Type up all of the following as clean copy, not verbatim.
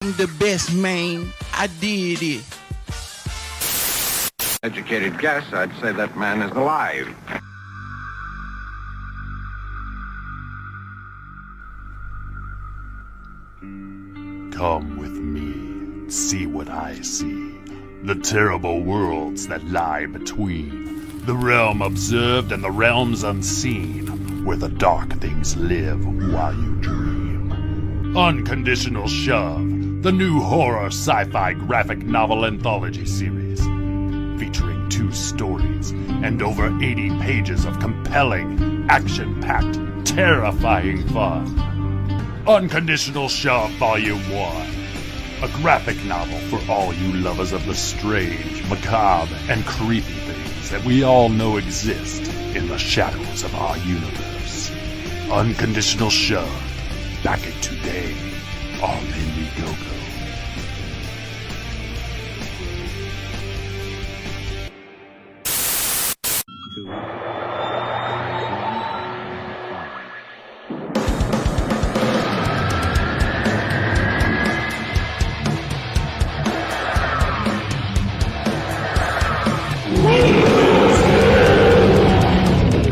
I'm the best, man. I did it. Educated guess, I'd say that man is alive. Come with me, see what I see. The terrible worlds that lie between. The realm observed and the realms unseen, where the dark things live while you dream. Unconditional Shove, the new horror sci-fi graphic novel anthology series. Featuring 2 stories and over 80 pages of compelling, action-packed, terrifying fun. Unconditional Shove Volume 1. A graphic novel for all you lovers of the strange, macabre, and creepy things that we all know exist in the shadows of our universe. Unconditional Shove. Back it today on Indiegogo.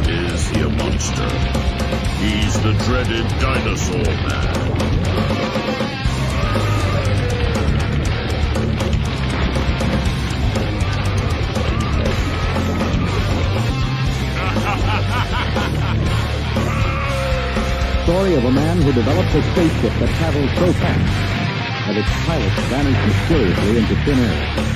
Is he a monster? He's the dreaded dinosaur man. Story of a man who developed a spaceship that travels so fast that its pilots vanish mysteriously into thin air.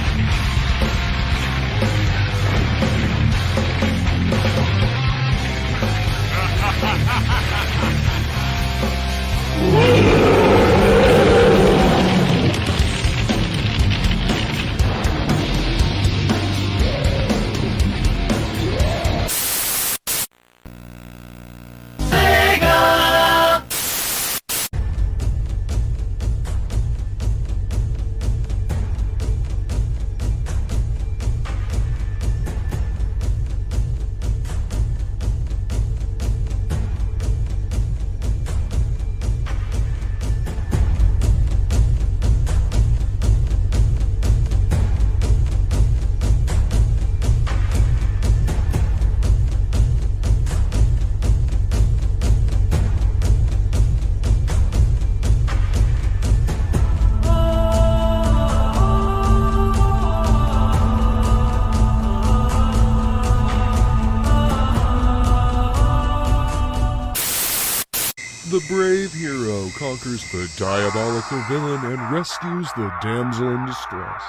The brave hero conquers the diabolical villain and rescues the damsel in distress.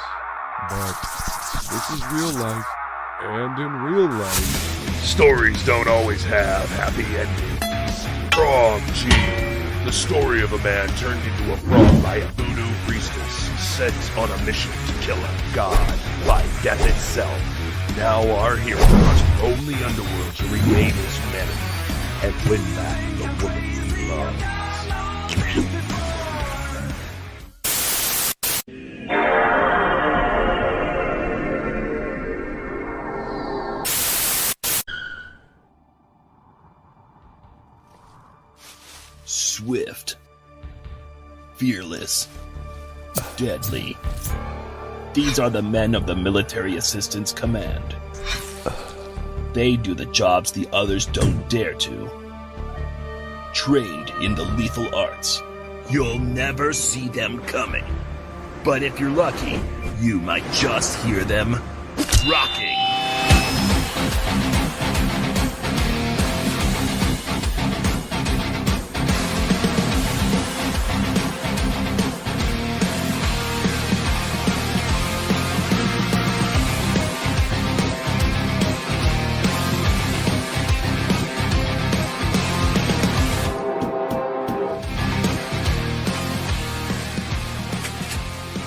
But this is real life, and in real life, Stories don't always have happy endings. Frog G. The story of a man turned into a frog by a voodoo priestess sent on a mission to kill a god by death itself. Now our hero must roam the underworld to regain his humanity and win back the woman he loves. Swift, fearless, deadly. These are the men of the Military Assistance Command. They do the jobs the others don't dare to. Trained in the lethal arts. You'll never see them coming. But if you're lucky, you might just hear them rocking.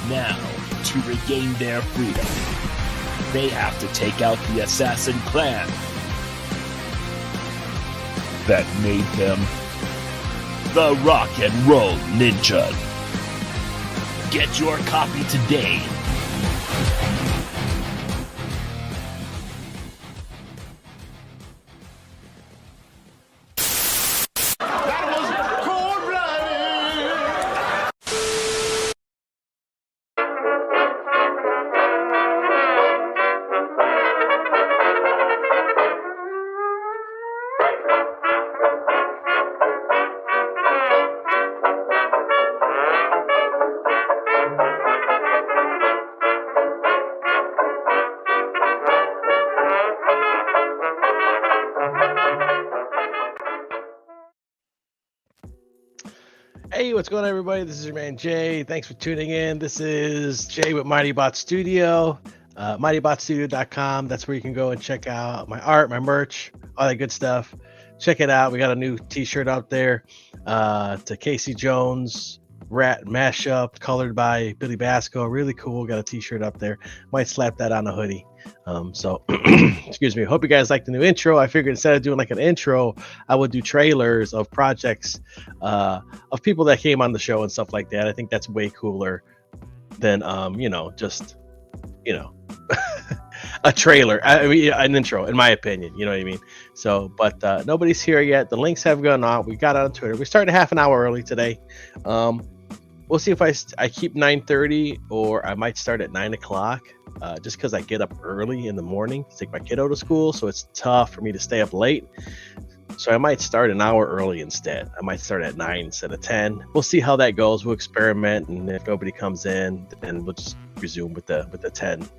Now, to regain their freedom, they have to take out the assassin clan that made them the Rock and Roll Ninja. Get your copy today. what's going on, everybody? This is your man Jay. Thanks for tuning in. This is Jay with Mighty Bot Studio, mightybotstudio.com. That's where you can go and check out my art, my merch, all that good stuff. Check it out. We got a new t-shirt out there to Casey Jones Rat mashup, colored by Billy Bascom. Really cool. Got a t-shirt up there. Might slap that on a hoodie. So excuse me. Hope you guys like the new intro. I figured instead of doing like an intro, I would do trailers of projects of people that came on the show and stuff like that. I think that's way cooler than just a trailer. I mean, an intro, in my opinion. You know what I mean? So, but nobody's here yet. The links have gone out. We got on Twitter. We started half an hour early today. We'll see if I keep 9:30 or I might start at 9 o'clock. Just because I get up early in the morning to take my kiddo to school, so it's tough for me to stay up late. So I might start an hour early instead. I might start at 9 instead of 10. We'll see how that goes. We'll experiment, and if nobody comes in, then we'll just resume with the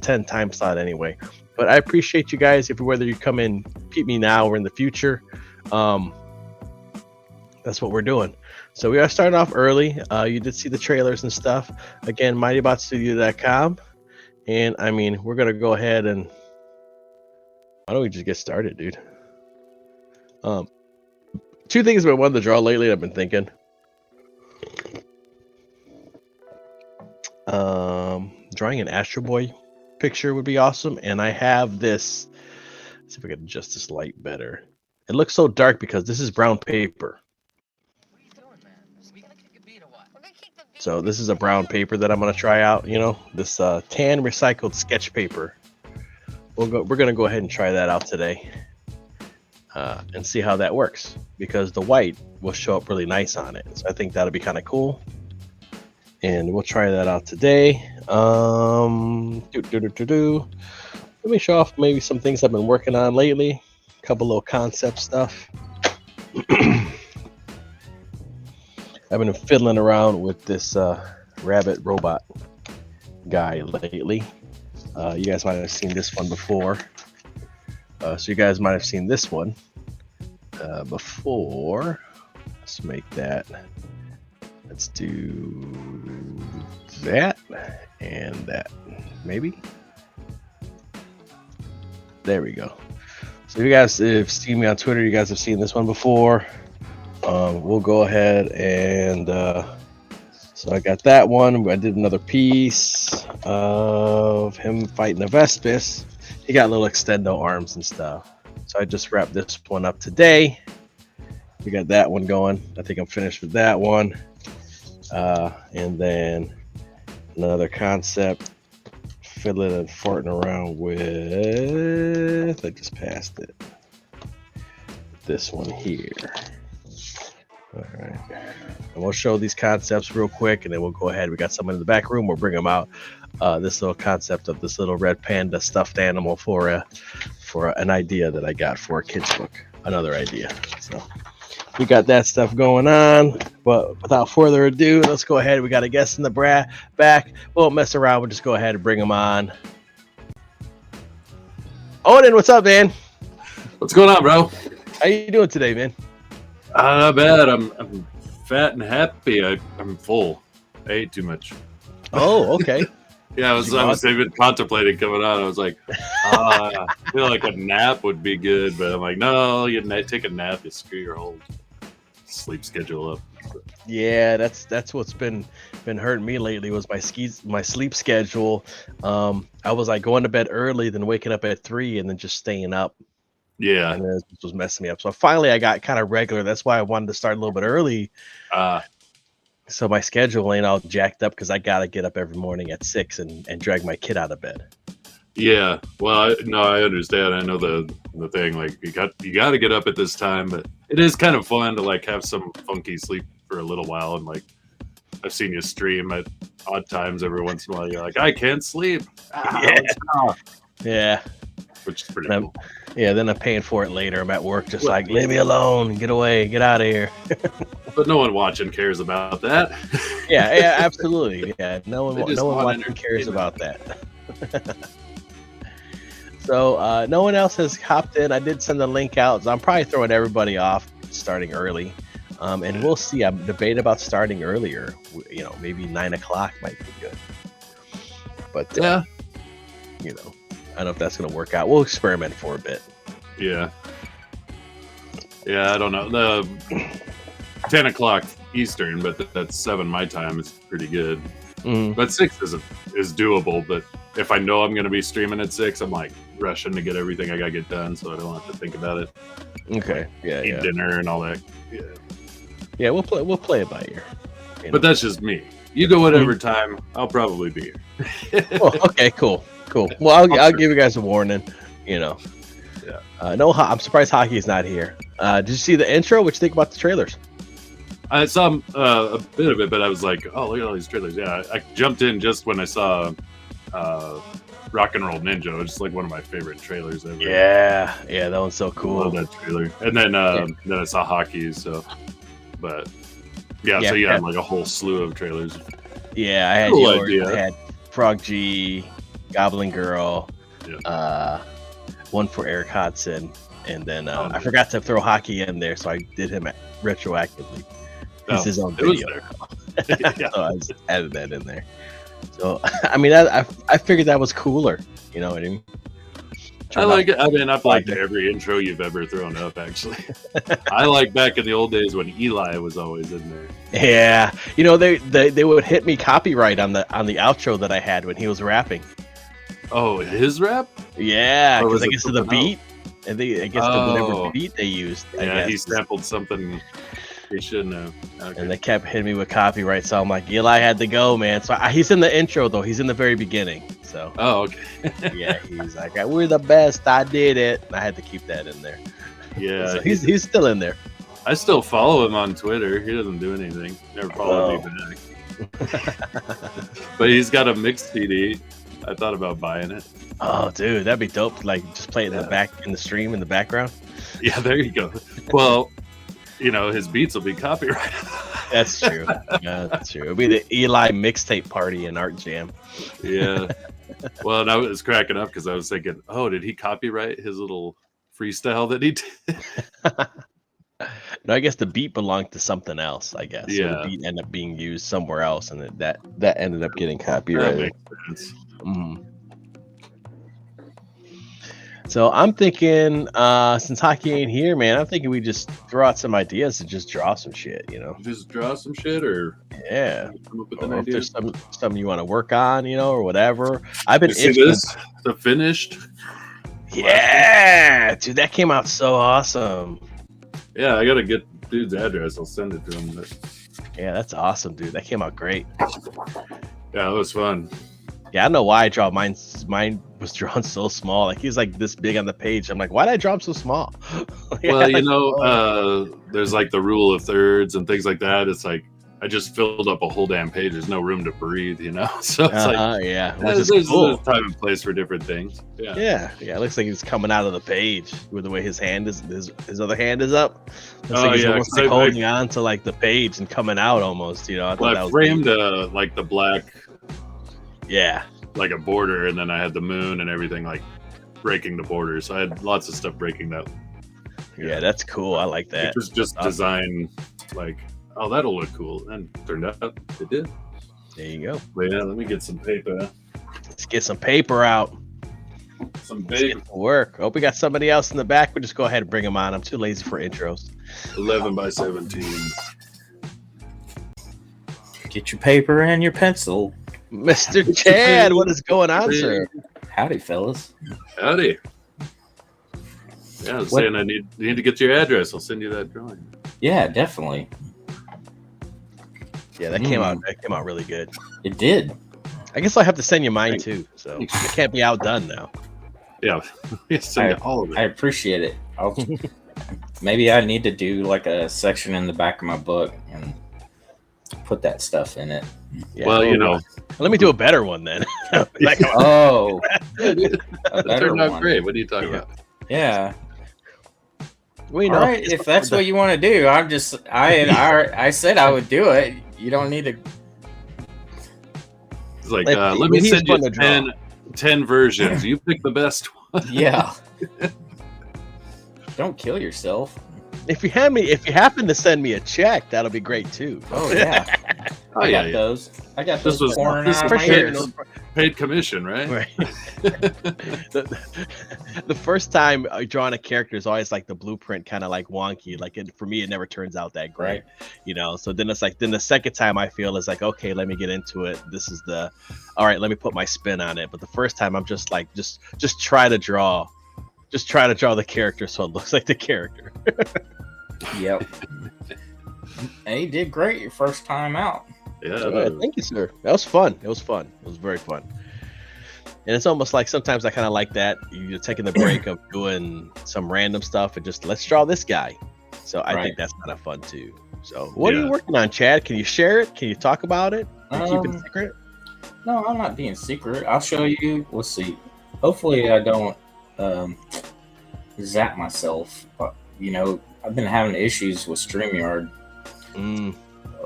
10 time slot anyway. But I appreciate you guys. Whether you come in, peep me now or in the future, that's what we're doing. So we are starting off early. You did see the trailers and stuff. Again, mightybotstudio.com. And I mean, we're gonna go ahead and why don't we just get started, dude? Two things I've been wanting to draw lately. I've been thinking, drawing an Astro Boy picture would be awesome. And I have this. Let's see if I can adjust this light better. It looks so dark because this is brown paper. So this is a brown paper that I'm going to try out, this tan recycled sketch paper. We're going to go ahead and try that out today and see how that works, because the white will show up really nice on it. So I think that'll be kind of cool. And we'll try that out today. Let me show off maybe some things I've been working on lately. A couple little concept stuff. I've been fiddling around with this rabbit robot guy lately. You guys might have seen this one before. So you guys might have seen this one before. Let's make that. Let's do that and that, maybe. There we go. So you guys have seen me on Twitter. You guys have seen this one before. We'll go ahead and so I got that one. I did another piece of him fighting a Vespis. He got little extendo arms and stuff. So I just wrapped this one up today. We got that one going. I think I'm finished with that one. And then another concept, fiddling and farting around with, I just passed it. This one here. All right, and we'll show these concepts real quick, and then we'll go ahead. We got someone in the back room. We'll bring them out. This little concept of this little red panda stuffed animal for an idea that I got for a kid's book. Another idea. So we got that stuff going on. But without further ado, let's go ahead. We got a guest in the back. We won't mess around. We'll just go ahead and bring him on. Odin, what's up, man? What's going on, bro? How you doing today, man? Not bad. I'm fat and happy. I'm full. I ate too much. Oh, okay. Yeah, I was even contemplating coming on. I was like, I feel like a nap would be good, but I'm like, no, you take a nap, you screw your whole sleep schedule up. Yeah, that's what's been hurting me lately was my sleep schedule. I was like going to bed early, then waking up at 3, and then just staying up. Yeah, and this was messing me up. So finally, I got kind of regular. That's why I wanted to start a little bit early. So my schedule ain't all jacked up because I gotta get up every morning at 6 and drag my kid out of bed. Yeah, well, I understand. I know the thing. Like you got to get up at this time, but it is kind of fun to like have some funky sleep for a little while. And like I've seen you stream at odd times every once in a while. You're like, I can't sleep. Yeah. Which is pretty cool. Yeah, then I'm paying for it later. I'm at work just like, leave me alone. Get away. Get out of here. But no one watching cares about that. Yeah, absolutely. Yeah, no one watching cares about that. So no one else has hopped in. I did send the link out. So I'm probably throwing everybody off starting early. And we'll see. I'm debating about starting earlier. Maybe 9 o'clock might be good. But Yeah. I don't know if that's going to work out. We'll experiment for a bit. Yeah. Yeah, I don't know. The 10 o'clock Eastern, but that's 7 my time. Is pretty good. But 6 is doable. But if I know I'm going to be streaming at 6, I'm like rushing to get everything I got to get done, so I don't have to think about it. Okay. Eat dinner and all that. Yeah. Yeah, we'll play it by ear. But that's just me. You go whatever time, I'll probably be here. Okay, cool. Well, I'll give you guys a warning. Yeah. No, I'm surprised Hockey is not here. Did you see the intro? What you think about the trailers? I saw a bit of it, but I was like, oh, look at all these trailers. Yeah, I jumped in just when I saw Rock and Roll Ninja. It's like one of my favorite trailers ever. Yeah, that one's so cool. I love that trailer. And then then I saw Hockey, so. But, yeah, so yeah, like a whole slew of trailers. Yeah, I had cool yours. idea. I had Frog G, Goblin Girl, one for Eric Hodson, and then I forgot to throw Hockey in there, so I did him retroactively. He's his own video. Yeah. So I just added that in there. So I mean, I figured that was cooler. You know what I mean? I like it. I mean, I've liked every intro you've ever thrown up. Actually, I like back in the old days when Eli was always in there. Yeah, they would hit me copyright on the outro that I had when he was rapping. Oh, his rap? Yeah, because I guess of the beat, and I guess whatever beat they used. Yeah, he sampled something he shouldn't have. Okay. And they kept hitting me with copyright, so I'm like, Eli had to go, man. So he's in the intro though. He's in the very beginning. So. Oh, okay. Yeah, he's like, we're the best. I did it. And I had to keep that in there. Yeah, so he's still in there. I still follow him on Twitter. He doesn't do anything. Never followed me back. But he's got a mixed CD. I thought about buying it. Oh, dude, that'd be dope. Like, just play it in the back in the stream in the background. Yeah, there you go. Well, his beats will be copyrighted. That's true. Yeah, that's true. It'll be the Eli mixtape party in Art Jam. Yeah. Well, and I was cracking up because I was thinking, oh, did he copyright his little freestyle that he did? No, I guess the beat belonged to something else, I guess. Yeah. So the beat ended up being used somewhere else, and that ended up getting copyrighted. That makes sense. Mm-hmm. So I'm thinking, since Hockey ain't here, man, I'm thinking we just throw out some ideas and just draw some shit, Just draw some shit, or yeah, come up with or an if idea. there's something you want to work on, or whatever. I've been You see itching. this? The finished. Yeah, dude, that came out so awesome. Yeah, I gotta get dude's address. I'll send it to him. But... Yeah, that's awesome, dude. That came out great. Yeah, it was fun. Yeah, I don't know why I draw mine. Mine was drawn so small. Like he's like this big on the page. I'm like, why did I draw him so small? Well, there's like the rule of thirds and things like that. It's like I just filled up a whole damn page. There's no room to breathe, So it's yeah, there's cool. time and place for different things. Yeah. It looks like he's coming out of the page with the way his hand is. His other hand is up. Looks like he's almost like holding on to like the page and coming out almost. I thought that was framed like the black. Yeah. Like a border, and then I had the moon and everything like breaking the border. So I had lots of stuff breaking that. Yeah, that's cool. I like that. It was just design like, oh, that'll look cool. And turned out it did. There you go. But yeah, let me get some paper. Let's get some paper out. Some big work. Hope we got somebody else in the back. We'll just go ahead and bring them on. I'm too lazy for intros. 11 by 17. Get your paper and your pencil. Mr. Chad, what is going on, sir? Howdy, fellas. Howdy. Yeah, I was saying you need to get your address. I'll send you that drawing. Yeah, definitely. Yeah, that came out really good. It did. I guess I'll have to send you mine too, so it can't be outdone now. Yeah, send you all of it. I appreciate it. Maybe I need to do like a section in the back of my book and put that stuff in it. Yeah, well, let me do a better one then. A better turned out one. Great. What are you talking about? Yeah. All right, if that's what you want to do, I said I would do it. You don't need to. It's like, let me send you 10 versions. You pick the best one. Yeah. Don't kill yourself. If you happen to send me a check, that'll be great too. Oh yeah. I got those. I got those pouring out of my ears. Paid commission, right? The first time drawing a character is always like the blueprint kind of like wonky. Like for me, it never turns out that great, So then it's like, then the second time I feel is like, okay, let me get into it. This is all right, let me put my spin on it. But the first time I'm just like, just try to draw the character so it looks like the character. Yep. Hey, you did great your first time out. Yeah, thank you, sir. That was fun. It was very fun. And it's almost like sometimes I kind of like that. You're taking the break of doing some random stuff and just let's draw this guy. So I think that's kind of fun too. So what are you working on, Chad? Can you share it? Can you talk about it? Keep it secret? No, I'm not being secret. I'll show you. We'll see. Hopefully I don't zap myself. But, I've been having issues with StreamYard.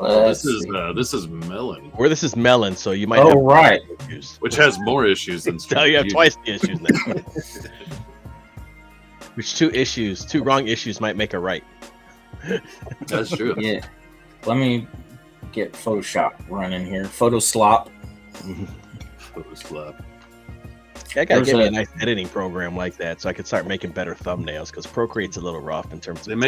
This is Melon. This is Melon, so you might. Oh, right. Issues. Which has more issues than. So you have twice the issues now. Which two wrong issues might make a right. That's true. Yeah. Let me get Photoshop running here. Photoslop. Photoslop. I gotta get me a nice editing program like that so I could start making better thumbnails because Procreate's a little rough in terms of.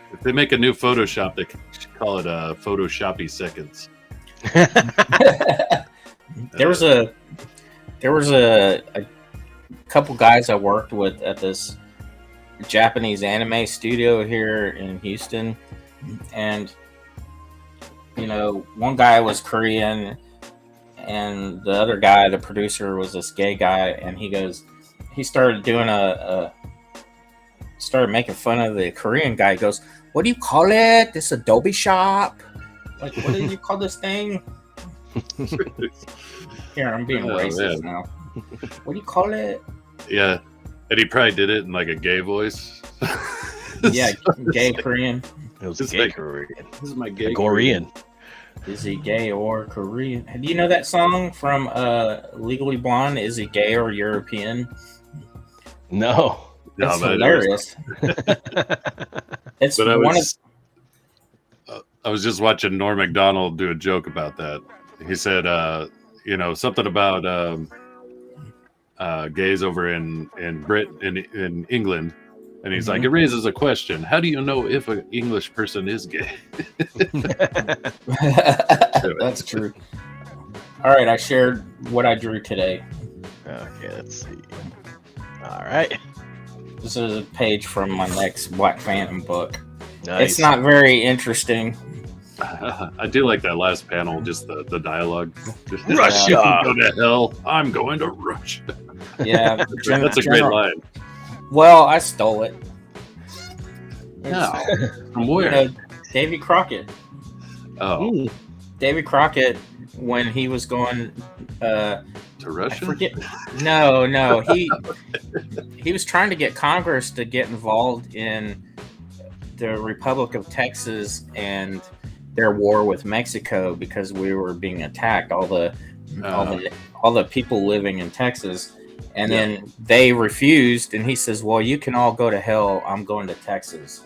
If they make a new Photoshop, they should call it Photoshoppy Seconds. There was a couple guys I worked with at this Japanese anime studio here in Houston, and one guy was Korean, and the other guy, the producer, was this gay guy, and he started doing started making fun of the Korean guy. He goes, "What do you call it? This Adobe Shop? Like, what do you call this thing?" Here, I'm being racist now. What do you call it? Yeah, and he probably did it in like a gay voice. Yeah, gay Korean. It was gay Korean. This is my gay Korean. Is he gay or Korean? Do you know that song from Legally Blonde? Is he gay or European? No. It's hilarious. It's I was just watching Norm Macdonald do a joke about that. He said, something about gays over in England, and he's like, it raises a question: how do you know if an English person is gay? That's true. All right, I shared what I drew today. Okay, let's see. All right. This is a page from my next Black Phantom book. Nice. It's not very interesting. I do like that last panel, just the dialogue. Russia! Go to hell. I'm going to Russia. Yeah. That's a great line. Well, I stole it. No. From where? Davy Crockett. Oh. Davy Crockett, when he was going to Russia? I forget. No. He was trying to get Congress to get involved in the Republic of Texas and their war with Mexico because we were being attacked. All the people living in Texas, and then they refused. And he says, "Well, you can all go to hell. I'm going to Texas."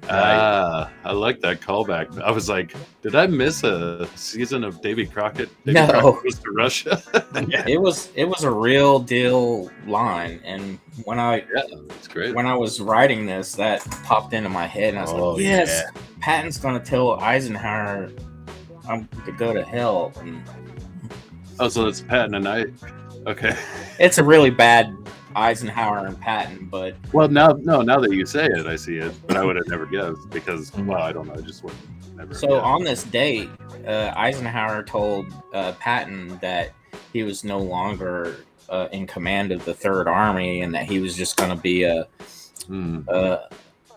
I like that callback. I was like, did I miss a season of Davy Crockett? No. Crockett goes to Russia. It was a real deal line, and that's great. When I was writing this, that popped into my head, and I was like, "Yes, Patton's going to tell Eisenhower I'm to go to hell." And so it's Patton and I. Okay, it's a really bad Eisenhower and Patton, but now that you say it, I see it, but I would have never guessed because I don't know, I just would never. So on this date, Eisenhower told Patton that he was no longer in command of the Third Army and that he was just going to be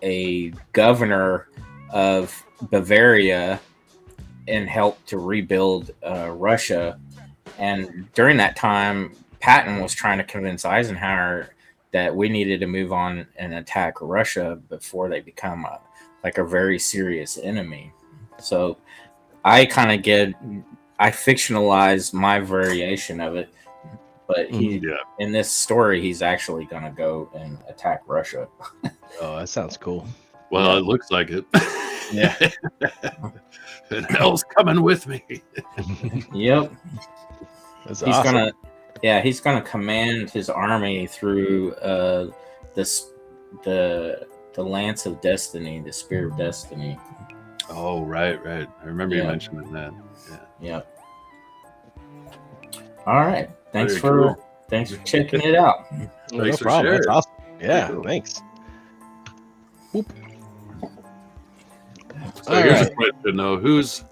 a governor of Bavaria and help to rebuild Russia. And during that time, Patton was trying to convince Eisenhower that we needed to move on and attack Russia before they become a very serious enemy. So I fictionalized my variation of it, but in this story, he's actually going to go and attack Russia. Oh, that sounds cool. Well, it looks like it. Yeah. And hell's coming with me. Yep. That's He's awesome. he's gonna command his army through the Lance of Destiny, the Spear of Destiny. Oh, right. I remember you mentioning that. Yeah. Yep. All right. Thanks for checking it out. No Thanks for problem. sharing. That's awesome. Yeah, Cool. thanks. Whoop. So here's a question though: Who's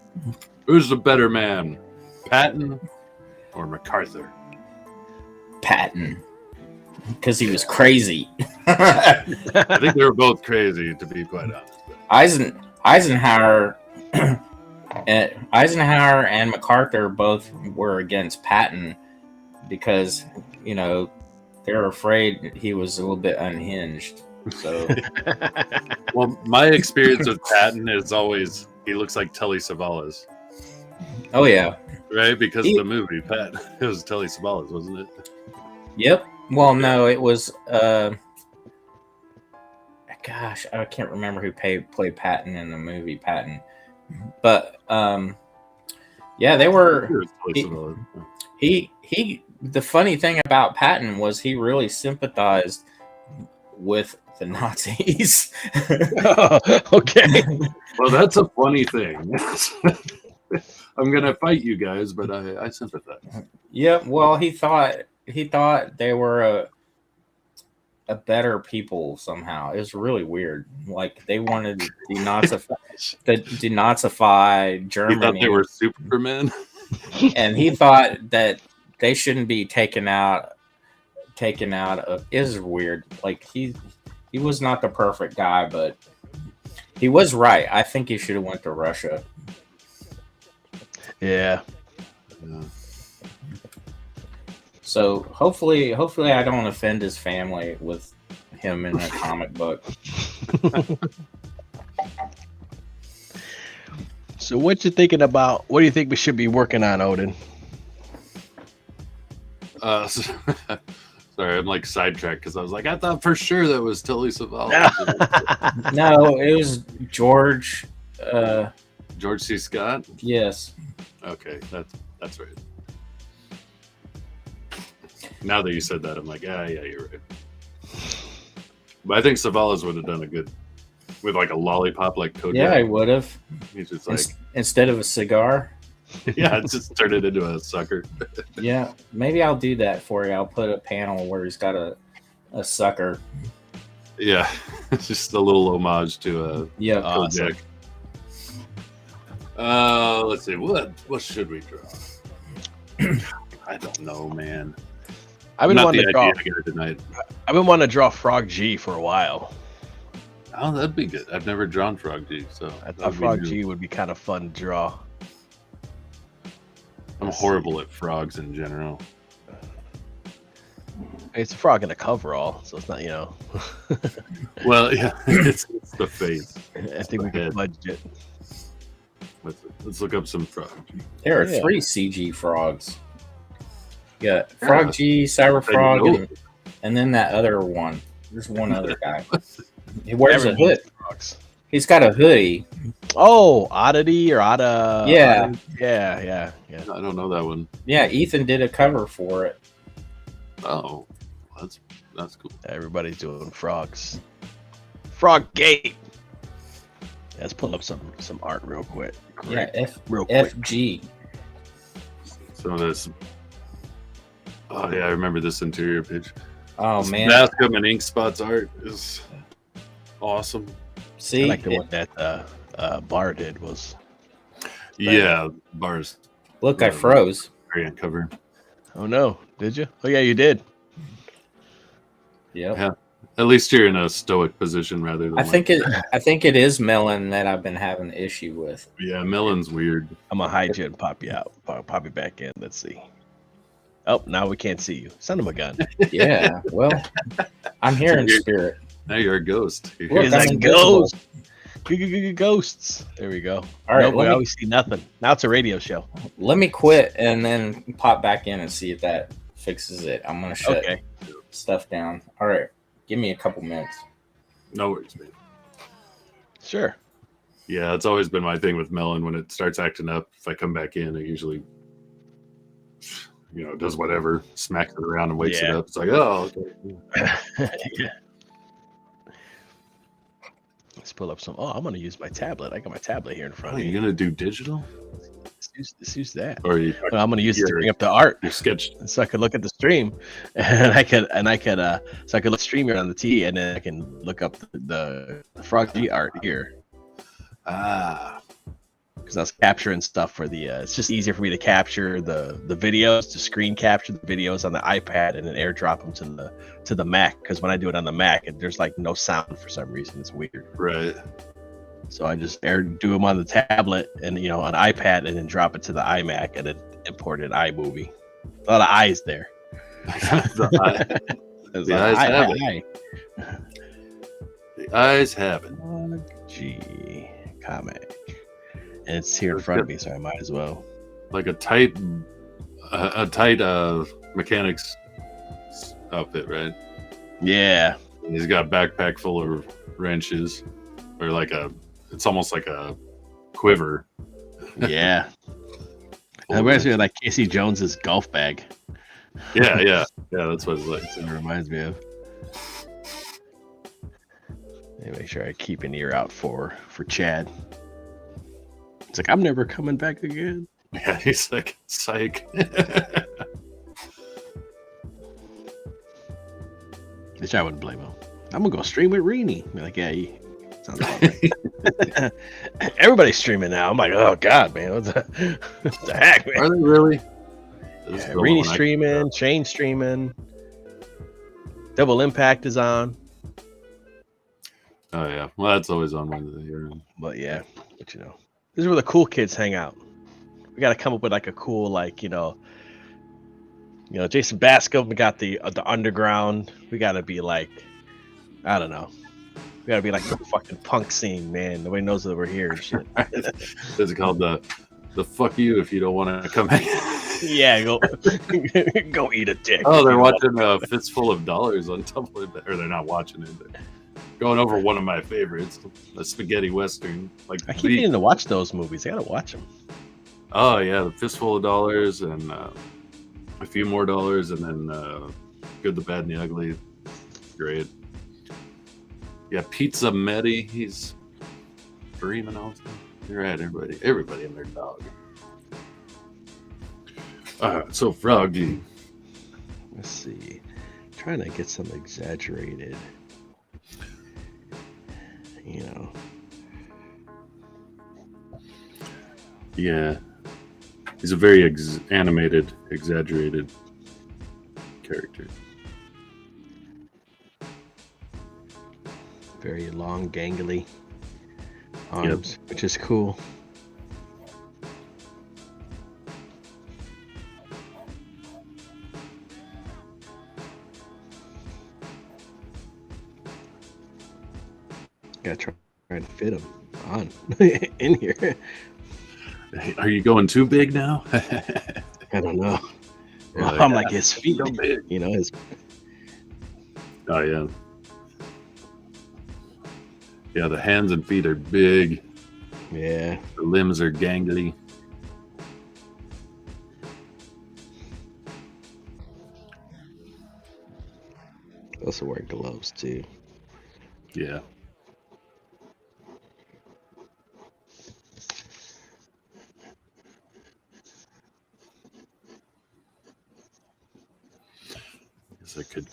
the better man, Patton or MacArthur? Patton, because he was crazy. I think they were both crazy, to be quite honest. Eisenhower and MacArthur both were against Patton because they're afraid he was a little bit unhinged. So, well, my experience with Patton is always he looks like Telly Savalas. Oh yeah, right, because of the movie Patton. It was Telly Savalas, wasn't it? Yep. Well, no, it was. Gosh, I can't remember who played Patton in the movie Patton, but yeah, they were. He. The funny thing about Patton was he really sympathized with the Nazis. Okay. Well, that's a funny thing. I'm gonna fight you guys, but I sympathize. Yeah. Well, he thought they were a better people somehow. It was really weird. Like they wanted to denazify Germany. He thought they were Supermen, and he thought that they shouldn't be taken out of. It is weird. Like he was not the perfect guy, but he was right. I think he should have went to Russia. Yeah. So hopefully I don't offend his family with him in a comic book. So what you thinking about? What do you think we should be working on, Odin? Sorry, I'm like sidetracked because I was like, I thought for sure that was Telly Savalas. No, it was George. George C. Scott. Yes. Okay, that's right. Now that you said that, I'm like, yeah, you're right. But I think Savalas would have done a good with like a lollipop, like Kodak. Yeah, I would have. He's just like instead of a cigar. Yeah, just turn it into a sucker. Yeah, maybe I'll do that for you. I'll put a panel where he's got a sucker. Yeah, it's just a little homage to Kodak. Awesome. Let's see, what should we draw? I don't know, man. I've been wanting to draw tonight. I've been wanting to draw Frog G for a while. Oh, that'd be good. I've never drawn Frog G, so I thought Frog G would be kind of fun to draw. I'm horrible at frogs in general. It's a frog in a coverall, so it's not, Well, yeah, it's the face. I think we can budge it. Let's look up some Frog G. There are 3 CG frogs. Yeah, Frog G, Cyber Frog, and then that other one. There's one other guy. He wears a hood. He's got a hoodie. Oh, Oddity or Otta. Yeah. Yeah. I don't know that one. Yeah, Ethan did a cover for it. Oh, that's cool. Everybody's doing frogs. Frog Gate. Let's pull up some art real quick. Yeah, real quick. FG. Some of this. Oh yeah, I remember this interior page. Oh man, Bascom and Ink Spot's art is awesome. See, I like the one that Bar did was. Yeah, Bar's. Look, I froze. Variant cover. Oh no, did you? Oh yeah, you did. Yep. Yeah. At least you're in a stoic position rather than. I think it is Melon that I've been having an issue with. Yeah, Melon's weird. I'm gonna hide you and pop you out. Pop you back in. Let's see. Oh, now we can't see you. Send him a gun. Yeah. Well, I'm here in spirit. Now you're a ghost. He's a ghost. Ghosts. There we go. All right. Nope, we always see nothing. Now it's a radio show. Let me quit and then pop back in and see if that fixes it. I'm gonna shut stuff down. All right. Give me a couple minutes. No worries, man. Sure. Yeah, it's always been my thing with Melon. When it starts acting up, if I come back in, it usually, does whatever, smacks it around and wakes it up. It's like, oh, okay. Yeah. Let's pull up some. Oh, I'm gonna use my tablet. I got my tablet here in front Oh, of me. you gonna do digital? Let's use that. Or I'm gonna use it to bring up the art, your sketch. so I could look at the stream, and I could so I could look stream here on the T, and then I can look up the Frog G art here. Because I was capturing stuff for the. It's just easier for me to capture the videos, to screen capture the videos on the iPad, and then airdrop them to the Mac. Because when I do it on the Mac, there's like no sound for some reason. It's weird. Right. So I just do them on the tablet and on iPad, and then drop it to the iMac, and then import it iMovie. A lot of eyes there. The eyes have it. The eyes have it. G comic, and it's here in front of me, so I might as well. Like a tight mechanic's outfit, right? Yeah. He's got a backpack full of wrenches, or it's almost like a quiver. Yeah. It reminds me of like Casey Jones's golf bag. Yeah, that's what it's like. That's what it reminds me of. Let me make sure I keep an ear out for Chad. It's like, I'm never coming back again. Yeah, he's like, psych. Which I wouldn't blame him. I'm gonna go stream with Reenie. Be like, yeah, sounds about right. Everybody's streaming now. I'm like, oh god, man, what the heck, man? Are they really? Yeah, Reenie streaming, Shane streaming. Double Impact is on. Oh yeah, well that's always on Wednesday here. But yeah, but this is where the cool kids hang out. We got to come up with like a cool, like Jason Bascom. We got the underground. We got to be like, I don't know. We got to be like the fucking punk scene, man. Nobody knows that we're here and shit. Is it called the fuck you if you don't want to come hang? Yeah, go eat a dick. Oh, they're watching Fistful of Dollars on Tumblr, or they're not watching it. But going over one of my favorites, a spaghetti western. Like I keep needing to watch those movies. I gotta watch them. Oh yeah, the Fistful of Dollars and a few more dollars, and then Good, the Bad, and the Ugly. Great. Yeah, Pizza Medi. He's screaming all the time. You're right, everybody and their dog. So Froggy. Let's see. Trying to get some exaggerated. Yeah. He's a very animated, exaggerated character. Very long, gangly arms, which is cool. Gotta try and fit him on in here. Are you going too big now? I don't know. Yeah, I'm like his feet, his. Oh yeah. Yeah, the hands and feet are big. Yeah. The limbs are gangly. Also wear gloves too. Yeah. Guess I could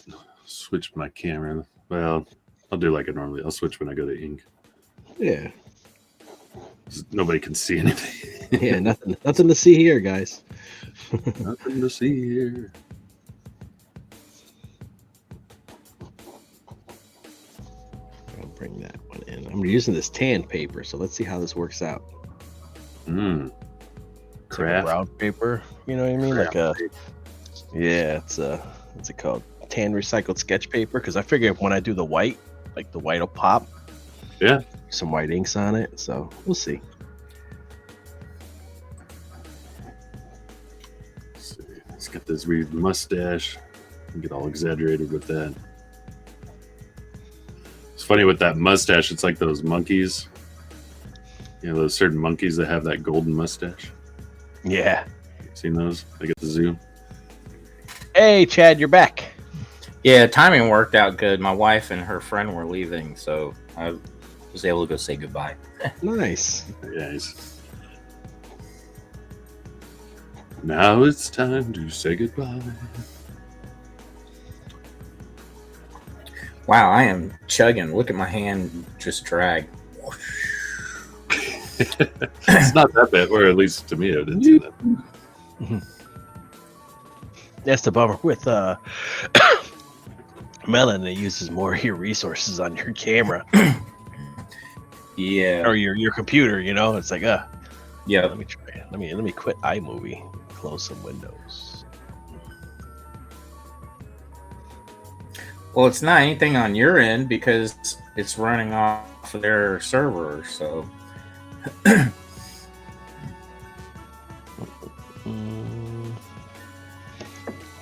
switch my camera. Well, I'll do like I normally. I'll switch when I go to ink. Yeah. Nobody can see anything. Yeah, nothing to see here, guys. Nothing to see here. I'll bring that one in. I'm using this tan paper, so let's see how this works out. Craft. Like brown paper, you know what I mean? Craft like it's what's it called? Tan recycled sketch paper. Because I figure when I do the white, like the white will pop. Yeah. Some white inks on it, so we'll see. He's got this weird mustache. Get all exaggerated with that. It's funny with that mustache. It's like those monkeys You know those certain monkeys that have that golden mustache. Yeah. Seen those? Like at the zoo. Hey, Chad, you're back. Yeah, timing worked out good. My wife and her friend were leaving, so I was able to go say goodbye. Nice. Nice. Now it's time to say goodbye. Wow, I am chugging. Look at my hand just drag. It's not that bad, or at least to me, it didn't see that. That's the bummer with Melon. It uses more of your resources on your camera. Yeah. Or your computer, you know? It's like, yeah. Let me try it. Let me quit iMovie. Close some windows. Well, it's not anything on your end because it's running off of their server, so.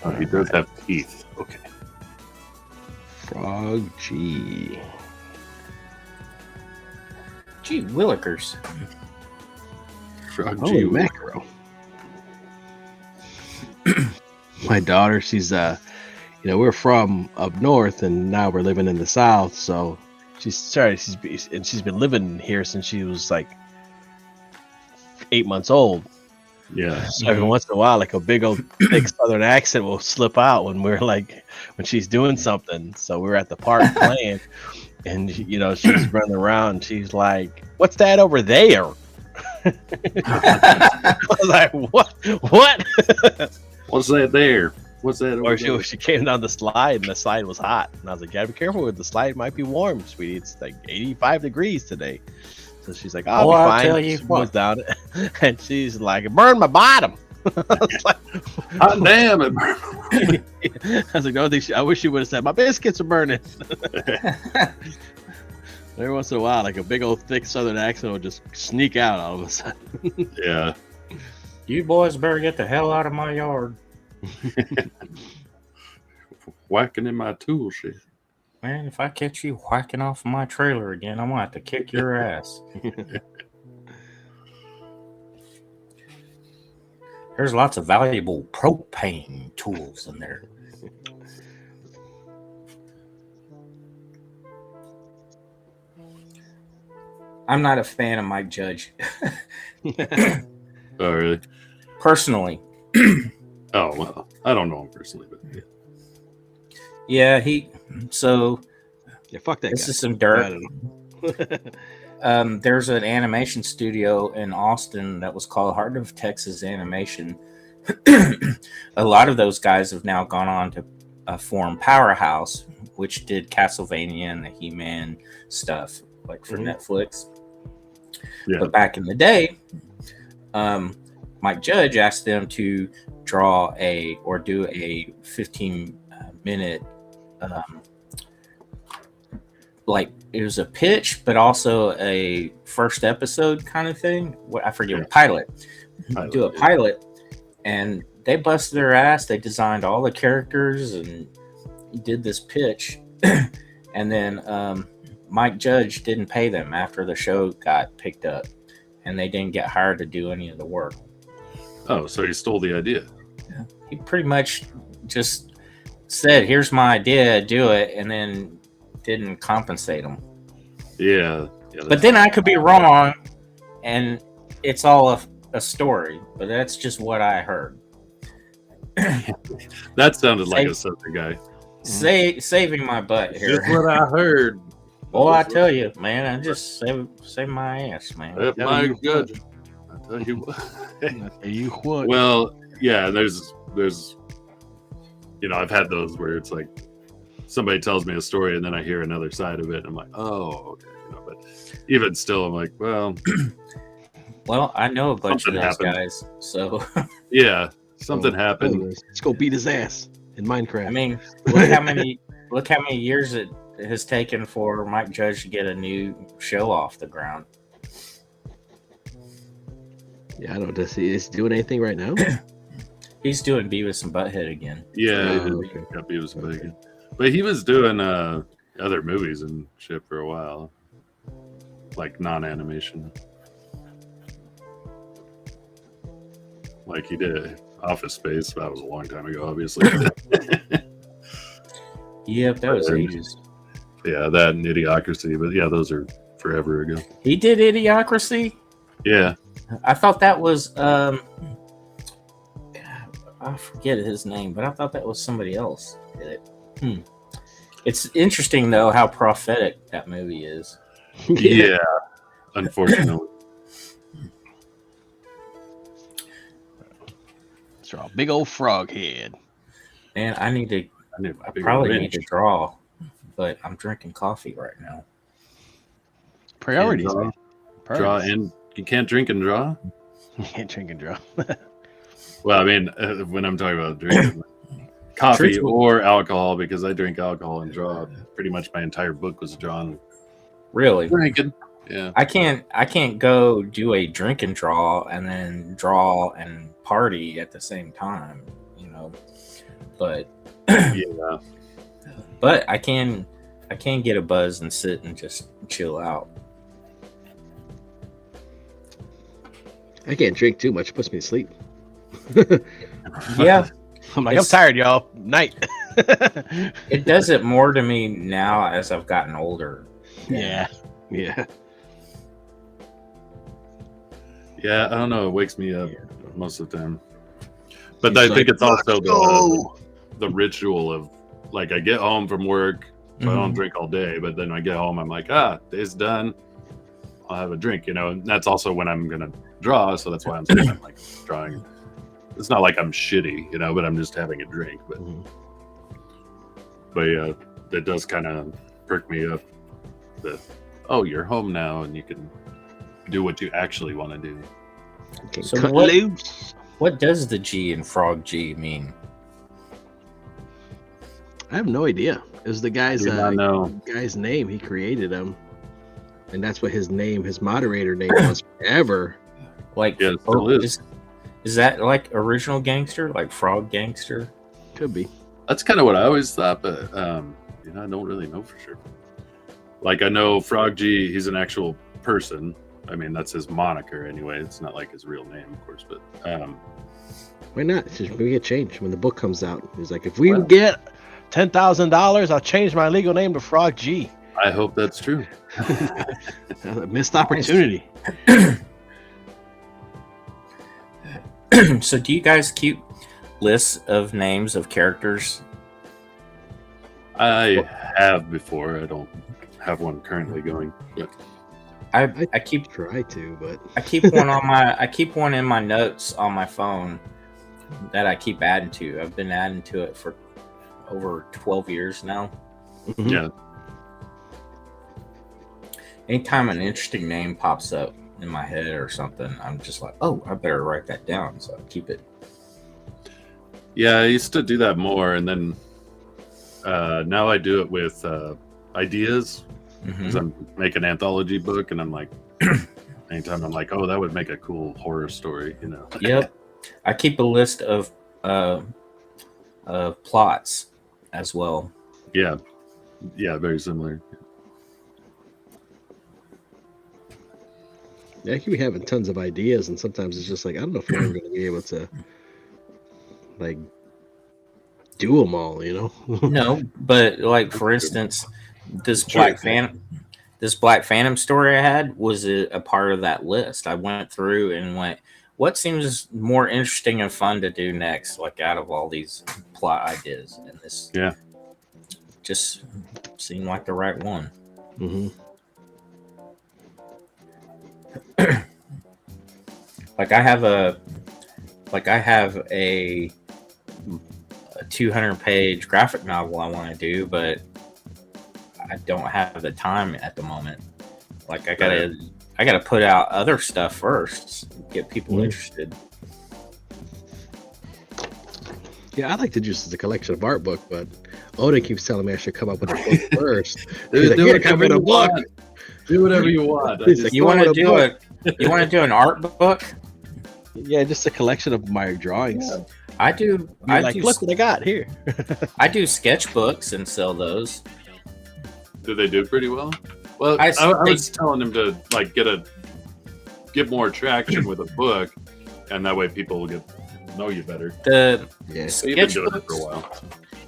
Oh, he does have teeth. Okay. Frog G. Gee willikers. Frog Holy G. mackerel. My daughter, she's we're from up north and now we're living in the south, so she's been living here since she was like 8 months old. Yeah. So every once in a while, like a big old thick southern accent will slip out when when she's doing something. So we were at the park playing, and she's running around. She's like, "What's that over there?" I was like, "What? What's that there? What's that over there?" Or she came down the slide, and the slide was hot, and I was like, "Gotta be careful with the slide. It might be warm, sweetie. It's like 85 degrees today." So she's like, "I'll be fine." I'll tell you she goes down, and she's like, "It burned my bottom." I was like, "Hot damn it!" I was like, "No, I wish you would have said my biscuits are burning." Every once in a while, like a big old thick southern accent will just sneak out all of a sudden. Yeah. You boys better get the hell out of my yard. Whacking in my tool shed. Man, if I catch you whacking off my trailer again, I'm gonna have to kick your ass. There's lots of valuable propane tools in there. I'm not a fan of Mike Judge. Oh, really? Personally. Oh, well, I don't know him personally, but yeah, fuck that this guy. is some dirt. There's an animation studio in Austin that was called Heart of Texas Animation. A lot of those guys have now gone on to form Powerhouse, which did Castlevania and the He-Man stuff, like for Netflix. yeah. But back in the day, Mike Judge asked them to draw do a 15-minute like it was a pitch, but also a first episode kind of thing. I forget, pilot. Do a pilot, and they busted their ass. They designed all the characters and did this pitch, and then Mike Judge didn't pay them after the show got picked up, and they didn't get hired to do any of the work. Oh, so he stole the idea. He pretty much just said, "Here's my idea, do it," and then didn't compensate them. Yeah. But then I could be wrong, and it's all a story. But that's just what I heard. That sounded like a Southern guy. Saving my butt here. That's what I heard. Well, I tell you, man, I just save my ass, man. That's my good. I tell you what. I tell you what. Well, yeah, there's I've had those where it's like somebody tells me a story and then I hear another side of it and I'm like, oh, okay. But even still, I'm like, well, I know a bunch of those happened. Guys, so yeah, something happened. Let's go beat his ass in Minecraft. I mean, look how many years it has taken for Mike Judge to get a new show off the ground. Yeah, I don't know. Is he doing anything right now? He's doing Beavis and Butthead again. Yeah, got Beavis and Butthead. But he was doing other movies and shit for a while, like non-animation. like he did Office Space. That was a long time ago, obviously. Yep, that was ages. Yeah, that and Idiocracy, but yeah, those are forever ago. He did Idiocracy? Yeah. I thought that was I forget his name, but I thought that was somebody else did it. It's interesting though how prophetic that movie is. Yeah. Unfortunately. Draw a big old frog head. Man, I probably need to draw, but I'm drinking coffee right now. Priorities. Draw and you can't drink and draw? You can't drink and draw. Well, I mean, when I'm talking about drinking coffee or alcohol, because I drink alcohol and draw. Pretty much my entire book was drawn. Really? Drinking. Yeah. I can't go do a drink and draw and then draw and party at the same time, you know. But yeah. But I can get a buzz and sit and just chill out. I can't drink too much. It puts me to sleep. Yeah. I'm like, I'm tired, y'all. Night. It does it more to me now as I've gotten older. Yeah. Yeah. Yeah, I don't know. It wakes me up most of the time. But I think it's also the ritual of, like, I get home from work, so I don't drink all day, but then I get home, I'm like, day's done. I'll have a drink, you know, and that's also when I'm going to draw, so that's why I'm saying I'm, like, drawing. It's not like I'm shitty, you know, but I'm just having a drink. But yeah, that does kind of perk me up that, you're home now and you can do what you actually want to do. Okay, so what does the G in Frog G mean? I have no idea. It was the guy's guy's name. He created him, and that's what his moderator name was forever. Like, yeah, it still is. Is that like original gangster, like Frog Gangster? Could be. That's kind of what I always thought, but I don't really know for sure. Like, I know Frog G, he's an actual person. I mean, that's his moniker anyway. It's not like his real name, of course, but why not? It's just maybe a change when the book comes out. He's like, if we get $10,000, I'll change my legal name to Frog G. I hope that's true. A missed opportunity. So do you guys keep lists of names of characters? I have before. I don't have one currently going. But I keep try to, but I keep one in my notes on my phone that I keep adding to. I've been adding to it for over 12 years now. Yeah. Anytime an interesting name pops up in my head or something, I'm just like, I better write that down, so I keep it. Yeah, I used to do that more, and then now I do it with ideas, because I'm making an anthology book, and I'm like, anytime I'm like, that would make a cool horror story, you know. Yep. I keep a list of plots as well. Yeah, very similar. Yeah, I could be having tons of ideas, and sometimes it's just like, I don't know if I'm going to be able to, like, do them all, you know? No, but, like, for instance, this Black Phantom story I had was a part of that list. I went through and went, what seems more interesting and fun to do next, like, out of all these plot ideas? And this just seemed like the right one. Like I have a 200-page graphic novel I want to do, but I don't have the time at the moment. Like I gotta put out other stuff first, get people interested. Yeah, I'd like to just as a collection of art book, but Odin keeps telling me I should come up with a book first. He's like, "Here, come with a book. Do whatever you want." You want to do You want to do an art book? Yeah, just a collection of my drawings. Yeah. I do. Look what I got here. I do sketchbooks and sell those. Do they do pretty well? Well, I was telling him to like get more traction with a book. and that way people will get to know you better. The So you've been doing it for a while.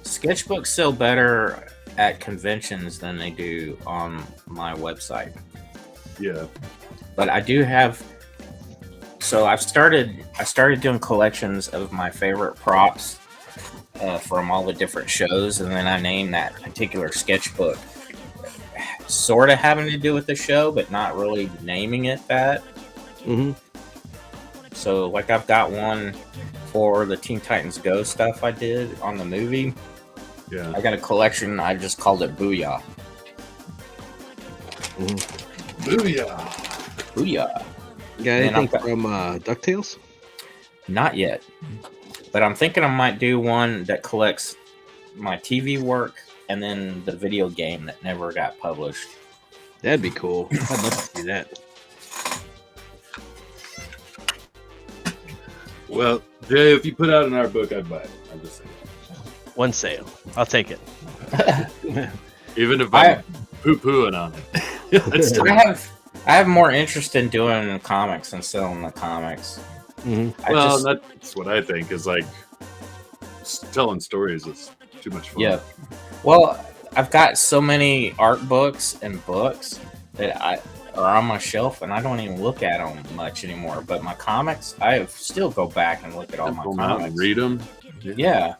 sketchbooks sell better at conventions than they do on my website. Yeah. But I do have. So I started doing collections of my favorite props from all the different shows, and then I named that particular sketchbook sort of having to do with the show, but not really naming it that. Mm-hmm. So, like, I've got one for the Teen Titans Go stuff I did on the movie. Yeah. I got a collection. I just called it Booyah. Booyah. Booyah. Got anything from DuckTales? Not yet. But I'm thinking I might do one that collects my TV work and then the video game that never got published. That'd be cool. I'd love to see that. Well, Jay, if you put out an art book, I'd buy it. I'm just saying. One sale. I'll take it. Even if I'm poo-pooing on it. I have more interest in doing comics than selling the comics. Mm-hmm. That's what I think is like telling stories is too much fun. Yeah. Well, I've got so many art books and books that are on my shelf, and I don't even look at them much anymore. But my comics, I still go back and look at all my comics. And read them. Yeah.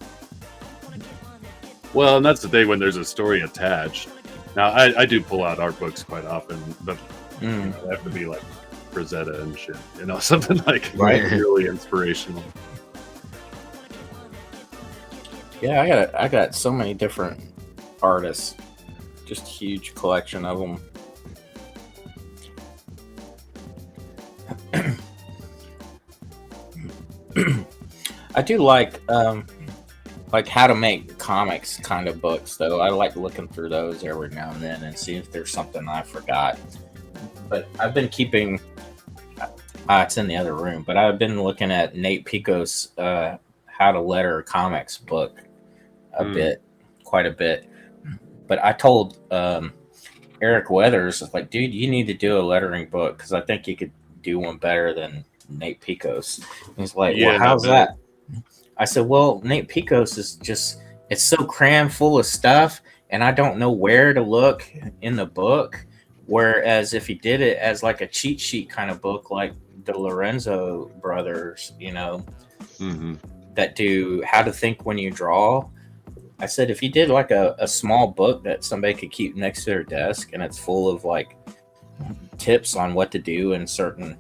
Well, and that's the thing when there's a story attached. Now, I do pull out art books quite often, but you know, they have to be like Rosetta and shit. You know, something like really inspirational. Yeah, I got so many different artists. Just a huge collection of them. I do like how to make comics kind of books, though. I like looking through those every now and then and see if there's something I forgot. But I've been keeping. It's in the other room, but I've been looking at Nate Pico's How to Letter Comics book quite a bit. But I told Eric Weathers, like, dude, you need to do a lettering book because I think you could do one better than Nate Pico's. He's like, well, how's that? I said, well, Nate Pico's is just, it's so crammed full of stuff, and I don't know where to look in the book. Whereas if he did it as like a cheat sheet kind of book, like the Lorenzo brothers, you know, that do how to think when you draw. I said, if you did like a small book that somebody could keep next to their desk and it's full of like tips on what to do in certain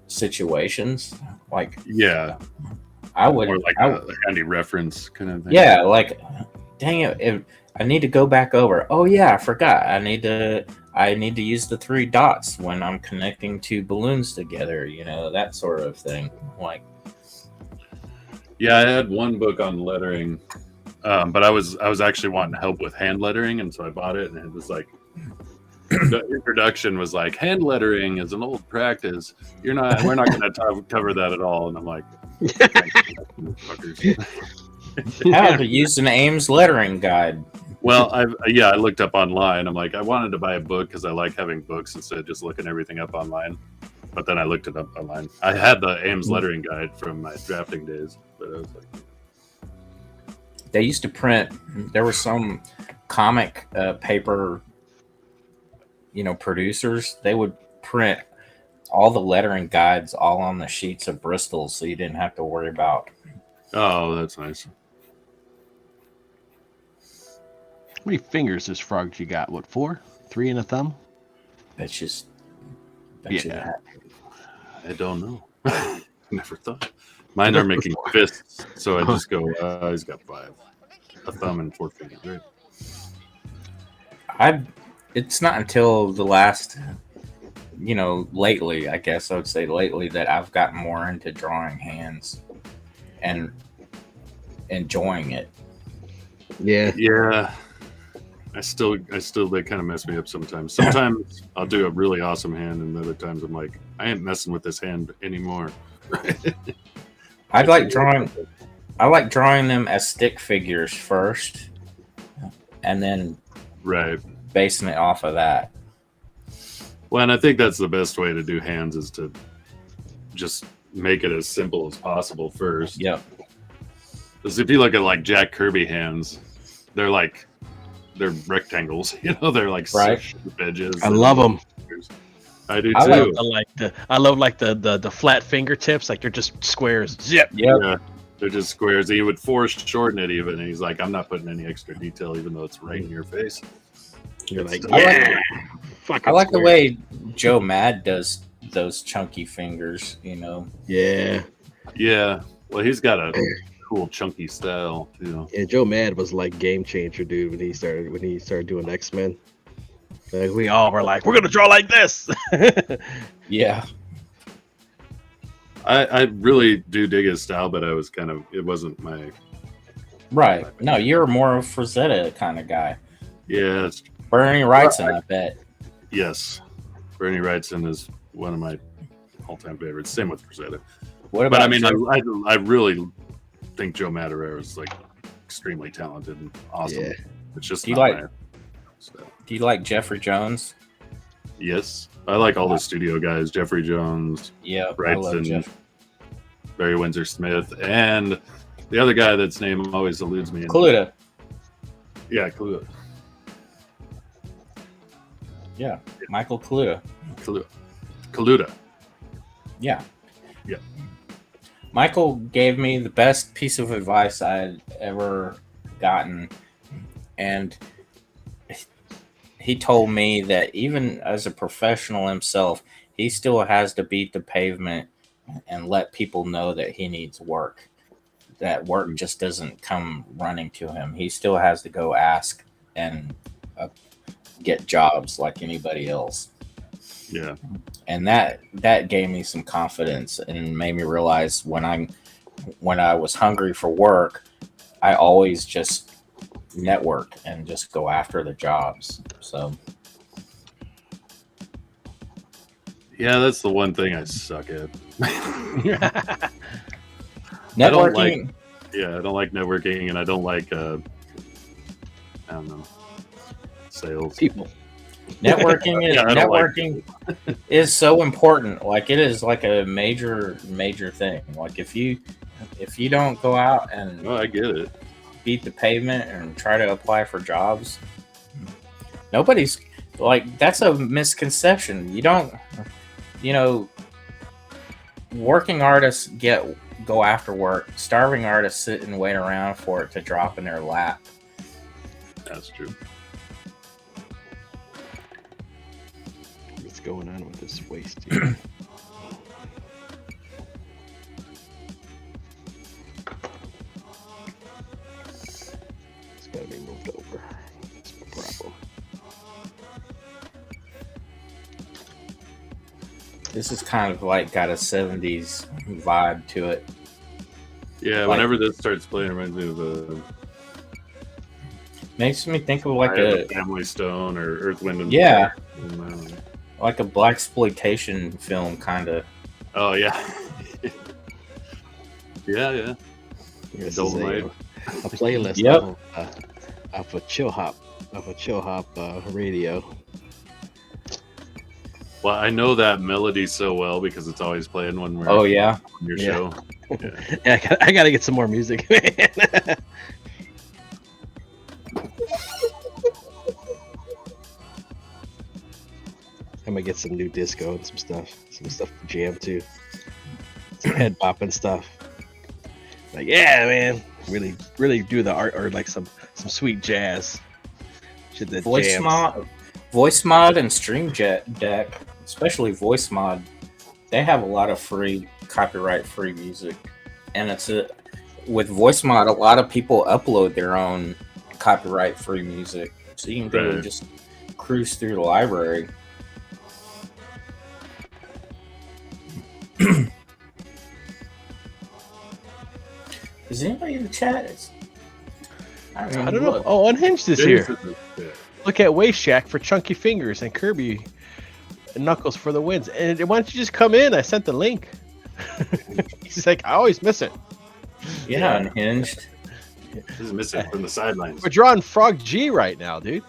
situations, like, yeah, I would, or like a handy reference kind of thing. Yeah, like, dang it, I need to go back over. Oh yeah, I forgot. I need to use the 3 dots when I'm connecting 2 balloons together. You know, that sort of thing. Like, yeah, I had one book on lettering, but I was actually wanting help with hand lettering, and so I bought it, and it was like the introduction was like, hand lettering is an old practice. We're not going to cover that at all. And I'm like, how to use an Ames lettering guide. Well, I looked up online. I'm like, I wanted to buy a book because I like having books instead of just looking everything up online. But then I looked it up online. I had the Ames lettering guide from my drafting days, but I was like, they used to print. There were some comic paper, you know, producers. They would print all the lettering guides all on the sheets of Bristol, so you didn't have to worry about. Oh, that's nice. How many fingers does Frog you got? What, 4? 3 and a thumb? That's just. Yeah. I don't know. Never thought. Mine are making fists, so I just go, he's got 5. A thumb and 4 fingers, right? It's not until the last, you know, lately, I guess I would say lately, that I've gotten more into drawing hands and enjoying it. Yeah. Yeah. I still they kind of mess me up sometimes. Sometimes I'll do a really awesome hand, and other times I'm like, I ain't messing with this hand anymore. I like drawing them as stick figures first, and then basing it off of that. Well, and I think that's the best way to do hands is to just make it as simple as possible first. Yep. Because if you look at like Jack Kirby hands, they're rectangles. You know, they're like Right. sharp edges. I love them. I do I too. I love the flat fingertips, like they're just squares. Zip. Yep. Yeah, they're just squares. He would force shorten it even, and he's like, "I'm not putting any extra detail, even though it's right in your face." You're like, I like the way Joe Mad does those chunky fingers. You know. Yeah. Yeah. Well, he's got a cool chunky style too. Yeah, Joe Mad was like game changer, dude, when he started doing X-Men. Like, we all were like, we're gonna draw like this. Yeah. I really do dig his style, but it wasn't my. Right. No, you're more of a Frazetta kind of guy. Yeah. Bernie Wrightson, I bet. Yes. Bernie Wrightson is one of my all-time favorites. Same with Frazetta. What about? But I mean, I really think Joe Madureira is like extremely talented and awesome. Yeah. It's just Do you not like- my style. Do you like Jeffrey Jones? Yes, I like all the studio guys: Jeffrey Jones, Yeah, I love Wrightson, Jeff. Barry Windsor Smith, and the other guy that's name always eludes me. Cluda. Yeah, Kaluta. Yeah, Michael Cluda. Kaluta. Yeah. Yeah. Michael gave me the best piece of advice I'd ever gotten, and he told me that even as a professional himself, he still has to beat the pavement and let people know that he needs work. That work just doesn't come running to him. He still has to go ask and get jobs like anybody else. Yeah. And that gave me some confidence and made me realize when I was hungry for work, I always just network and just go after the jobs. So Yeah, that's the one thing I suck at. networking. I don't like networking, and I don't like I don't know, sales. People. Networking is Yeah, I don't like- networking is so important. Like it is like a major thing. Like if you don't go out and Oh, I get it. beat the pavement and try to apply for jobs, nobody's like, that's a misconception. You don't, working artists go after work. Starving artists sit and wait around for it to drop in their lap. That's true. What's going on with this waste here? It's gotta be moved over. That's no problem. This is kind of like got a 70s vibe to it. Yeah, Like- whenever this starts playing, it reminds me of Makes me think of like a a Family Stone or Earth, Wind, and Yeah. Fire. like a blaxploitation film kind of. Oh yeah. yeah. This is Dolomite. a playlist Yep. of a chill hop radio. Well, I know that melody so well because it's always playing when we're Oh yeah. on your Yeah. show. Yeah, I gotta get some more music, man. I'm gonna get some new disco and some stuff to jam to, some head bopping stuff. Like, yeah, man, really do the art, or like some sweet jazz. Shit that jams. Voice mod and Stream Deck, especially Voice Mod, they have a lot of free copyright free music, and with Voice Mod, a lot of people upload their own copyright free music, so you can go and Right. just cruise through the library. Is anybody in the chat? I don't know. Oh, Unhinged is here. Look at Waste Shack for chunky fingers and Kirby and Knuckles for the wins. And why don't you just come in? I sent the link. He's like, I always miss it. Yeah, Unhinged. Just miss it from the sidelines. We're drawing Frog G right now, dude.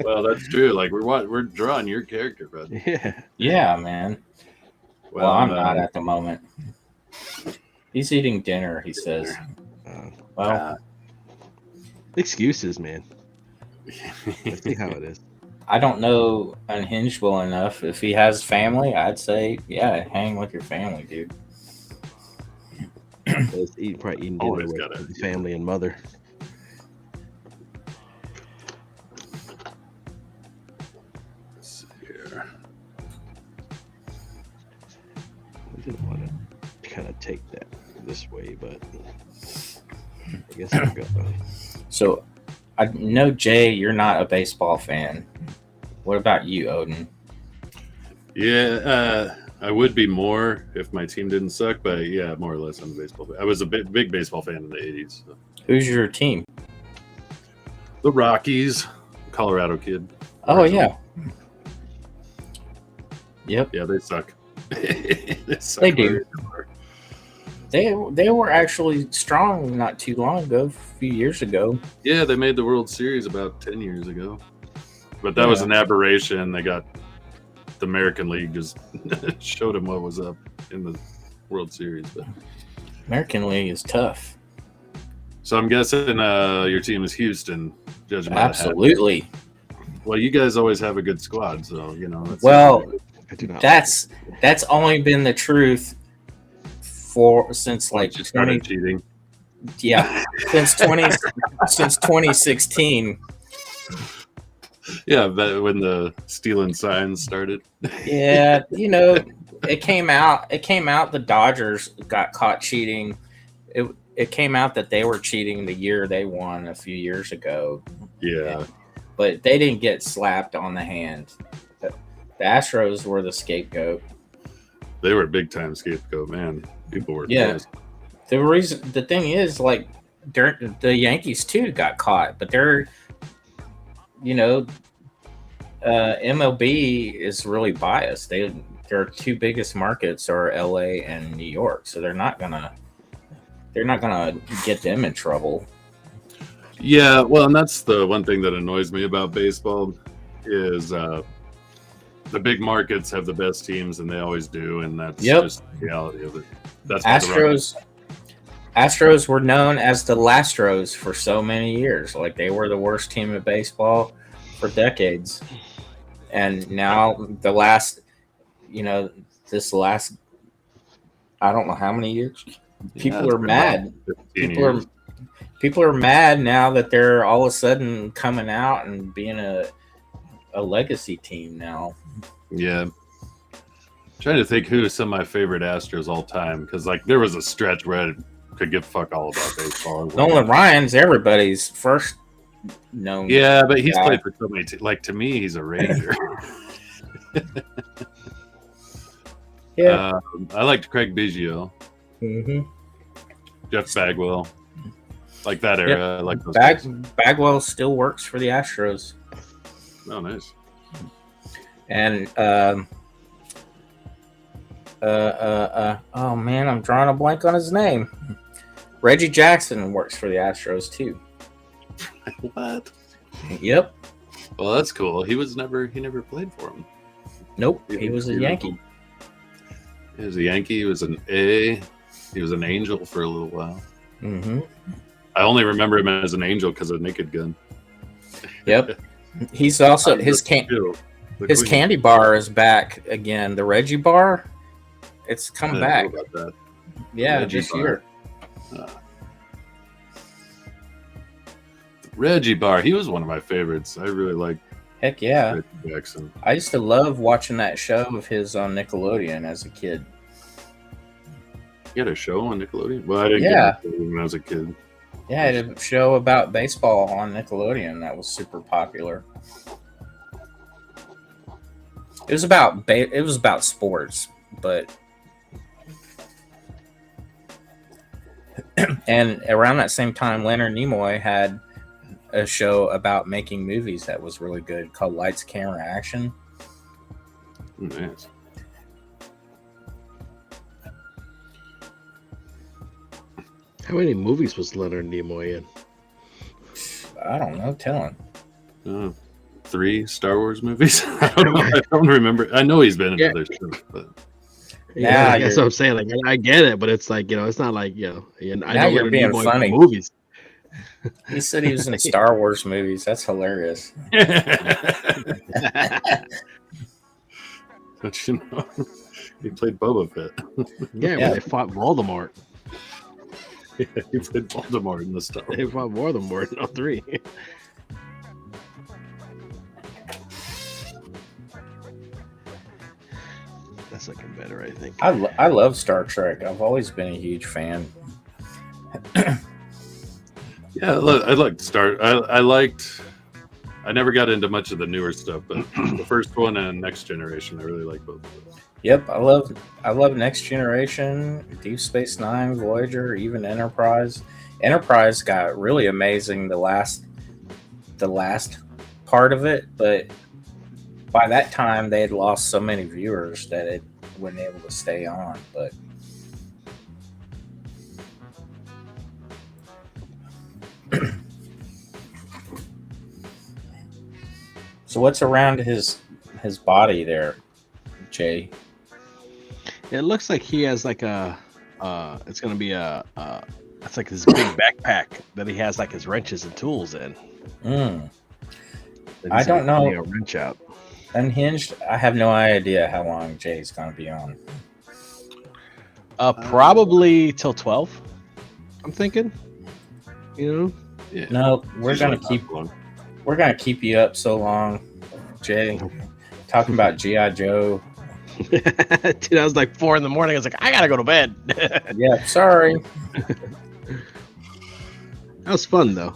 Well, that's true. Like we're drawing your character, bud. Yeah. Yeah, man. Well, I'm not at the moment. He's eating dinner, he says. Well, excuses, man. Let's see how it is. I don't know Unhinged well enough. If he has family, I'd say, yeah, hang with your family, dude. Probably eating dinner with his family and mother. Let's see here. I didn't want to kind of take that this way, but I guess I'll go. So, I know, Jay, you're not a baseball fan. What about you, Odin? Yeah, I would be more if my team didn't suck, but yeah, more or less I'm a baseball fan. I was a big baseball fan in the 80s. So. Who's your team? The Rockies, Colorado kid. Oh, yeah. Yep. Yeah, they suck. They do. They were actually strong not too long ago, a few years ago. Yeah, they made the World Series about 10 years ago. But that was an aberration. They got the American League just showed them what was up in the World Series. But American League is tough. So I'm guessing your team is Houston. Judging by Absolutely. Well, you guys always have a good squad, so you know. That's only been the truth since like you started cheating. Yeah, since 2016. Yeah, when the stealing signs started. Yeah, you know, it came out. The Dodgers got caught cheating. It came out that they were cheating the year they won a few years ago. Yeah, but they didn't get slapped on the hand. The Astros were the scapegoat. They were a big time scapegoat, man. People were pissed. The thing is, like, the Yankees too got caught, but they're, you know, MLB is really biased. Their two biggest markets are LA and New York, so they're not gonna get them in trouble. Yeah, well, and that's the one thing that annoys me about baseball is the big markets have the best teams, and they always do, and that's just the reality of it. That's Astros were known as the Lastros for so many years. Like, they were the worst team in baseball for decades. And now this last, I don't know how many years, people are mad. People are mad now that they're all of a sudden coming out and being a legacy team now. Yeah. Trying to think who some of my favorite Astros all time, because like there was a stretch where I could give a fuck all about baseball. Nolan Ryan's everybody's first known. Yeah, but he's played for so many. Like, to me, he's a Ranger. Yeah, I liked Craig Biggio. Mm-hmm. Jeff Bagwell, like that era. Yep. Like those Bagwell still works for the Astros. Oh, nice. And oh man, I'm drawing a blank on his name. Reggie Jackson works for the Astros too. What? Yep. Well, that's cool. He never played for him. Nope. He was a Yankee. He was a Yankee. He was an A. He was an Angel for a little while. Mm-hmm. I only remember him as an Angel because of Naked Gun. Yep. He's also his candy bar is back again. The Reggie bar, it's come back. About that. Yeah, Reggie this bar. year. Reggie Bar, he was one of my favorites. I really liked. Heck yeah, Reggie Jackson. I used to love watching that show of his on Nickelodeon as a kid. He had a show on Nickelodeon. Well, I didn't get Nickelodeon when I was a kid. Yeah, I had a show about baseball on Nickelodeon that was super popular. It was about sports, but and around that same time, Leonard Nimoy had a show about making movies that was really good called Lights, Camera, Action. Nice. How many movies was Leonard Nimoy in? I don't know. Tell him. 3 Star Wars movies. I don't know. I don't remember. I know he's been in other stuff, but Yeah, that's what I'm saying. Like, I get it, but it's like, it's not like, I Now know you're what being a new boy funny. movies. He said he was in Star Wars movies. That's hilarious. Don't you know? He played Boba Fett. Yeah, when they fought Voldemort. Yeah, he played Voldemort in the Star Wars. They fought Voldemort in all three. That's looking better, I think. I love Star Trek. I've always been a huge fan. Yeah, I liked Star. I liked. I never got into much of the newer stuff, but the first one and Next Generation, I really like both of those. Yep, I love Next Generation, Deep Space Nine, Voyager, even Enterprise. Enterprise got really amazing the last part of it, but by that time they had lost so many viewers that it wasn't able to stay on. But so what's around his body there, Jay? It looks like he has like it's gonna be it's like this big backpack that he has like his wrenches and tools in. I don't know. A wrench out. Unhinged, I have no idea how long Jay's gonna be on. Probably till 12. I'm thinking. Yeah. No, we're gonna keep you up so long, Jay. Talking about G.I. Joe. Dude, I was like 4 a.m. I was like, I gotta go to bed. Yeah, sorry. That was fun though.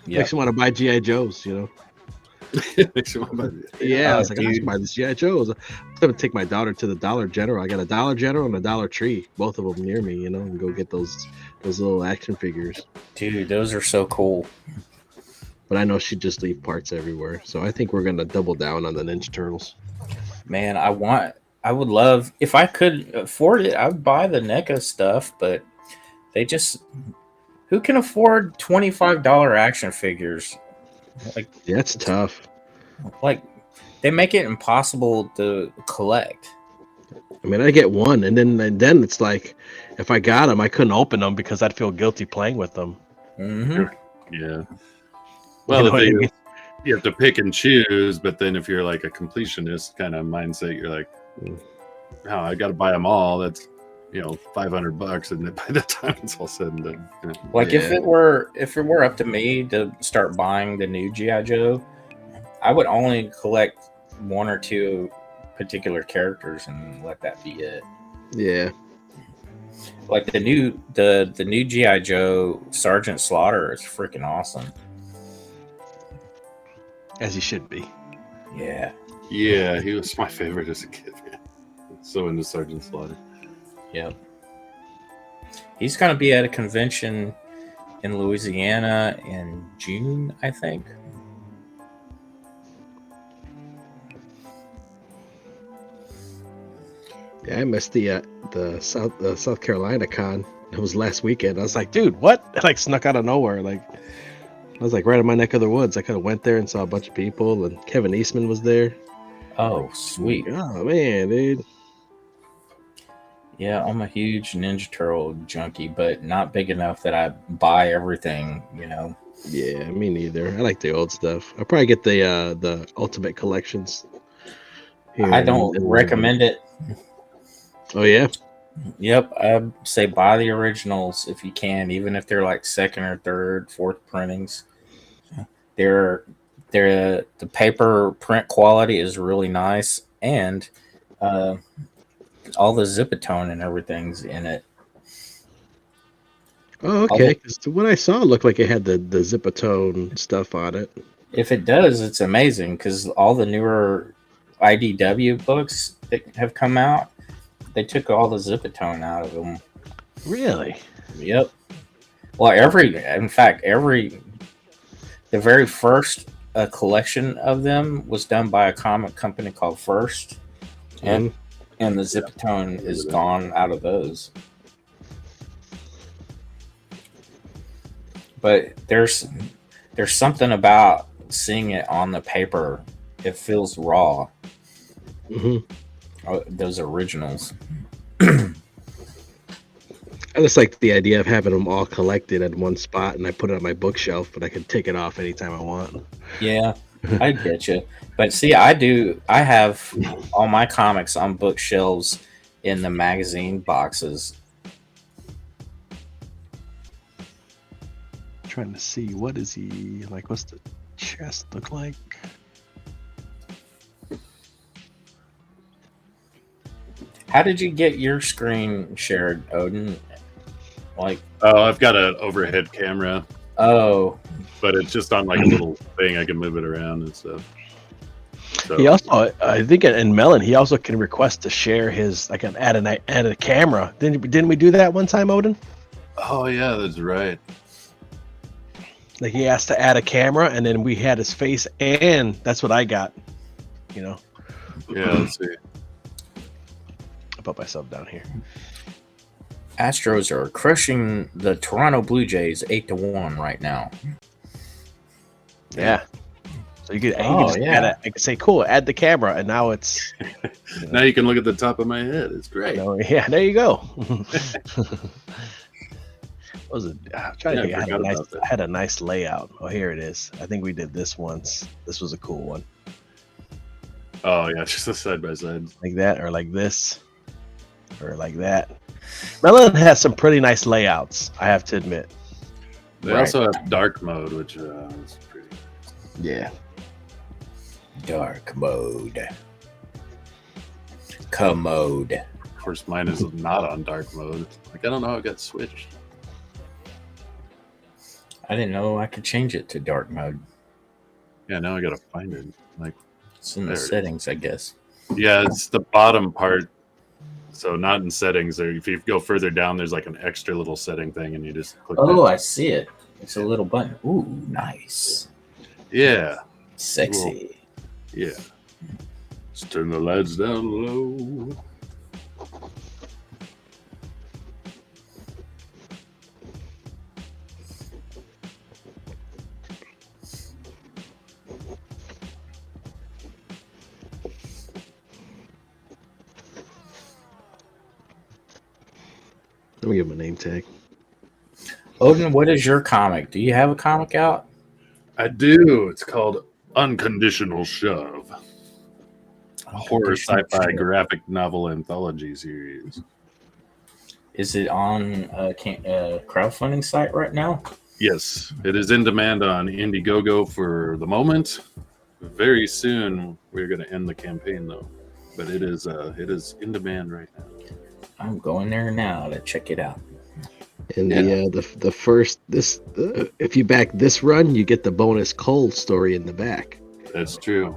Yeah, Makes you want to buy G.I. Joes, Makes you want to buy it. Yeah, I was like, I should buy this G.I. Joes. I'm gonna take my daughter to the Dollar General. I got a Dollar General and a Dollar Tree, both of them near me, and go get those little action figures. dude, those are so cool. But I know she'd just leave parts everywhere, so I think we're gonna double down on the Ninja Turtles. Man, I would love, if I could afford it, I would buy the NECA stuff, but who can afford $25 action figures? Like, Yeah, it's tough. Like, they make it impossible to collect. I mean, I get one, and then it's like, if I got them, I couldn't open them because I'd feel guilty playing with them. Mm-hmm. Yeah. Well, You know what I mean? you have to pick and choose, but then if you're like a completionist kind of mindset, you're like, oh, I got to buy them all. That's $500, and by the time it's all said and done. Like, if it were up to me to start buying the new G.I. Joe, I would only collect 1 or 2 particular characters and let that be it. Yeah. Like the new G.I. Joe Sergeant Slaughter is freaking awesome. As he should be. Yeah. Yeah, he was my favorite as a kid, man. So into Sergeant Slaughter. Yep. He's going to be at a convention in Louisiana in June, I think. Yeah, I missed the South Carolina con. It was last weekend. I was like, dude, what? It like snuck out of nowhere. Like, I was like right in my neck of the woods. I could have went there and saw a bunch of people, and Kevin Eastman was there. Oh, sweet. Oh man, dude. Yeah, I'm a huge Ninja Turtle junkie, but not big enough that I buy everything, Yeah, me neither. I like the old stuff. I'll probably get the Ultimate Collections. I don't recommend it. Oh yeah? Yep, I'd say buy the originals if you can, even if they're like 2nd or 3rd, 4th printings. The paper print quality is really nice, and all the Zipatone and everything's in it. Oh, okay. 'Cause what I saw looked like it had the Zipatone stuff on it. If it does, it's amazing, because all the newer IDW books that have come out, they took all the Zipatone out of them. Really? Yep. Well, the very first collection of them was done by a comic company called First, and the Zipatone is gone out of those. But there's something about seeing it on the paper. It feels raw. Mm-hmm. Those originals. I just like the idea of having them all collected at one spot, and I put it on my bookshelf, but I can take it off anytime I want. Yeah, I get you. But see, I have all my comics on bookshelves in the magazine boxes. Trying to see, what is he like? What's the chest look like? How did you get your screen shared, Odin? Like, Oh, I've got an overhead camera, oh, but it's just on like a little thing. I can move it around and stuff. So, He also, I think, in Melon, he also can request to share his add a camera. Didn't we do that one time, Odin? oh yeah, that's right. Like he asked to add a camera, and then we had his face, and that's what I got. You know, Yeah, let's see. I put myself down here. Astros are crushing the Toronto Blue Jays 8-1 right now. Yeah. So you could, yeah. I could say, cool, add the camera, and now it's. Now you can look at the top of my head. It's great. Yeah, there you go. What was it? I'm trying to think. I forgot about that. I had a nice layout. Oh, here it is. I think we did this once. This was a cool one. Oh yeah, just a side by side. Like that, or like this, or like that. Melon has some pretty nice layouts, I have to admit. They also have dark mode, which is pretty. Yeah. Dark mode. Commode. Of course, mine is not on dark mode. Like I don't know how it got switched. I didn't know I could change it to dark mode. Yeah, now I gotta find it. Like It's in the There it is. settings, I guess. yeah, it's the bottom part. So not in settings. Or if you go further down, there's like an extra little setting thing, and you just click. Oh, that. I see it. It's a little button. Ooh, nice. Yeah, Sexy. yeah. Let's turn the lights down low. Let me give him a name tag. Odin, what is your comic? Do you have a comic out? I do. It's called Unconditional Shove. A horror sci-fi graphic novel anthology series. Is it on a crowdfunding site right now? Yes, it is in demand on Indiegogo for the moment. Very soon, we're going to end the campaign, though. But it is in demand right now. I'm going there now to check it out. And the first if you back this run, you get the bonus Cole story in the back. That's true.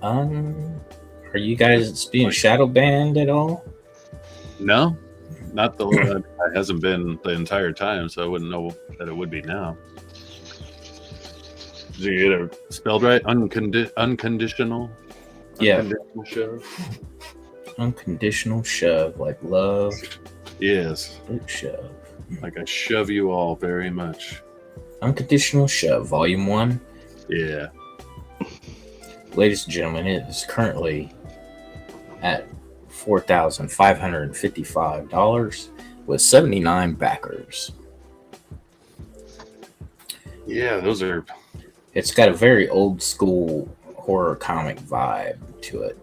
Are you guys being shadow banned at all? No, not the it hasn't been the entire time, so I wouldn't know that it would be now. Did you get it spelled right? Unconditional. Yeah. Unconditional shove. Unconditional shove, like love. Yes. Shove. Like I shove you all very much. Unconditional Shove, Volume 1. Yeah. Ladies and gentlemen, it is currently at $4,555 with 79 backers. Yeah, those are. It's got a very old school horror comic vibe to it.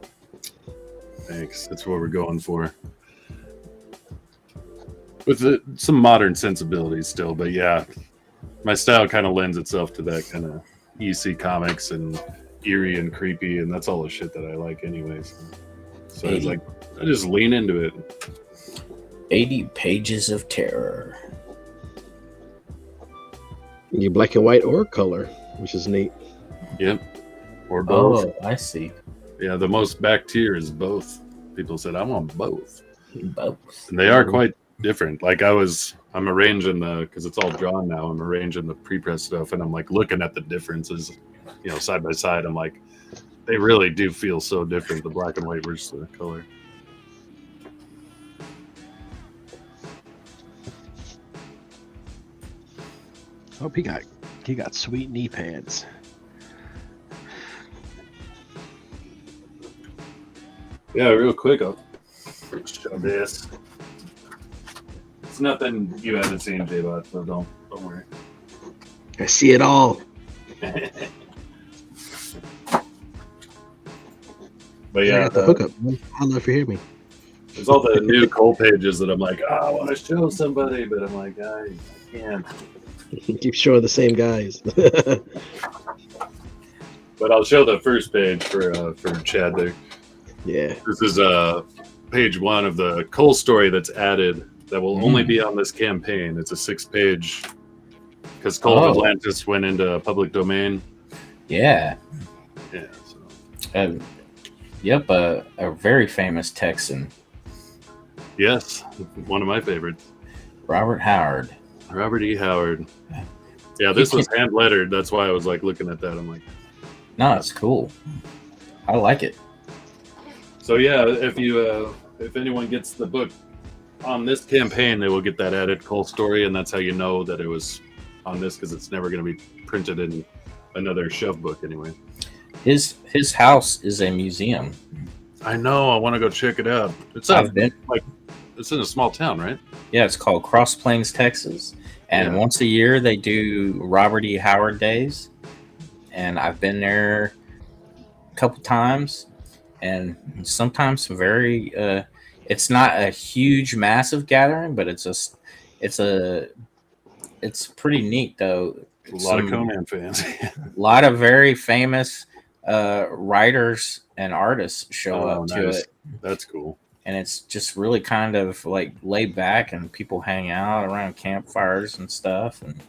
Thanks. That's what we're going for. With some modern sensibilities still, but yeah, my style kind of lends itself to that kind of EC comics and eerie and creepy, and that's all the shit that I like anyways. So it's like, I just lean into it. 80 pages of terror. You black and white or color, which is neat. Yep. Or both. Oh, I see. Yeah, the most back tier is both. People said, I want both. Both. And they are quite different. Like I'm arranging because it's all drawn now, I'm arranging the pre-press stuff, and I'm like looking at the differences, side by side. I'm like, they really do feel so different, the black and white versus the color. Hope he got sweet knee pads. Yeah, real quick, I'll show this. It's nothing you haven't seen, JBot, so don't worry. I see it all. But yeah, I got the hookup. I'll never hear me. there's all the new Cole pages that I'm like, I want to show somebody, but I'm like, I can't. Keep showing the same guys. But I'll show the first page for Chad there. Yeah. This is page 1 of the Cole story that's added that will only be on this campaign. It's a 6-page because Cole of Atlantis went into public domain. Yeah. Yeah. So. Yep, a very famous Texan. Yes, one of my favorites. Robert Howard. Robert E. Howard. Yeah, this was hand lettered. That's why I was like looking at that. I'm like, no, it's cool. I like it. So yeah, if anyone gets the book on this campaign, they will get that added Cole story, and that's how you know that it was on this because it's never going to be printed in another shove book anyway. His house is a museum. I know. I want to go check it out. It's it's in a small town, right? Yeah, it's called Cross Plains, Texas, and once a year they do Robert E. Howard Days, and I've been there a couple times, and sometimes very. It's not a huge, massive gathering, but it's pretty neat though. A lot of Conan fans. A lot of very famous writers and artists show up to it. That's cool. And it's just really kind of like laid back, and people hang out around campfires and stuff. And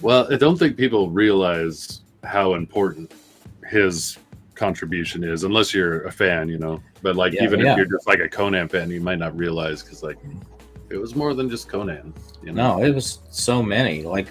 well, I don't think people realize how important his contribution is, unless you're a fan, you know. But like, if you're just like a Conan fan, you might not realize because like it was more than just Conan. You know? No, it was so many. Like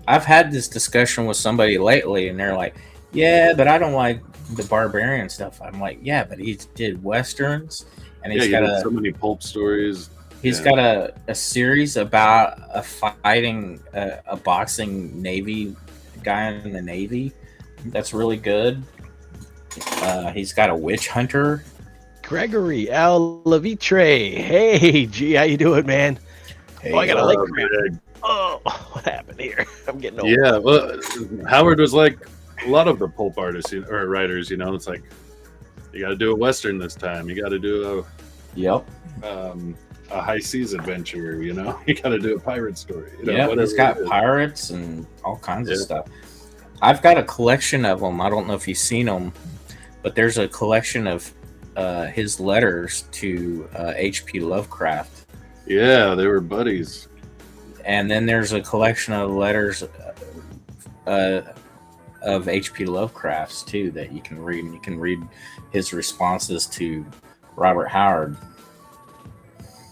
I've had this discussion with somebody lately, and they're like, "Yeah, but I don't like the barbarian stuff." I'm like, "Yeah, but he did westerns, and he's got so many pulp stories. He's got a series about a boxing Navy guy in the Navy that's really good. He's got a witch hunter." Gregory L. Levitre. Hey, G, how you doing, man? Hey, I got a leg cramp. Oh, what happened here? I'm getting old. Yeah, well, Howard was like a lot of the pulp artists or writers, you know. It's like you got to do a western this time. You got to do a high seas adventure. You know, you got to do a pirate story. You know, he's got pirates and all kinds of stuff. I've got a collection of them. I don't know if you've seen them, but there's a collection of his letters to H.P. Lovecraft. Yeah, they were buddies. And then there's a collection of letters of H.P. Lovecraft's too that you can read. And you can read his responses to Robert Howard.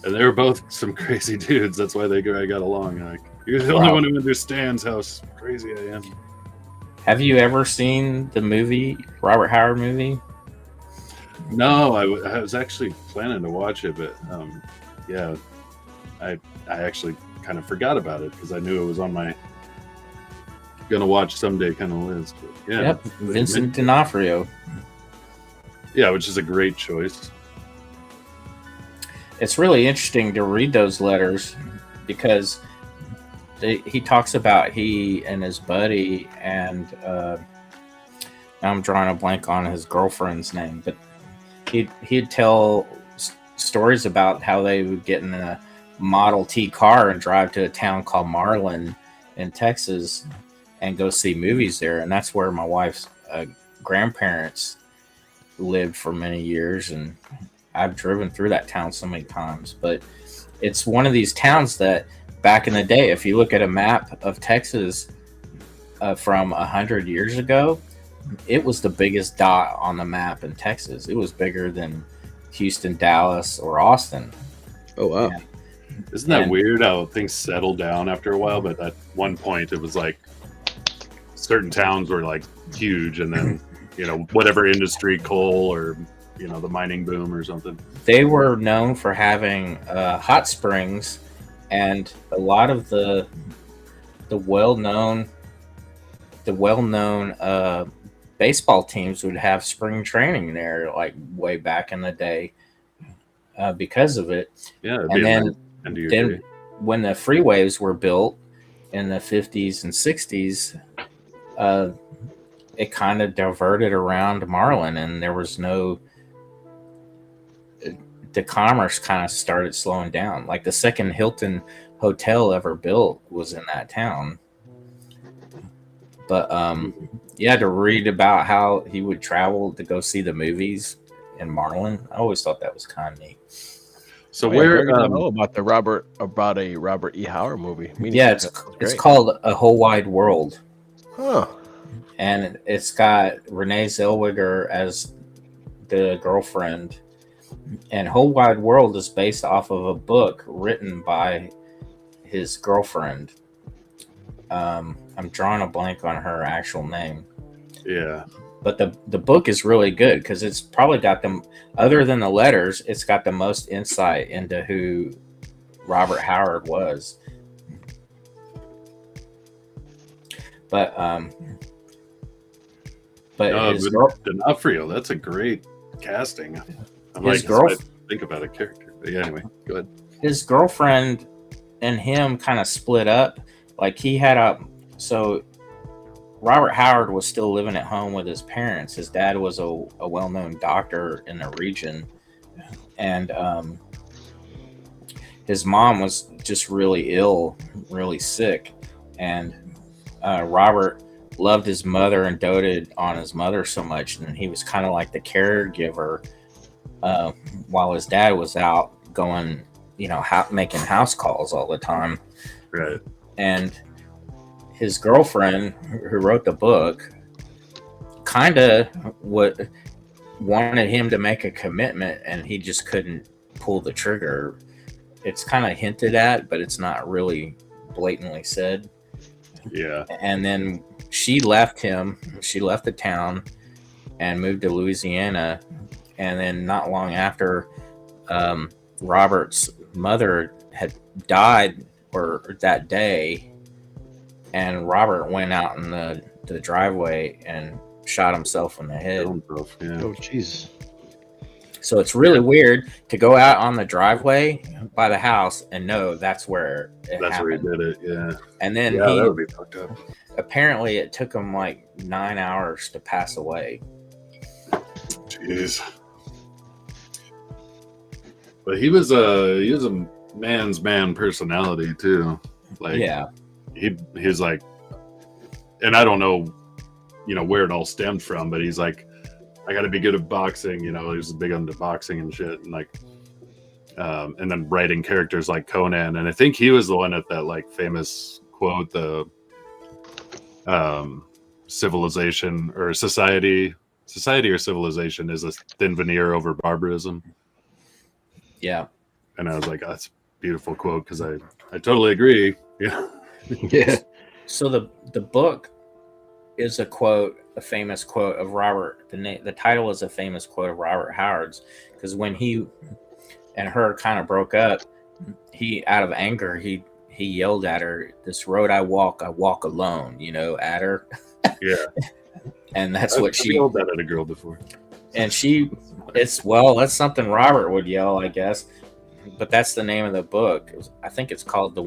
And they were both some crazy dudes. That's why they got along. Like, you're the only one who understands how crazy I am. Have you ever seen the movie, Robert Howard movie? No, I was actually planning to watch it, but I actually kind of forgot about it because I knew it was on my gonna watch someday kind of list. But yeah, yep, Vincent D'Onofrio. Yeah, which is a great choice. It's really interesting to read those letters because he talks about he and his buddy, and now I'm drawing a blank on his girlfriend's name, but he'd tell stories about how they would get in a Model T car and drive to a town called Marlin in Texas and go see movies there. And that's where my wife's grandparents lived for many years. And I've driven through that town so many times. But it's one of these towns that back in the day, if you look at a map of Texas from 100 years ago, it was the biggest dot on the map in Texas. It was bigger than Houston, Dallas, or Austin. Oh, wow. Isn't that weird how things settle down after a while? But at one point, it was like certain towns were like huge, and then, you know, whatever industry, coal or, you know, the mining boom or something. They were known for having hot springs, and a lot of the well-known baseball teams would have spring training there, like way back in the day. because of it. Yeah, it'd And be then, an end of your day. when the freeways were built in the 50s and 60s, it kind of diverted around Marlin, and there was no. The commerce kind of started slowing down. Like the second Hilton hotel ever built was in that town. But you had to read about how he would travel to go see the movies in Marlin. I always thought that was kind of neat. So Where where? do you know about a Robert E. Howard movie? Yeah, it's called A Whole Wide World. Huh. And it's got Renee Zellweger as the girlfriend. And Whole Wide World is based off of a book written by his girlfriend. I'm drawing a blank on her actual name. Yeah. But the book is really good because it's probably got them, other than the letters, it's got the most insight into who Robert Howard was. But D'Onofrio, that's a great casting. I'm His like, girl- I think about a character. But yeah, anyway, go ahead. His girlfriend and him kind of split up. Like so Robert Howard was still living at home with his parents. His dad was a well-known doctor in the region, and his mom was just really ill, really sick, and Robert loved his mother and doted on his mother so much, and he was kind of like the caregiver while his dad was out going, making house calls all the time. Right. And his girlfriend, who wrote the book, kind of wanted him to make a commitment, and he just couldn't pull the trigger. It's kind of hinted at, but it's not really blatantly said. Yeah. And then she left him. She left the town and moved to Louisiana. And then not long after, Robert's mother had died or that day, and Robert went out in the driveway and shot himself in the head. Yeah. Oh, jeez. So it's really weird to go out on the driveway by the house and know that's where it That's happened. where he did it. Yeah. And then Yeah, that would be fucked up. apparently it took him like 9 hours to pass away. Jeez. But he was a man's man personality too. Like, Yeah. he's like, and I don't know, where it all stemmed from, but he's like, I got to be good at boxing. He was big into boxing and shit, and like, and then writing characters like Conan. And I think he was the one at that like famous quote, the civilization or society or civilization is a thin veneer over barbarism. Yeah. And I was like, oh, that's a beautiful quote, because I totally agree. Yeah. Yeah. So the book is a famous quote of Robert. The title is a famous quote of Robert Howard's, because when he and her kind of broke up, he, out of anger, he yelled at her, "This road I walk alone," at her. Yeah. And that's what she yelled that at a girl before. And that's something Robert would yell, I guess. But that's the name of the book. I think it's called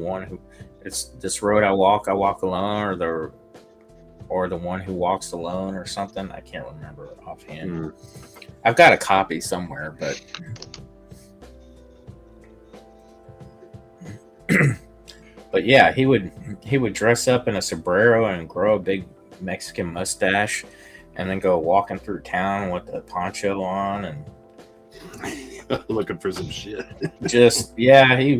it's This Road I Walk Alone, or the One Who Walks Alone, or something. I can't remember offhand. I've got a copy somewhere, but but yeah, he would dress up in a sombrero and grow a big Mexican mustache, and then go walking through town with a poncho on and looking for some shit. Just he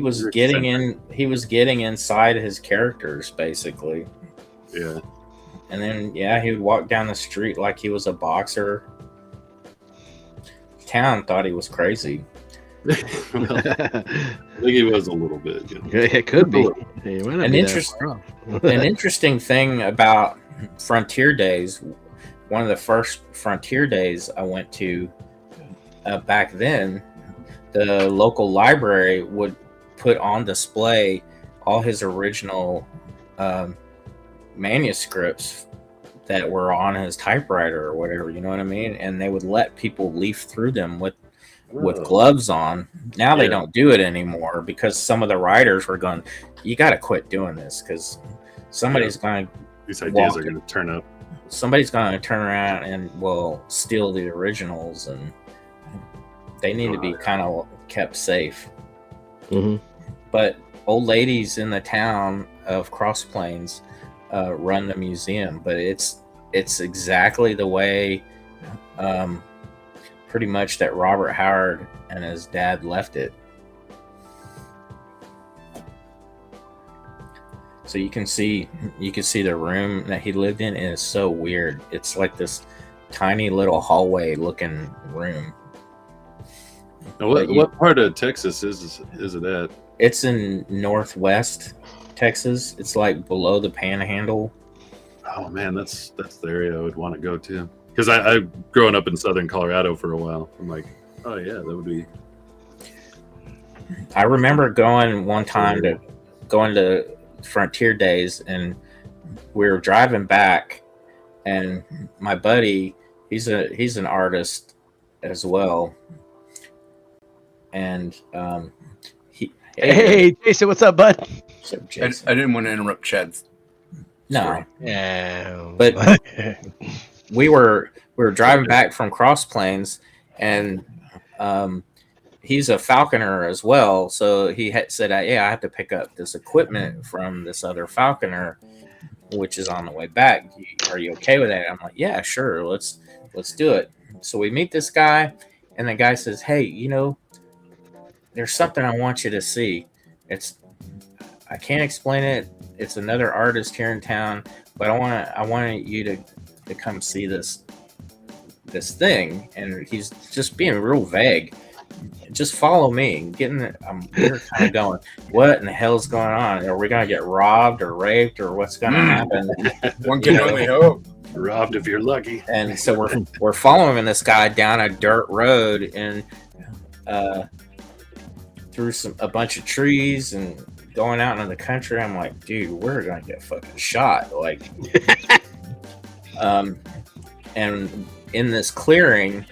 was getting inside his characters, basically. Yeah. And then he would walk down the street like he was a boxer. Town thought he was crazy. Well, I think he was a little bit. It could be. An interesting thing about Frontier Days, one of the first Frontier Days I went to back then, the local library would put on display all his original manuscripts that were on his typewriter or whatever, you know what I mean? And they would let people leaf through them with gloves on. Now they don't do it anymore because some of the writers were going, you got to quit doing this because somebody's going to, these ideas are going to turn up. Somebody's going to turn around and steal the originals, and they need to be kind of kept safe. Mm-hmm. But old ladies in the town of Cross Plains run the museum, but it's exactly the way pretty much that Robert Howard and his dad left it. So you can see the room that he lived in, and it's so weird. It's like this tiny little hallway looking room. Now, what part of Texas is it at? It's in northwest Texas. It's like below the Panhandle. Oh man, that's the area I would want to go to. Because I growing up in southern Colorado for a while, I'm like, oh yeah, that would be. I remember going one time to Frontier Days, and we were driving back, and my buddy, he's an artist as well, and hey Jason, what's up, bud? What's up, Jason? I didn't want to interrupt Chad's No, yeah, but we were driving back from Cross Plains, and he's a falconer as well. So he had said, "Yeah, I have to pick up this equipment from this other falconer, which is on the way back. Are you okay with that?" I'm like, "Yeah, sure. Let's do it." So we meet this guy, and the guy says, "Hey, there's something I want you to see. I can't explain it. It's another artist here in town, but I want you to come see this thing." And he's just being real vague. Just follow me. We're kind of going, what in the hell's going on? Are we gonna get robbed or raped or what's gonna happen? One can only hope. Robbed if you're lucky. And so we're following this guy down a dirt road and through a bunch of trees and going out into the country. I'm like, dude, we're gonna get fucking shot. Like, and in this clearing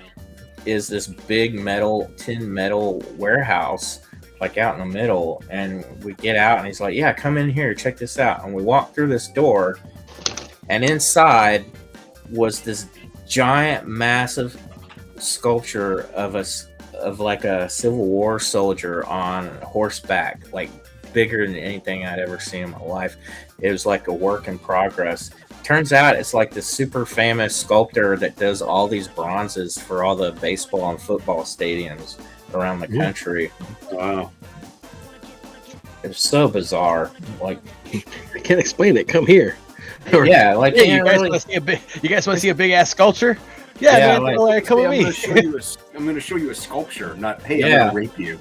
is this big tin metal warehouse, like out in the middle. And we get out, and he's like, "Yeah, come in here, check this out." And we walk through this door, and inside was this giant, massive sculpture of like a Civil War soldier on horseback, like bigger than anything I'd ever seen in my life. It was like a work in progress. Turns out it's like the super famous sculptor that does all these bronzes for all the baseball and football stadiums around the country. Wow. It's so bizarre. Like, I can't explain it. Come here. Yeah, like, hey, you guys want to see a big ass sculpture? Yeah, man, like, come with me. I'm going to show you a sculpture, not, hey, I'm going to rape you,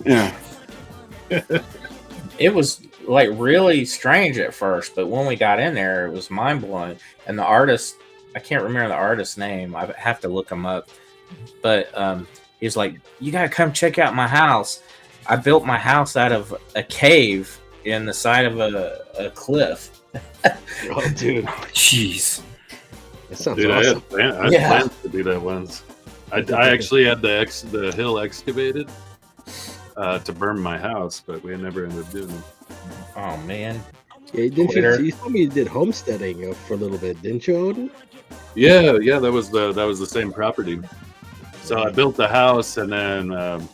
Yeah. It was like really strange at first, but when we got in there, it was mind blowing. And the artist, I can't remember the artist's name. I have to look him up. But he's like, "You got to come check out my house. I built my house out of a cave in the side of a cliff." Oh, dude. Jeez. That sounds Dude, awesome. I had plans to do that once. I actually had the hill excavated to burn my house, but we never ended up doing it. Oh man! Yeah, you told me you did homesteading for a little bit, didn't you, Odin? Yeah, that was the same property. So I built the house, and then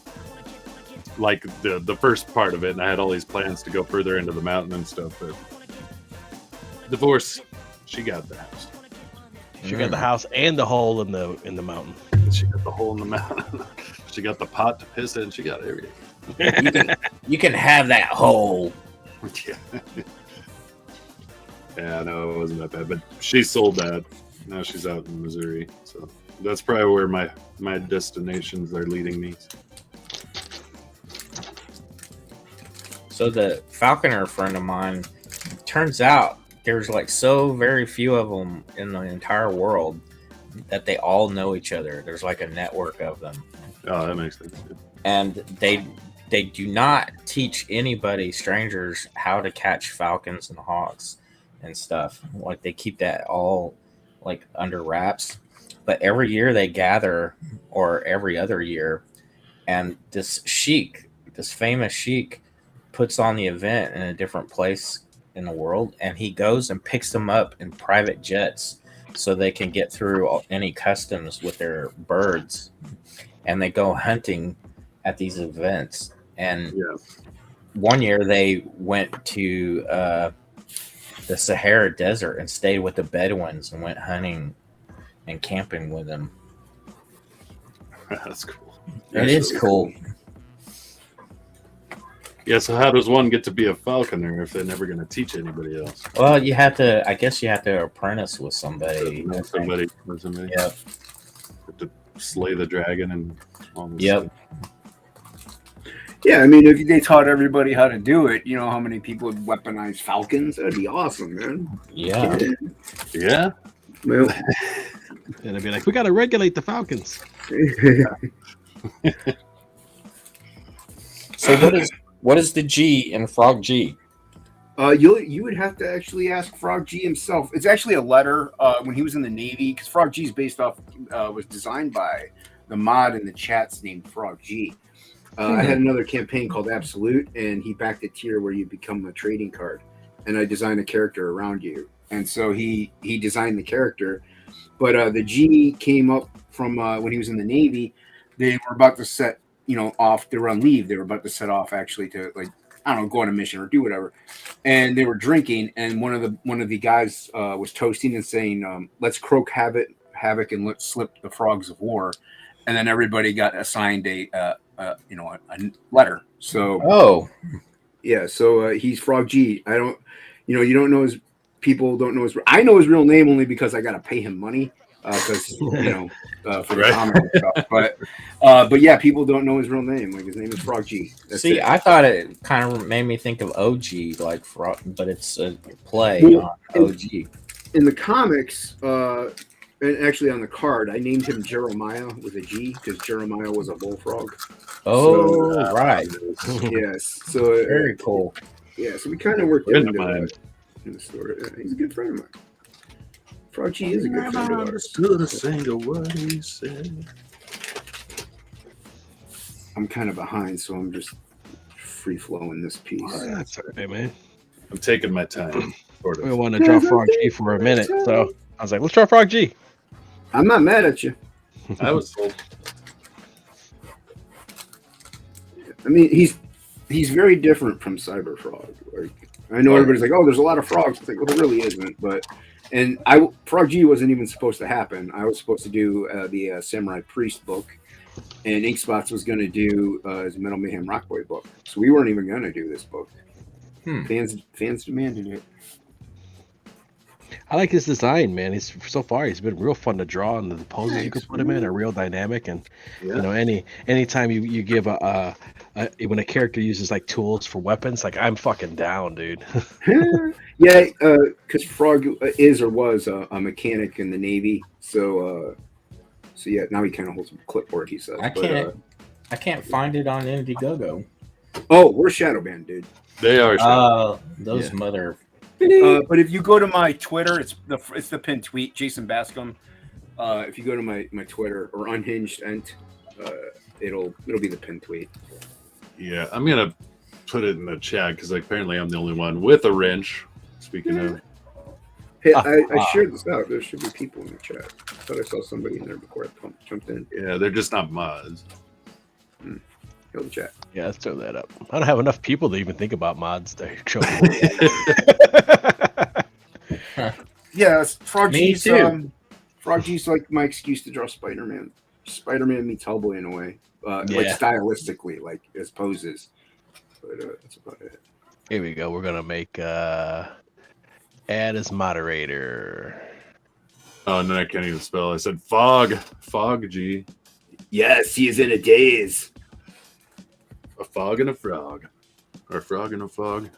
like the first part of it, and I had all these plans to go further into the mountain and stuff. But divorce, she got the house. She got the house and the hole in the mountain. She got the hole in the mountain. She got the pot to piss in. She got everything. You can have that hole. Yeah, no, it wasn't that bad. But she sold that. Now she's out in Missouri. So that's probably where my destinations are leading me. So the falconer friend of mine, turns out there's like so very few of them in the entire world that they all know each other. There's like a network of them. Oh, that makes sense. And they do not teach anybody, strangers, how to catch falcons and hawks. and stuff. Like they keep that all like under wraps. But every year they gather, or every other year, and this famous sheik, puts on the event in a different place in the world, and he goes and picks them up in private jets so they can get through any customs with their birds, and they go hunting at these events. And one year they went to the Sahara Desert and stayed with the Bedouins and went hunting and camping with them. That's cool. It is cool. Yeah, so how does one get to be a falconer if they're never going to teach anybody else? Well, I guess you have to apprentice with somebody. Somebody. Yep. Have to slay the dragon and all this Yep. stuff. Yeah, I mean, if they taught everybody how to do it, you know how many people would weaponize falcons? That'd be awesome, man. Yeah. Yeah. Well, And they'd be like, we got to regulate the falcons. So what is the G in Frog G? you would have to actually ask Frog G himself. It's actually a letter when he was in the Navy, because Frog G is based off was designed by the mod in the chats named Frog G. I had another campaign called Absolute, and he backed a tier where you become a trading card, and I designed a character around you. And so he designed the character, but the G came up from when he was in the Navy. They were about to set off. They were on leave. They were about to set off actually to, like, I don't know, go on a mission or do whatever. And they were drinking, and one of the guys was toasting and saying, "Let's croak havoc and let's slip the frogs of war." And then everybody got assigned a letter. So so he's Frog G. I don't, you don't know his people don't know his. I know his real name only because I got to pay him money because for the comment and stuff. But yeah, people don't know his real name. Like, his name is Frog G. That's See, it. I thought it kind of made me think of OG, like Frog, but it's a play on OG. In the comics, and actually on the card, I named him Jeremiah with a G because Jeremiah was a bullfrog. Oh, right. Yes. So very cool. Yeah. So we kind of worked into that in the story. He's a good friend of mine. Frog G is a good friend of ours. Understood a single word he said. I'm kind of behind, so I'm just free flowing this piece. Oh, that's all right, man. I'm taking my time. Sort of. We want to draw Frog G for a minute, so I was like, let's draw Frog G. I'm not mad at you. I was told. I mean, he's very different from Cyber Frog. Like, I know everybody's like, "Oh, there's a lot of frogs." It's like, well, there really isn't. Frog G wasn't even supposed to happen. I was supposed to do the Samurai Priest book, and Inkspots was going to do his Metal Mayhem Rockboy book. So we weren't even going to do this book. Fans demanded it. I like his design, man. He's been real fun to draw, and the poses you can put him in are real dynamic. And anytime you give when a character uses like tools for weapons, like, I'm fucking down, dude. Yeah, because Frog is or was a mechanic in the Navy, so yeah, now he kind of holds a clipboard. He says, I can't find it on Indiegogo. Oh, we're Shadowband, dude. They are. Those mother. But if you go to my Twitter, it's the pinned tweet, Jason Bascom. If you go to my Twitter or Unhinged Ent, it'll be the pinned tweet. Yeah, I'm gonna put it in the chat because apparently I'm the only one with a wrench. Speaking of, Hey, I shared this out. There should be people in the chat. I thought I saw somebody in there before I jumped in. Yeah, they're just not mods. Go to the chat. Yeah, let's throw that up. I don't have enough people to even think about mods to show. Yeah, Frog Me G's. too. Frog G's like my excuse to draw Spider-Man. Spider-Man meets Hellboy in a way, like stylistically, like as poses. But that's about it. Here we go. We're gonna make add as moderator. Oh, no, I can't even spell. I said Fog G. Yes, he is in a daze. A fog and a frog, or a frog and a fog.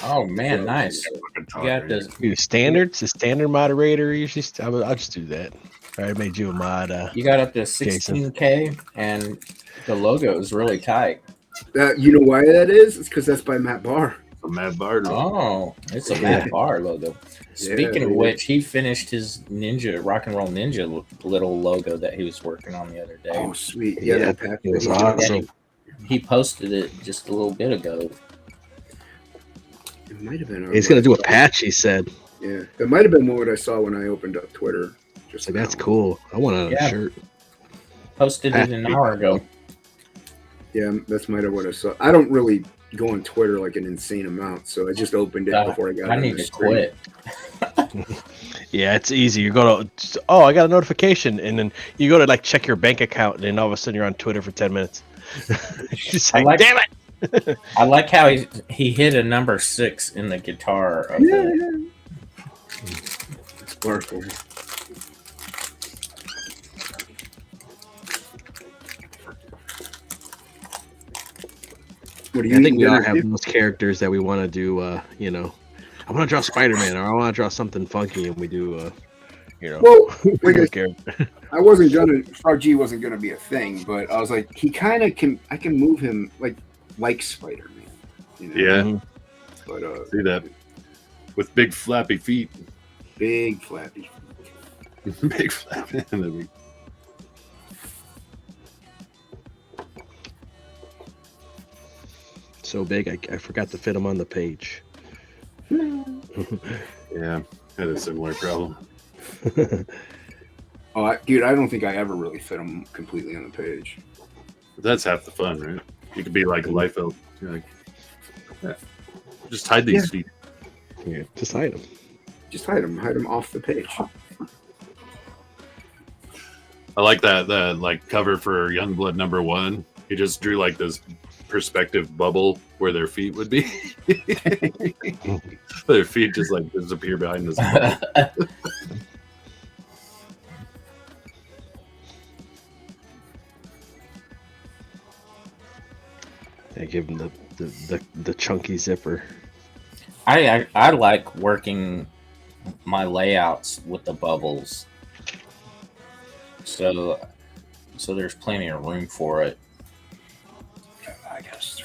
Oh man, nice. You got this. Do standards. The standard moderator usually. I'll just do that. All right, I made you a mod. You got up to 16K, and the logo is really tight. You know why that is? It's because that's by Matt Barr. Matt Bard. Oh, it's a Matt Bar logo. Speaking of which, he finished his Ninja Rock and Roll Ninja little logo that he was working on the other day. Oh, sweet. Yeah, that it was awesome. He posted it just a little bit ago. It might have been. He's gonna do a patch. He said. Yeah, it might have been what I saw when I opened up Twitter. Just That's cool. I want a shirt. Posted it an hour ago. Yeah, that's might have what I saw. I don't really go on Twitter like an insane amount, so I just opened it before I got. I need to quit. Yeah, it's easy. You go to, I got a notification, and then you go to like check your bank account, and then all of a sudden you're on Twitter for 10 minutes. Just like, damn it! I like how he hit a number 6 in the guitar. Of It's sparkle. I think we all have those characters that we want to do. I want to draw Spider-Man, or I want to draw something funky, and we do. Well, I wasn't gonna. Frog G wasn't gonna be a thing, but I was like, he kind of can. I can move him like Spider-Man. Yeah. But see that with big flappy feet. Big flappy. Big flappy. So big, I forgot to fit him on the page. Yeah, had a similar problem. Dude, I don't think I ever really fit him completely on the page. That's half the fun, right? You could be like a life elf. You're like, yeah. Just hide these feet. Yeah, just hide them. Just hide them off the page. I like that like cover for Youngblood #1. He just drew like this perspective bubble where their feet would be. Their feet just like disappear behind this bubble. I give him the chunky zipper. I like working my layouts with the bubbles. So there's plenty of room for it. I guess.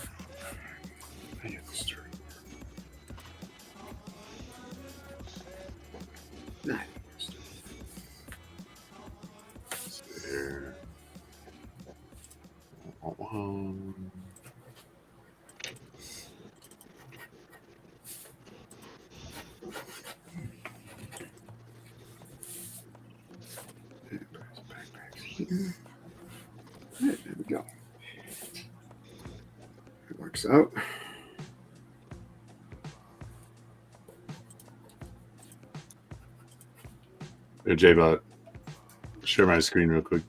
There we go. It works out. Hey, JBot, share my screen real quick.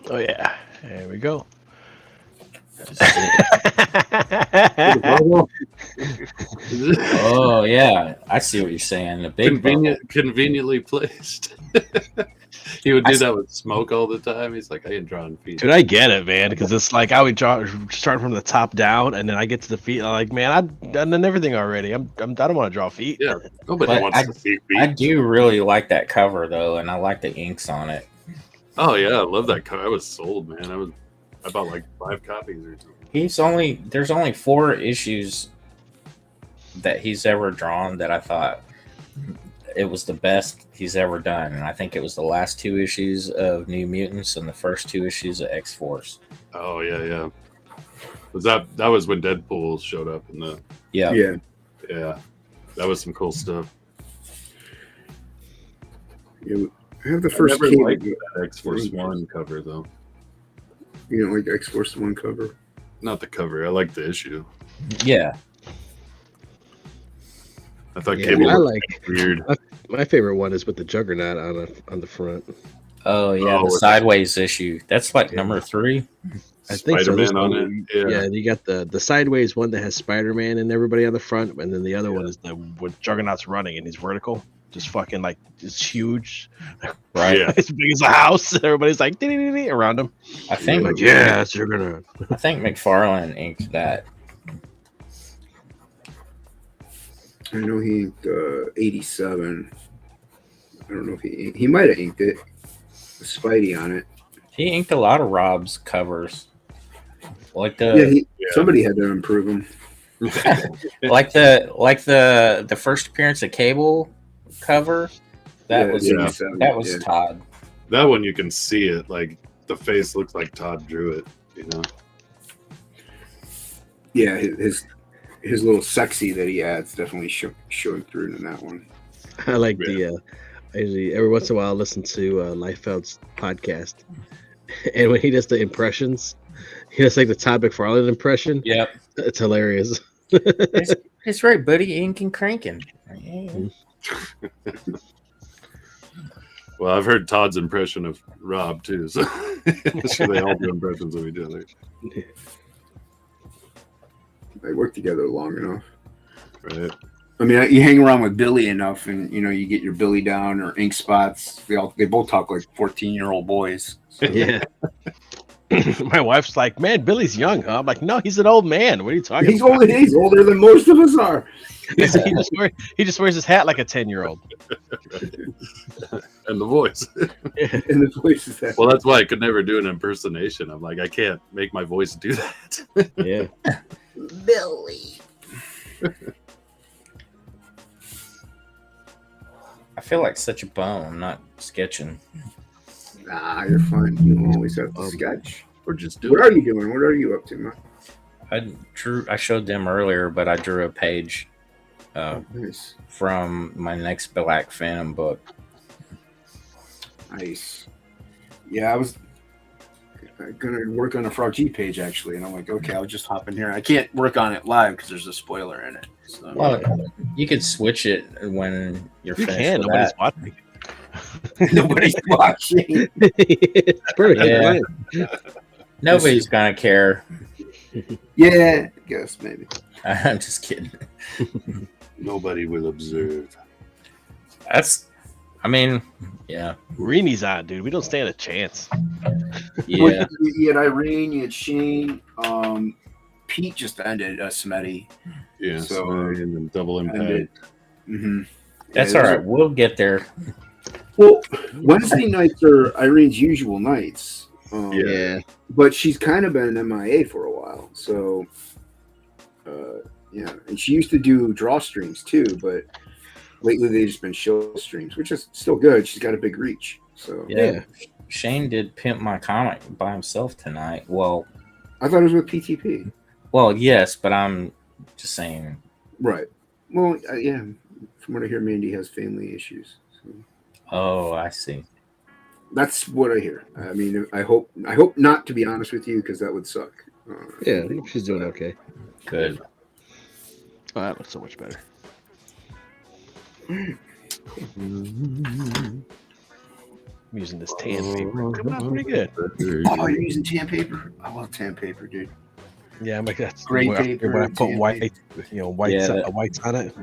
Oh yeah, there we go. Oh yeah, I see what you're saying. The big conveniently placed. He would do that with Smoke all the time. He's like, I ain't drawing feet. Dude, I get it, man, because it's like I would draw start from the top down, and then I get to the feet. I'm like, man, I've done everything already. I don't want to draw feet. Yeah, nobody wants to see feet. I do really like that cover though, and I like the inks on it. Oh yeah, I love that cover. I was sold, man. I bought like 5 copies or something. There's only 4 issues that he's ever drawn that I thought it was the best he's ever done, and I think it was the last 2 issues of New Mutants and the first 2 issues of X-Force. Oh yeah. Was that was when Deadpool showed up in the yeah. That was some cool stuff. Yeah, I have the first. I never liked that X-Force 1 cover though. You don't like the X-Force 1 cover? Not the cover. I like the issue. Yeah. I thought Cable was weird. My favorite one is with the Juggernaut on the front. Oh yeah, the sideways issue. That's like number 3. I think Spider-Man so. on it. Yeah, you got the sideways one that has Spider-Man and everybody on the front, and then the other one is the with Juggernaut's running and he's vertical, just fucking like it's huge, right? Yeah, as big as a house. Everybody's like around him. I think like, yeah, it's Juggernaut. I think McFarlane inked that. I know he inked 87. I don't know if he might have inked it. The Spidey on it. He inked a lot of Rob's covers. Like the somebody had to improve him. like the first appearance of Cable cover. That was Todd. That one you can see it. Like the face looks like Todd drew it. You know. Yeah, his little sexy that he adds definitely showing through in that one. I like the. I usually every once in a while listen to Liefeld's podcast, and when he does the impressions, he does like the Todd McFarlane impression. Yep, it's hilarious. It's right, buddy, ink and cranking. Well, I've heard Todd's impression of Rob too, so sure they all do impressions of each other. They work together long enough, right? I mean, you hang around with Billy enough, and you get your Billy down or ink spots. They both talk like 14-year-old boys. So. Yeah. My wife's like, "Man, Billy's young, huh?" I'm like, "No, he's an old man. What are you talking He's about?" He's older than most of us are. He just wears his hat like a 10-year-old. And the voice. And the voice is that. Well, that's why I could never do an impersonation. I'm like, I can't make my voice do that. Yeah. Billy. I feel like such a bum. I'm not sketching. Nah, you're fine. You always have to sketch. Or just do What it. are you doing? What are you up to, man? I showed them earlier, but I drew a page Nice. from my next Black Phantom book. Nice. Yeah, I was gonna work on a Frog G page actually, and I'm like, okay, I'll just hop in here. I can't work on it live because there's a spoiler in it. So. Well, you could switch it when you're You finished. can. with Nobody's that. watching. Nobody's watching. It's pretty Yeah. good. Nobody's gonna care. Yeah, I guess maybe. I'm just kidding. Nobody will observe. Yeah. Reenie's on, dude. We don't stand a chance. Yeah. You had Irene, you had Shane. Pete just ended Smetty. Yeah, So, and then double impact. Mm-hmm. That's all right. We'll get there. Well, Wednesday nights are Irene's usual nights. Yeah. But she's kind of been MIA for a while. So, yeah. And she used to do draw streams too, but lately they've just been show streams, which is still good. She's got a big reach. So, Yeah. Shane did pimp my comic by himself tonight. Well, I thought it was with PTP. Well, yes, but I'm just saying. Right. Well, yeah. From what I hear, Mandy has family issues. So. Oh, I see. That's what I hear. I mean, I hope not, to be honest with you, because that would suck. Yeah, she's doing okay. Good. Oh, that looks so much better. I'm using this tan paper. Coming out pretty good. Oh, you're using tan paper? I love tan paper, dude. Yeah, I'm like, that's Gray when paper, I put tan white, paper. whites on it.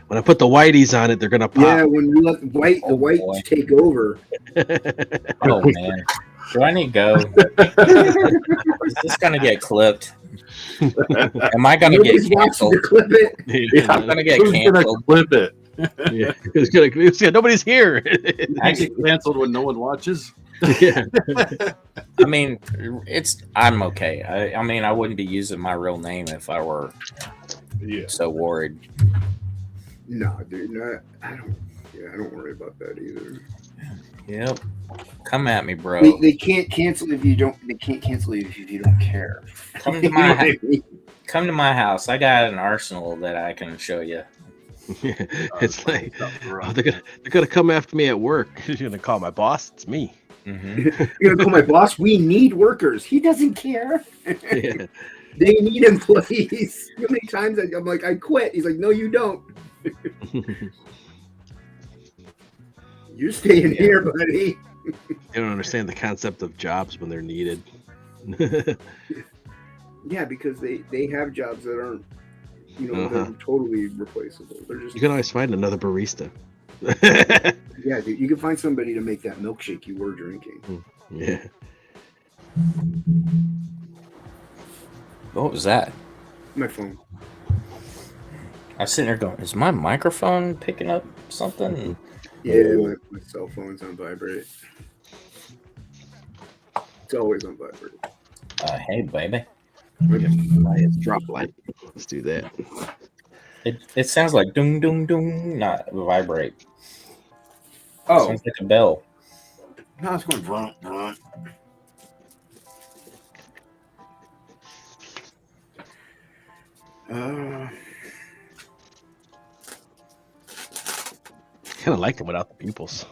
When I put the whiteys on it, they're gonna pop. Yeah, when you let the whites take over. Oh man, do I need to go? Is this gonna get clipped? Am I gonna get canceled? To clip it. Yeah, I'm gonna get who's gonna canceled. clip it? Yeah, it's gonna, nobody's here. I get canceled when no one watches. Yeah. I mean, I'm okay. I mean, I wouldn't be using my real name if I were so worried. No, dude, I don't. Yeah, I don't worry about that either. Yep. Come at me, bro. They can't cancel if you don't. They can't cancel if you don't care. Come to my come to my house. I got an arsenal that I can show you. It's like, oh, they're gonna come after me at work. You're gonna call my boss? It's me. Mm-hmm. You're gonna call my boss? We need workers. He doesn't care. Yeah. They need employees. How many times I'm like, I quit. He's like, no, you don't. You're staying here, buddy. You don't understand the concept of jobs when they're needed. Yeah, because they have jobs that aren't, they're totally replaceable. They're just You can always find another barista. yeah, dude, you can find somebody to make that milkshake you were drinking. Yeah. What was that? My phone. I was sitting there going, is my microphone picking up something? Yeah, my cell phone's on vibrate. It's always on vibrate. Hey, baby. It's drop line. Let's do that. It sounds like dung dung dung, not vibrate. Oh, Sounds like a bell. no, it's going vroom, vroom. Kind of like it without the pupils.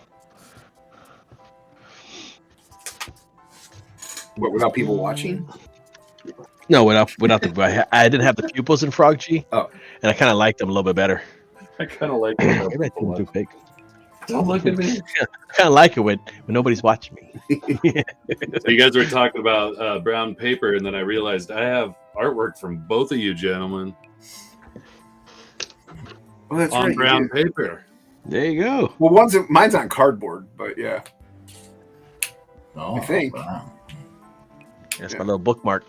What, without people watching? No, without the. I didn't have the pupils in Frog G. Oh, and I kind of liked them a little bit better. I kind of like it. Maybe I didn't do big. Don't look at me. I kind of like it when nobody's watching me. So you guys were talking about brown paper, and then I realized I have artwork from both of you gentlemen oh, that's on right. brown paper. There you go. Well, mine's on cardboard, but yeah. Oh, I think. wow. That's my little bookmark.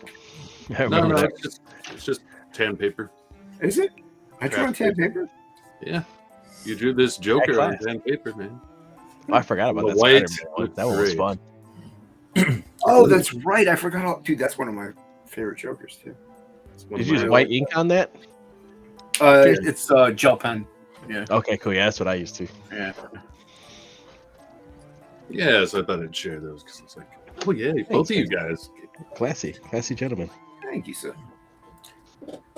I No, remember that. it's just tan paper. Is it? I drew on tan paper. Yeah, you drew this Joker on class. tan paper, man. Oh, I forgot about The that. white Spider-Man one. looked That one was great. fun. Oh, that's right. I forgot all. Dude, that's one of my favorite Jokers too. It's one Did of you use my- white ink on that? It's gel pen. Yeah. Okay, cool. Yeah, that's what I used to. Yeah. Yeah, so I thought I'd share those because it's like, oh yeah, both of you guys. Classy gentlemen. Thank you, sir.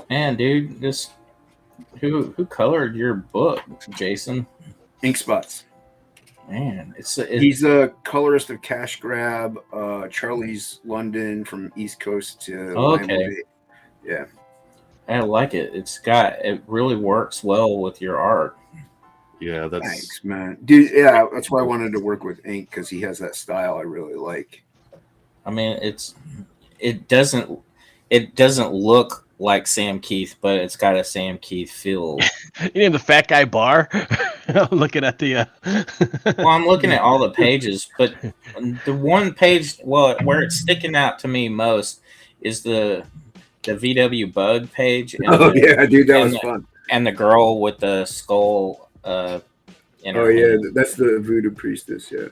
Man, dude, this who colored your book, Jason? Ink spots. Man, it's He's a colorist of Cash Grab, Charlie's London from East Coast to Okay. Miami. Yeah. I like it. It really works well with your art. Yeah, that's Thanks, man. Dude, yeah, that's why I wanted to work with Ink because he has that style I really like. I mean, it doesn't look like Sam Keith, but it's got a Sam Keith feel. You named the fat guy bar. I'm looking at the. Well, I'm looking at all the pages, but the one page, where it's sticking out to me most is the VW Bug page. And Yeah, dude, that was fun. And the girl with the skull. In her hand. That's the Voodoo Priestess. Yeah.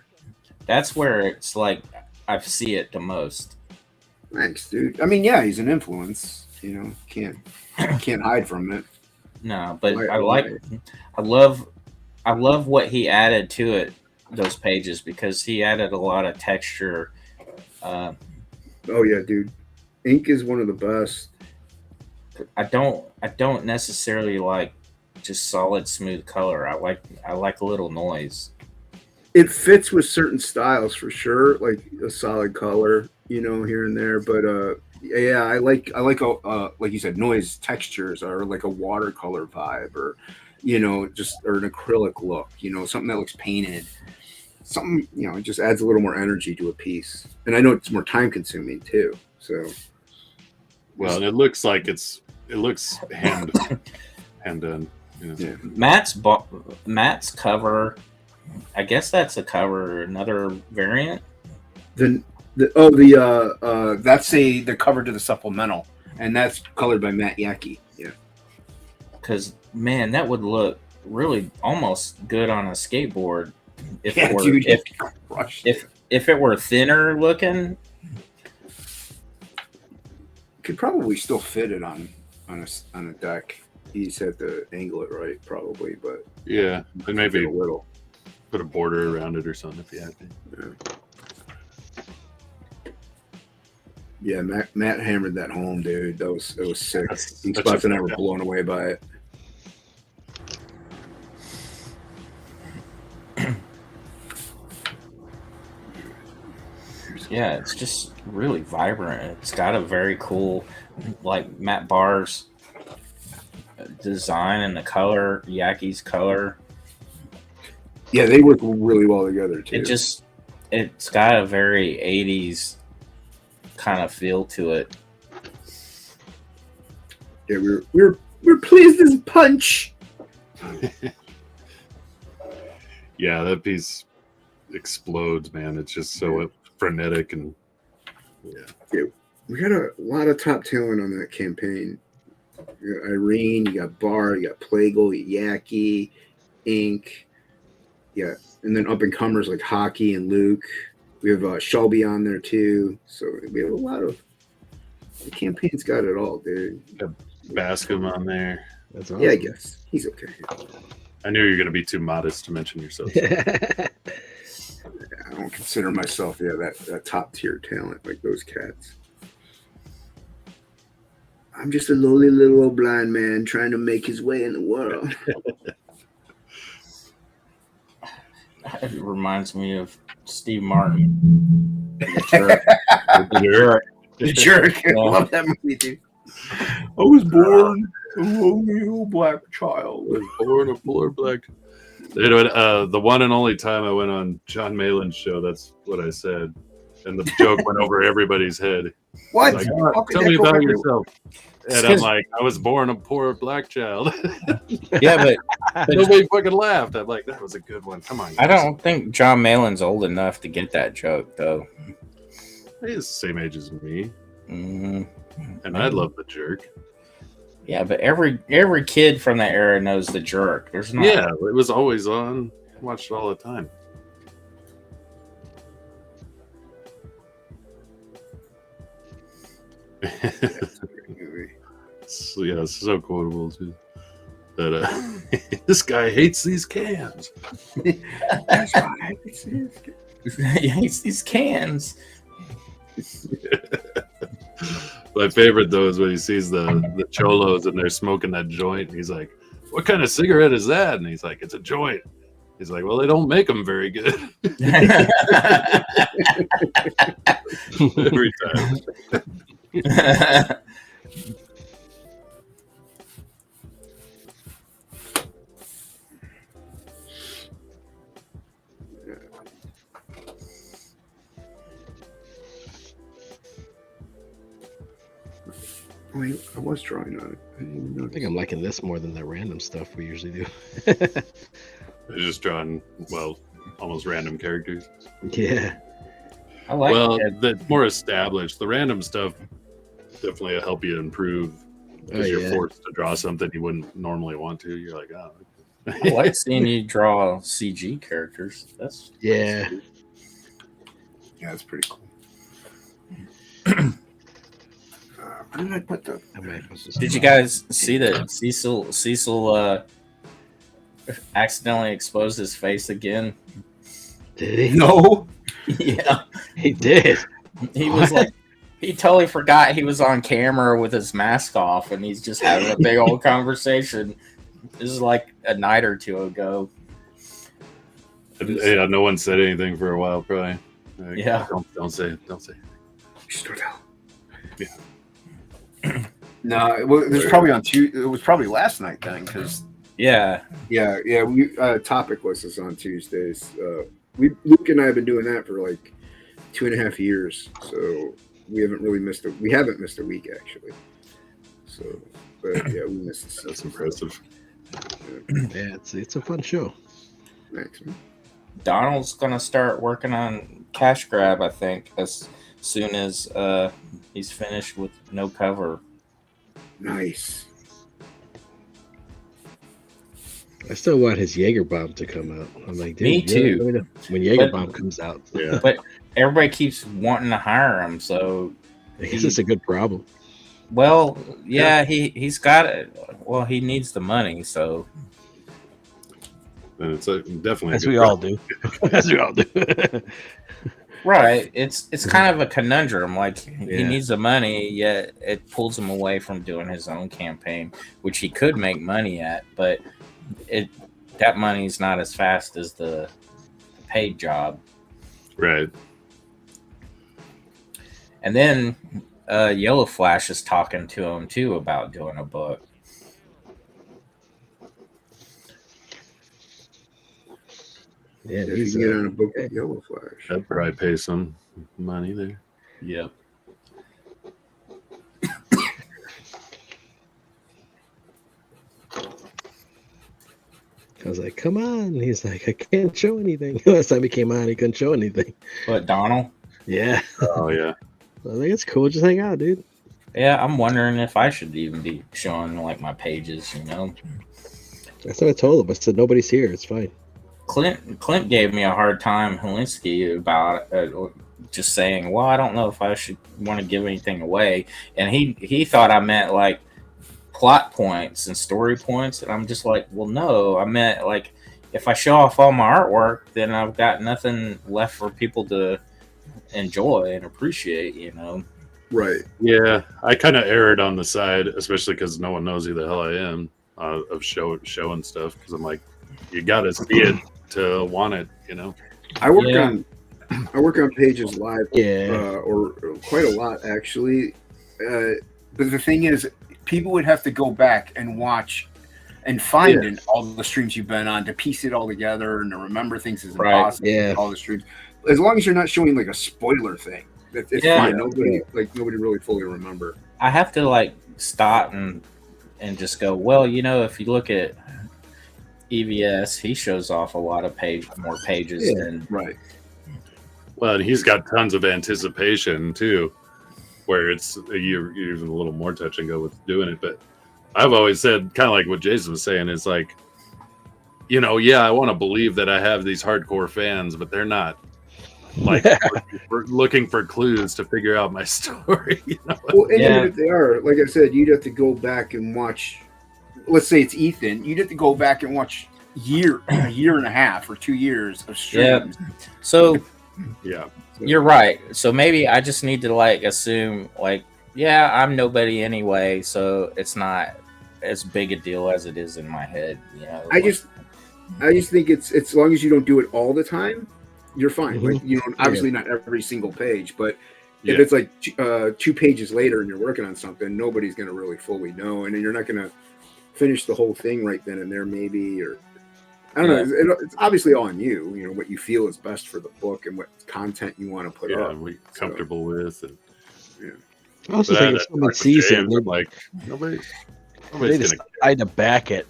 That's where it's like I see it the most. Thanks, dude. I mean, yeah, he's an influence. You know, can't hide from it. No, but Right. I love what he added to it, those pages, because he added a lot of texture. Oh yeah, dude. Ink is one of the best. I don't necessarily like just solid smooth color. I like a little noise. It fits with certain styles for sure, like a solid color, you know, here and there. But yeah, I like like you said, noise textures, or like a watercolor vibe, or you know, or an acrylic look, you know, something that looks painted. Something, you know, it just adds a little more energy to a piece. And I know it's more time consuming too. So well, and it looks like it looks hand done. You know? yeah. Matt's cover. I guess that's a cover, another variant. That's the cover to the supplemental, and that's colored by Matt Yackey. Yeah. Because man, that would look really almost good on a skateboard if Yeah, it were dude, if it were thinner looking. Could probably still fit it on a deck. You just have to angle it right, probably, but Yeah, and maybe a little. put a border around it or something if you had to. Yeah, Matt hammered that home, dude. That was sick. That's Spots and I were yeah. blown away by it. Yeah, it's just really vibrant. It's got a very cool, like Matt Barr's design and the color, Yaki's color. Yeah, they work really well together too. It's got a very 80s kind of feel to it. Yeah, we're pleased as punch. Yeah, that piece explodes, man. It's just so frenetic and Yeah, we got a lot of top talent on that campaign. You got Irene, you got Bar, you got Plagle, Yaki, Ink, yeah, and then up and comers like Hockey and Luke. We have Shelby on there too, so we have a lot of The campaign's got it all, dude. Got Bascom on there. That's awesome. Yeah, I guess he's okay. I knew you were going to be too modest to mention yourself. I don't consider myself, that top tier talent like those cats. I'm just a lowly little old blind man trying to make his way in the world. It reminds me of Steve Martin. The jerk. The jerk. I love that movie, dude. I was born a lonely old black child. I was born a poor black. The one and only time I went on John Malin's show, that's what I said. And the joke went over everybody's head. What? Like, tell me about yourself. And I'm like, I was born a poor black child. Yeah, but nobody fucking laughed. I'm like, that was a good one. Come on, guys. I don't think John Malin's old enough to get that joke, though. He's the same age as me. Mm-hmm. And I love the jerk. Yeah, but every kid from that era knows the jerk. There's not. Yeah, it was always on. I watched it all the time. Yeah, it's so quotable too. That this guy hates these cans. That's why He hates these cans. My favorite though is when he sees the cholos and they're smoking that joint, and he's like, "What kind of cigarette is that?" And he's like, "It's a joint." He's like, "Well, they don't make them very good." Every time. Wait, I was drawing on it. I didn't even know. I think I'm liking this more than the random stuff we usually do. They're just drawing, well, almost random characters. Yeah. I like it. The more established. The random stuff definitely will help you improve because you're forced to draw something you wouldn't normally want to. You're like, oh. I like seeing you draw CG characters. That's yeah. That's pretty cool. Where did I put the? Did you guys see that Cecil accidentally exposed his face again? Did he? No. Yeah, he did. He was like, he totally forgot he was on camera with his mask off, and he's just having a big old conversation. This is like a night or two ago. Yeah, no one said anything for a while, probably. Like, yeah. Don't say it. Don't say it. Start out. Yeah. No, it was probably on Tuesday. It was probably last night then, because yeah. We topic lists us on Tuesdays. Luke and I have been doing that for like 2.5 years, so we haven't missed a week actually. So, but yeah, we missed this. That's impressive. Yeah, it's a fun show. Thanks, man. Donald's gonna start working on Cash Grab, I think, as soon as he's finished with No Cover. Nice. I still want his Jaeger bomb to come out. I'm like, dude, me too. When Jaeger bomb comes out, yeah. But everybody keeps wanting to hire him, so I guess it's a good problem. Well, yeah, he's got it. Well, he needs the money, so. And it's definitely as we all do. As we all do. Right. It's kind of a conundrum. Like he needs the money, yet it pulls him away from doing his own campaign, which he could make money at, but that money's not as fast as the paid job. Right. And then Yellow Flash is talking to him too about doing a book. Yeah, if you can get on a book with Yellow Flash, that'd probably pay some money there. Yep. I was like, come on. He's like, I can't show anything. Last time he came on, he couldn't show anything. But Donald? Yeah. Oh, yeah. I think it's cool. Just hang out, dude. Yeah, I'm wondering if I should even be showing like my pages, you know? That's what I told him. I said, nobody's here. It's fine. Clint gave me a hard time, Helinski, about just saying, well, I don't know if I should want to give anything away. And he thought I meant like plot points and story points. And I'm just like, well, no, I meant like if I show off all my artwork, then I've got nothing left for people to enjoy and appreciate, you know? Right. Yeah, I kind of erred on the side, especially because no one knows who the hell I am, of showing stuff. Because I'm like, you got to see it to want it, you know? I work on pages live, Yeah. or quite a lot actually. But the thing is, people would have to go back and watch and find in all the streams you've been on to piece it all together and to remember things is impossible. Yeah. All the streams, as long as you're not showing like a spoiler thing, it's fine. Nobody really fully remember. I have to like stop and just go, well, you know, if you look at EVS, he shows off a lot of more pages than right. Well, and he's got tons of anticipation too, where you're even a little more touch and go with doing it. But I've always said, kind of like what Jason was saying, is like, you know, yeah, I want to believe that I have these hardcore fans, but they're not like looking for clues to figure out my story. You know? Well, and even if they are, like I said, you'd have to go back and watch. Let's say it's Ethan. You'd have to go back and watch a year and a half or 2 years of streams. Yeah. So yeah, you're right. So maybe I just need to like assume like, yeah, I'm nobody anyway, so it's not as big a deal as it is in my head. You know, I just think it's as long as you don't do it all the time, you're fine. Like, you know, obviously not every single page, but if it's like 2 pages later and you're working on something, nobody's going to really fully know, and then you're not going to finish the whole thing right then and there, maybe, or I don't know. It's obviously on you. You know what you feel is best for the book and what content you want to put up. And we comfortable with, and I also think if somebody sees it, like nobody's they decide to back it.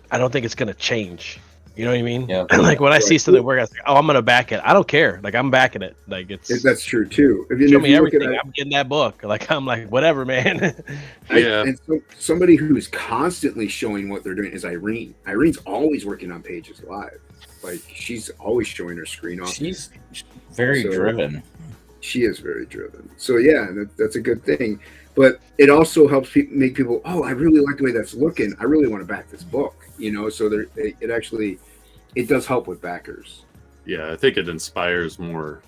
I don't think it's going to change. You know what I mean? Yeah. Like when I see something where I say, "Oh, I'm going to back it," I don't care. Like I'm backing it. Like that's true too. If show me everything, I'm getting that book. Like I'm like whatever, man. And so somebody who's constantly showing what they're doing is Irene. Irene's always working on pages live. Like she's always showing her screen off. She's very driven. She is very driven. So yeah, that's a good thing. But it also helps make people, oh, I really like the way that's looking. I really want to back this book. You know, so it does help with backers. Yeah, I think it inspires more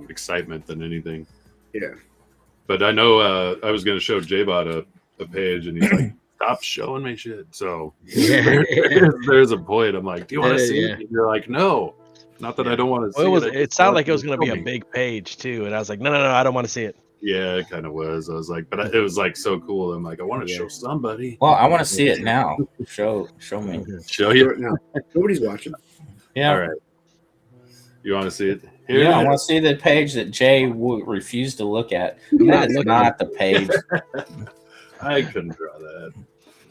excitement than anything. Yeah. But I know I was going to show JBot a page, and he's like, "Stop showing me shit." So there's a point. I'm like, "Do you want to see it?" And you're like, "No, not that I don't want to see it." It sounded like it was going to be a big page too, and I was like, "No, I don't want to see it." Yeah, it kind of was. I was like, but it was like so cool. I'm like, I want to show somebody. Well, I want to see it now. Show me. Show you now. Nobody's watching. Yeah. All right. You want to see it? Here I want to see the page that Jay refused to look at. That's not the page. I couldn't draw that.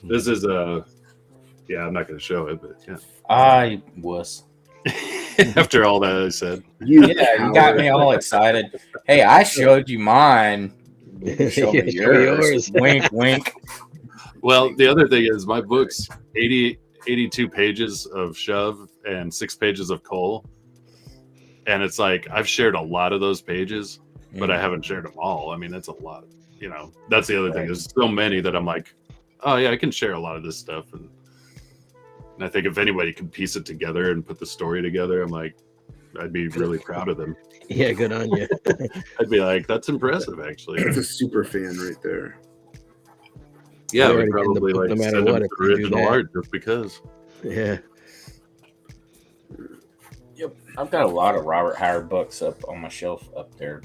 This is yeah, I'm not going to show it, but yeah. I was. After all that I said. You got me all excited. Hey, I showed you mine. Show me yours. Wink, wink. Well, the other thing is my book's 82 pages of shove and 6 pages of coal. And it's like, I've shared a lot of those pages, but I haven't shared them all. I mean, that's a lot. You know, that's the other thing. There's so many that I'm like, oh yeah, I can share a lot of this stuff. And I think if anybody can piece it together and put the story together, I'm like, I'd be really proud of them. Yeah, good on you. I'd be like, that's impressive, actually. That's a super fan right there. Yeah, we probably like no matter send what, them the original art just because. Yeah. Yep, I've got a lot of Robert Howard books up on my shelf up there.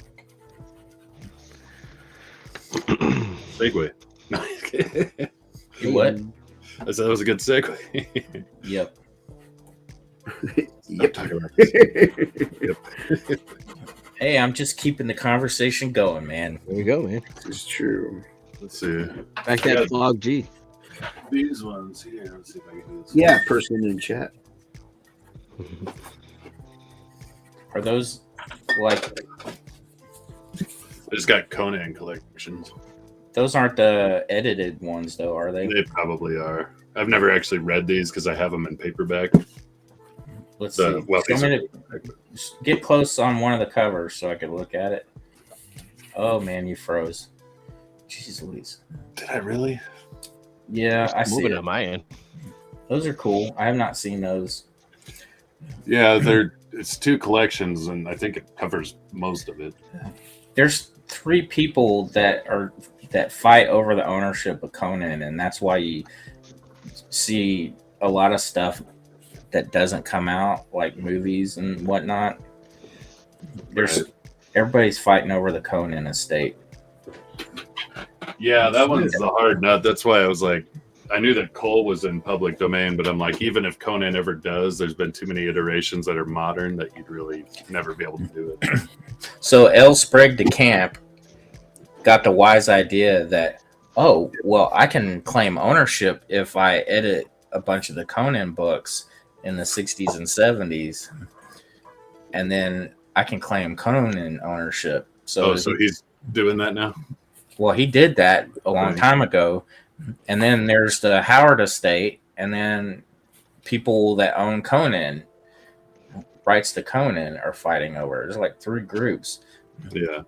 Segue. You what? I said that was a good segue. Yep. Yep. Talking about this. Yep. Hey, I'm just keeping the conversation going, man. There you go, man. This is true. Let's see. Back that vlog G. These ones here. Let's see if I can do this. Yeah, person in chat. Are those like? I just got Conan collections. Those aren't the edited ones, though, are they? They probably are. I've never actually read these because I have them in paperback. Let's The see. wealthy Show me get close on one of the covers so I could look at it. Oh man, you froze. Jeez Louise. Did I really? Yeah, I see Moving it. on my end. Those are cool. I have not seen those. Yeah, it's 2 collections, and I think it covers most of it. There's 3 people that fight over the ownership of Conan, and that's why you see a lot of stuff that doesn't come out, like movies and whatnot. Everybody's fighting over the Conan estate. Yeah, that one's the hard nut. That's why I was like, I knew that Cole was in public domain, but I'm like, even if Conan ever does, there's been too many iterations that are modern that you'd really never be able to do it. So L. Sprague de Camp got the wise idea that, oh, well, I can claim ownership if I edit a bunch of the Conan books in the 60s and 70s, and then I can claim Conan ownership. So he's doing that now? Well, he did that a long time ago. And then there's the Howard estate, and then people that own Conan, rights to Conan, are fighting over. There's like 3 groups. Yeah.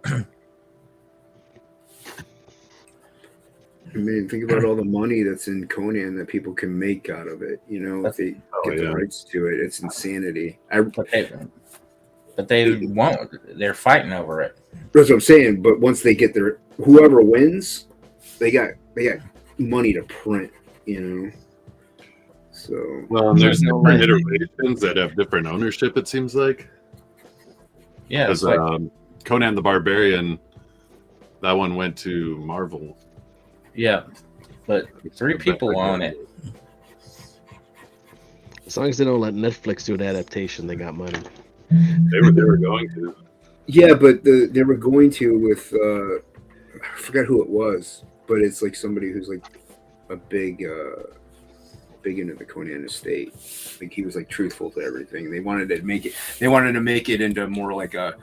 I mean, think about all the money that's in Conan that people can make out of it. You know, if they get the rights to it, it's insanity. But they won't. They're fighting over it. That's what I'm saying. But once they get whoever wins, they got money to print. You know. So well, and there's different iterations that have different ownership. It seems like. Yeah. Because Conan the Barbarian, that one went to Marvel. Yeah, but 3 people own it. As long as they don't let Netflix do an adaptation, they got money. They were going to. Yeah, but they were going to with I forgot who it was, but it's like somebody who's like a big into the Conan estate. Like he was like truthful to everything. They wanted to make it into more like a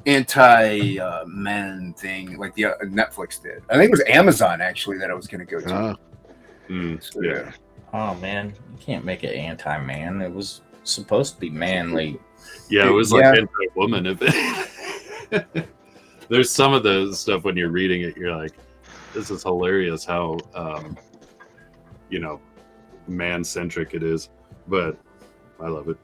anti-men thing, like the Netflix did. I think it was Amazon actually that I was going to go to. So, yeah. Oh man, you can't make it anti-man. It was supposed to be manly. Yeah, it was like anti-woman. There's some of the stuff when you're reading it, you're like, this is hilarious how man-centric it is, but I love it.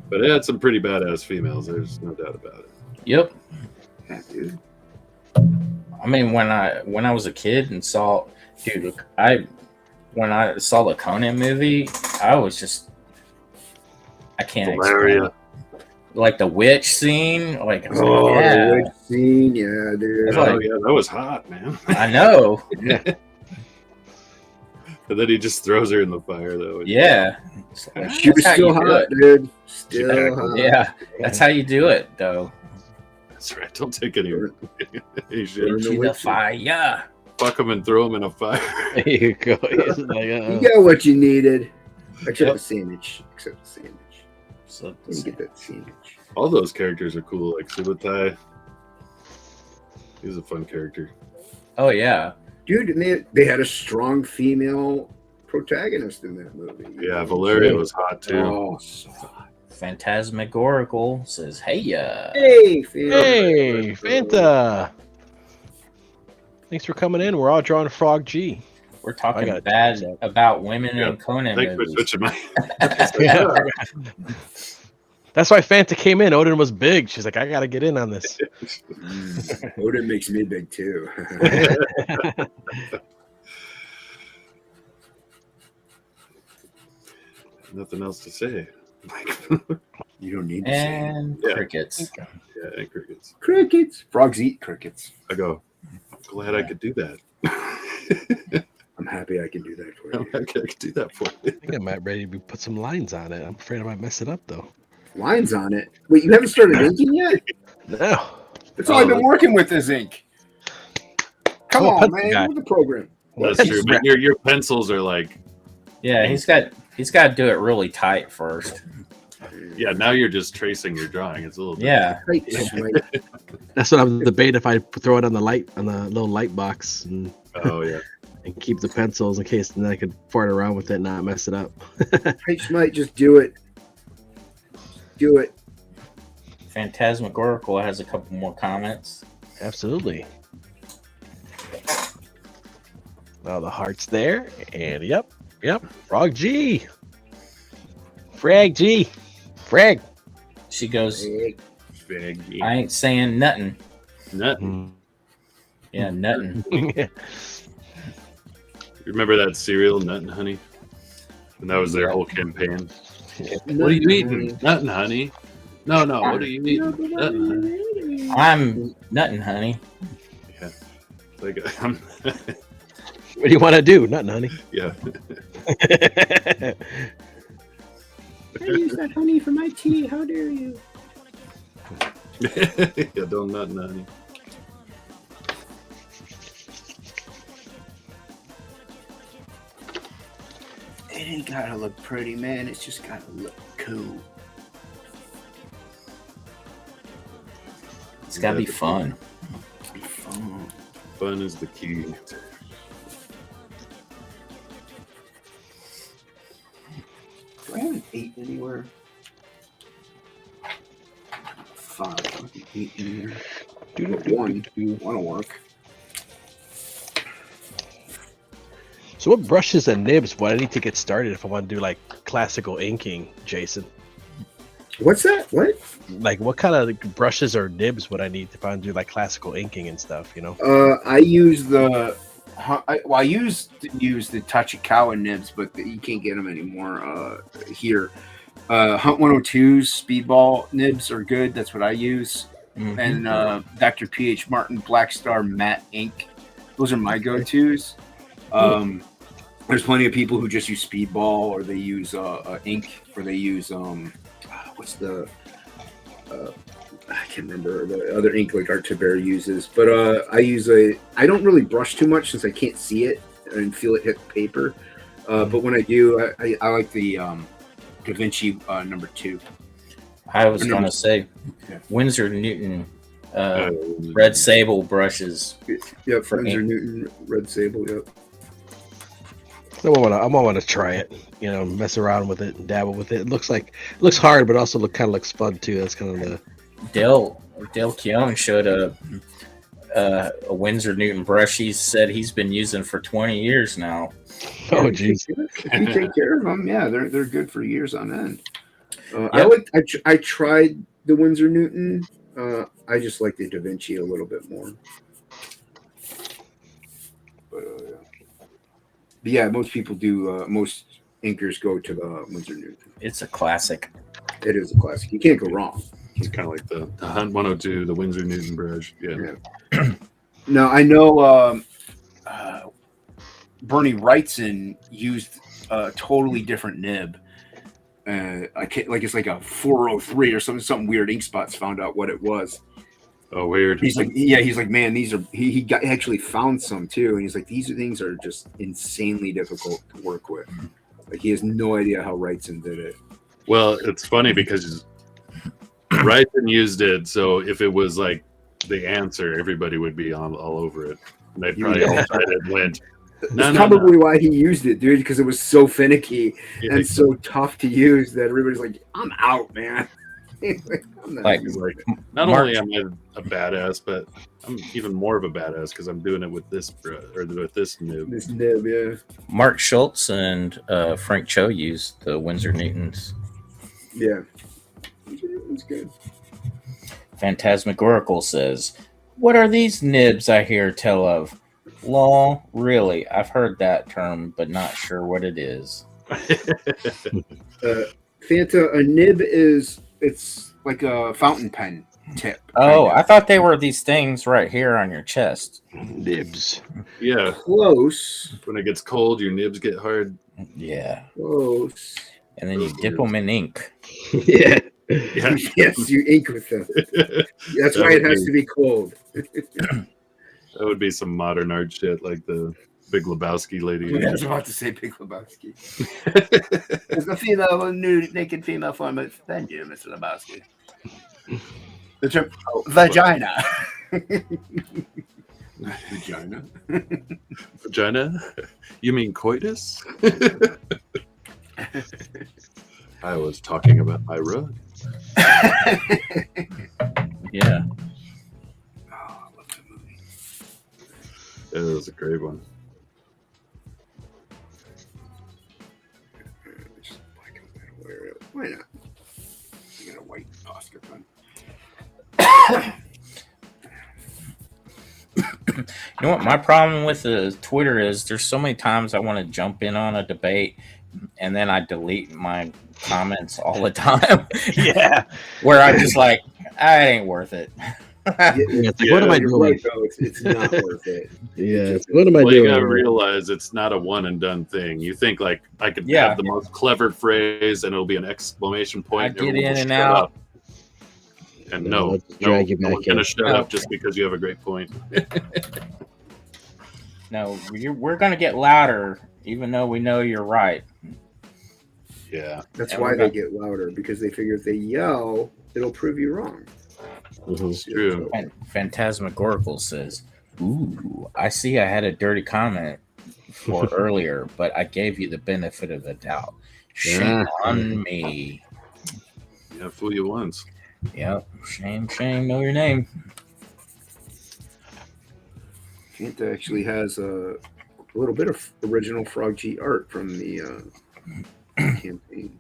But it had some pretty badass females. There's no doubt about it. Yep. Yeah, dude. I mean, when I was a kid and saw, when I saw the Conan movie, I was just, I can't explain. Like the witch scene, like the witch scene, yeah, dude. That was hot, man. I know. And then he just throws her in the fire, though. Yeah. She was still hot, dude. Still hot. Yeah, that's how you do it, though. That's right. Don't take any shit. Into the fire. Fuck him and throw him in a fire. There you go. You got what you needed. Except the sandwich. So let me get that sandwich. All those characters are cool. Like Subutai. He's a fun character. Oh, yeah. Dude, and they had a strong female protagonist in that movie. Yeah, Valeria was hot too. Oh, so hot. Phantasmagorical says, "Hey, hey, Fanta. Thanks for coming in. We're all drawing Frog G. We're talking bad about women in Conan Thanks movies." for switching my. That's why Fanta came in. Odin was big. She's like, I gotta get in on this. Odin makes me big too. Nothing else to say. You don't need to and say. Crickets. Yeah, and crickets. Crickets. Frogs eat crickets. I go, I'm glad I could do that. I'm happy I can do that for you. I'm happy I could do that for you. I think I'm ready to put some lines on it. I'm afraid I might mess it up though. Lines on it? Wait, you haven't started inking yet? No. That's all I've been working with is ink. Come on, man. With the program. That's true. But your pencils are like. Yeah, he's got to do it really tight first. Yeah, now you're just tracing your drawing. It's a little bit. Yeah. That's what I'm debating if I throw it on the little light box. And... Oh yeah. and keep the pencils in case then I could fart around with it and not mess it up. I might just do it. Do it. Phantasmagorical has a couple more comments. Absolutely. Now the heart's there, and yep, Frog G. Frag G. Frag. She goes, Big. I ain't saying nothing. Nothing. Yeah, nothing. Remember that cereal, Nuttin' Honey? And that was their whole campaign. What are you eating? Nuttin' Honey. No, what are you eating? Nuttin' Honey. I'm nuttin', honey. Yeah. Like, What do you want to do? Nothing, honey. Yeah. I use that honey for my tea. How dare you? Yeah, don't Nuttin' Honey. It ain't gotta look pretty, man. It's just gotta look cool. It's gotta be fun. Fun is the key. Do I have an 8 anywhere? 5. 8 in here. 1 will work. So what brushes and nibs would I need to get started if I want to do like classical inking, Jason? What's that? What? Like what kind of brushes or nibs would I need if I want to do like classical inking and stuff, you know? I use the I used to use the Tachikawa nibs, but you can't get them anymore here. Hunt 102's Speedball nibs are good. That's what I use. Mm-hmm. And Dr. P.H. Martin Black Star Matte Ink. Those are my go-tos. There's plenty of people who just use Speedball, or they use ink, or they use what's the I can't remember the other ink like Art Bear uses, but I don't really brush too much since I can't see it and feel it hit the paper. But when I do, I like the Da Vinci number 2. I was going to say Winsor Newton Red Sable brushes. Yep, for Winsor Newton Red Sable. Yep. I want to try it, you know, mess around with it and dabble with it. It looks hard, but also kind of looks fun too. That's kind of the Dale Keown showed a Winsor Newton brush. He said he's been using for 20 years now. Oh, jeez. If you take care of them, yeah, they're good for years on end. I tried the Winsor Newton. I just like the Da Vinci a little bit more. But yeah, most people do. Most inkers go to the Winsor Newton. It's a classic. It is a classic. You can't go wrong. It's kind of like the Hunt 102, the Winsor Newton brush. Yeah. Now I know Bernie Wrightson used a totally different nib. I can't, like it's like a 403 or something weird. Ink Spots found out what it was. Oh, weird. He's like, man, these are. He actually found some too, and he's like, these things are just insanely difficult to work with. Like he has no idea how Wrightson did it. Well, it's funny because Wrightson used it, so if it was like the answer, everybody would be all over it. And they probably all tried it and went. That's probably why he used it, dude, because it was so finicky and so tough to use that everybody's like, I'm out, man. Not only am I a badass, but I'm even more of a badass because I'm doing it with this with this nib. This nib, yeah. Mark Schultz and Frank Cho used the Winsor Newtons. Yeah. It's good. Phantasmagorical says, "What are these nibs I hear tell of?" Lol, really? I've heard that term, but not sure what it is. Fanta, a nib it's like a fountain pen tip. Oh, I thought they were these things right here on your chest. Nibs. Yeah. Close. When it gets cold, your nibs get hard. Yeah. Close. And then you dip them in ink. Yeah. Yes, you ink with them. That's why it has to be cold. That would be some modern art shit, like the Big Lebowski lady. I was about to say Big Lebowski. There's the female, nude, naked female form of than you, Mr. Lebowski. The term vagina. Vagina. Vagina? You mean coitus? I was talking about my rug. Yeah. Oh, I love that movie. It was a great one. Just black and white, wear it. Why not? I got a white Oscar pen. You know what my problem with the Twitter is? There's so many times I want to jump in on a debate, and then I delete my comments all the time. Yeah. Where I just like, it ain't worth it. It's like, what am I You're doing? right, though. It's not worth it. Yeah. What am I Well, you doing? gotta realize it's not a one and done thing. You think like I could Yeah. have the most clever phrase and it'll be an exclamation point. I and get everyone in will and shut out. up. And No, no, let's drag you no back one's gonna in. shut up just because you have a great point. No, we're gonna get louder, even though we know you're right. Yeah, That's Yeah, why we they got- get louder, because they figure if they yell, it'll prove you wrong. it's true. Phantasmagorical says, "Ooh, I see. I had a dirty comment for earlier, but I gave you the benefit of the doubt. Shame Yeah. on me. Yeah, fool you once. Yep. Shame. Know your name. Fanta actually has a little bit of original Frog G art from the campaign.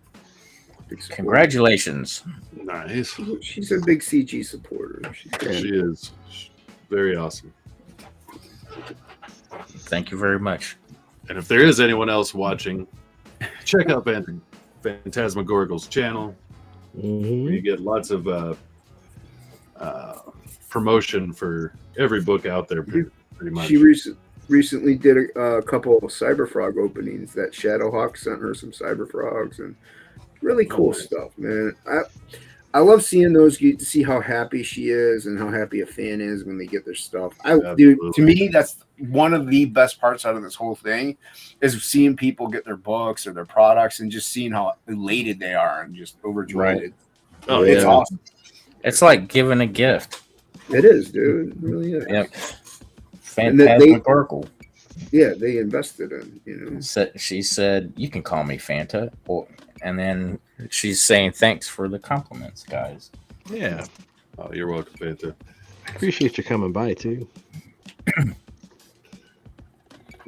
Big supporter. Congratulations. Nice. She's a big CG supporter. She's good. She is very awesome. Thank you very much. And if there is anyone else watching, check out Phantasmagorical's channel. Where you get lots of promotion for every book out there, pretty much. She recently did a couple of Cyberfrog openings. That Shadowhawk sent her some Cyberfrogs and really cool stuff, man. I love seeing those, get to see how happy she is and how happy a fan is when they get their stuff. Dude, to me, that's one of the best parts out of this whole thing is seeing people get their books or their products and just seeing how elated they are and just overjoyed. Right. Oh, It's yeah. awesome. It's like giving a gift. It is, dude. It really is. Yep. And that Phantasmagorical. Yeah, they invested in, She said, "You can call me Fanta," and then she's saying, "Thanks for the compliments, guys." Yeah. Oh, you're welcome, Fanta. Appreciate you coming by too.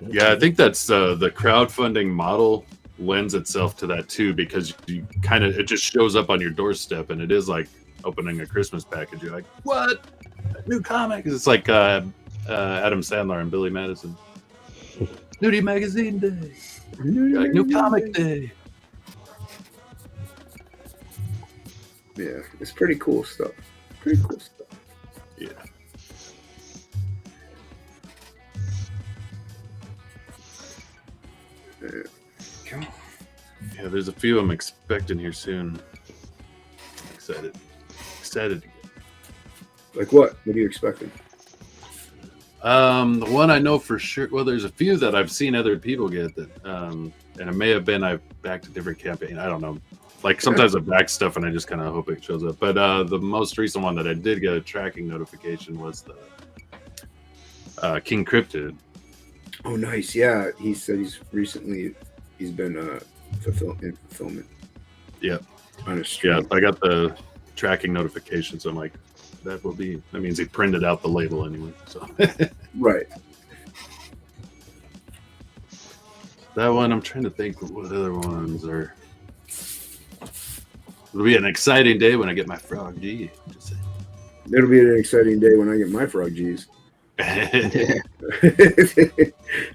Yeah, I think that's the crowdfunding model lends itself to that too, because you it just shows up on your doorstep, and it is like opening a Christmas package. You're like, what? A new comic? It's like Adam Sandler and Billy Madison. Nudie Magazine Day. You're like, new comic day. Yeah, it's pretty cool stuff. Pretty cool stuff. Yeah. Yeah, there's a few I'm expecting here soon. Excited. Like what? What are you expecting? The one I know for sure. Well, there's a few that I've seen other people get that, and it may have been I've backed a different campaign. I don't know. Like sometimes I back stuff and I just kind of hope it shows up. But the most recent one that I did get a tracking notification was the King Cryptid. Oh, nice. Yeah, he said he's been in fulfillment. Yeah. On a stream. Yeah, I got the tracking notification, so I'm like, that means he printed out the label anyway. So Right. That one, I'm trying to think what other ones are. It'll be an exciting day when I get my Frog G. Just saying. It'll be an exciting day when I get my Frog G's.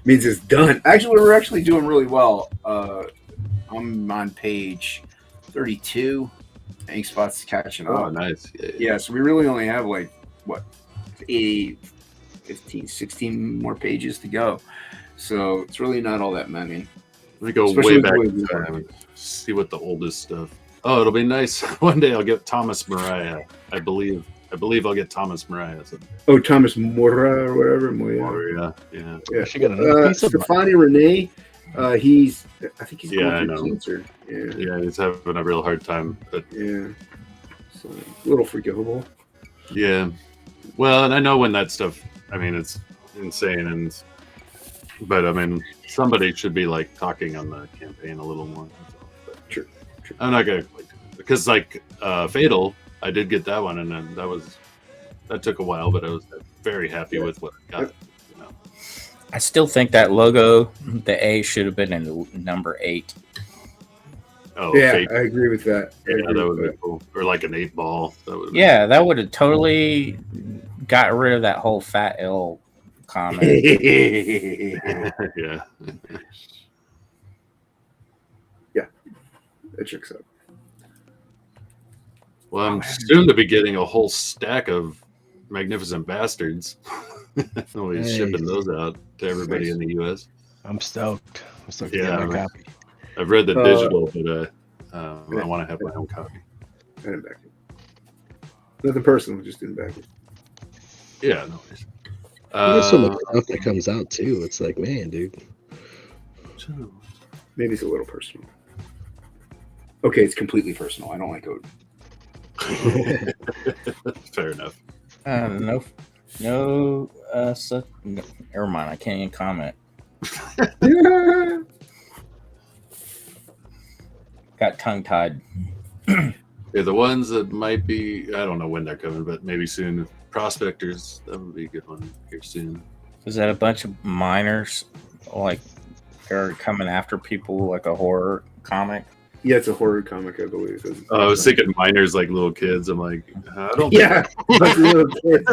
Means it's done. Actually, we're actually doing really well. I'm on page 32. Ink Spot's catching up. Oh, nice. Yeah, so we really only have 15, 16 more pages to go. So it's really not all that many. Let me go Especially way back with in time and see what the oldest stuff. Oh, it'll be nice. One day I'll get Thomas Mariah. I believe I'll get Thomas Mariah. So. Oh, Thomas Mora or whatever. Moya. Yeah. She got another piece of Stefani Renee. I think he's Yeah, I going know. through cancer. Yeah, he's having a real hard time. But Yeah. So a little forgivable. yeah. Well, and I know when that stuff, I mean, it's insane. But I mean, somebody should be like talking on the campaign a little more. But True. I'm not gonna because Fatal, I did get that one, and then that took a while, but I was very happy with what I got. I still think that logo, the A, should have been in number 8. Oh, Yeah, Fate. I agree with that. Yeah, that would be cool. Or like an 8 ball. That would have totally got rid of that whole Fat L comment. Yeah. Yeah, that checks out. Well, I'm soon to be getting a whole stack of Magnificent Bastards. I'll be shipping those out to everybody in the U.S. I'm stoked. To get Yeah, my copy. I've read the digital, but I want to have my own copy. I didn't back it. Nothing personal, just didn't back it. Yeah, no worries. There's so much stuff that comes out too. It's like, man, dude. Maybe it's a little personal. Okay, it's completely personal. I don't like Odin. Fair enough. No, never mind. I can't even comment. Got tongue tied. Yeah, the ones that might be, I don't know when they're coming, but maybe soon. Prospectors, that would be a good one here soon. Is that a bunch of minors like are coming after people like a horror comic? Yeah, it's a horror comic, I believe. I was thinking minors like little kids. I'm like, I don't. Yeah, like little kids.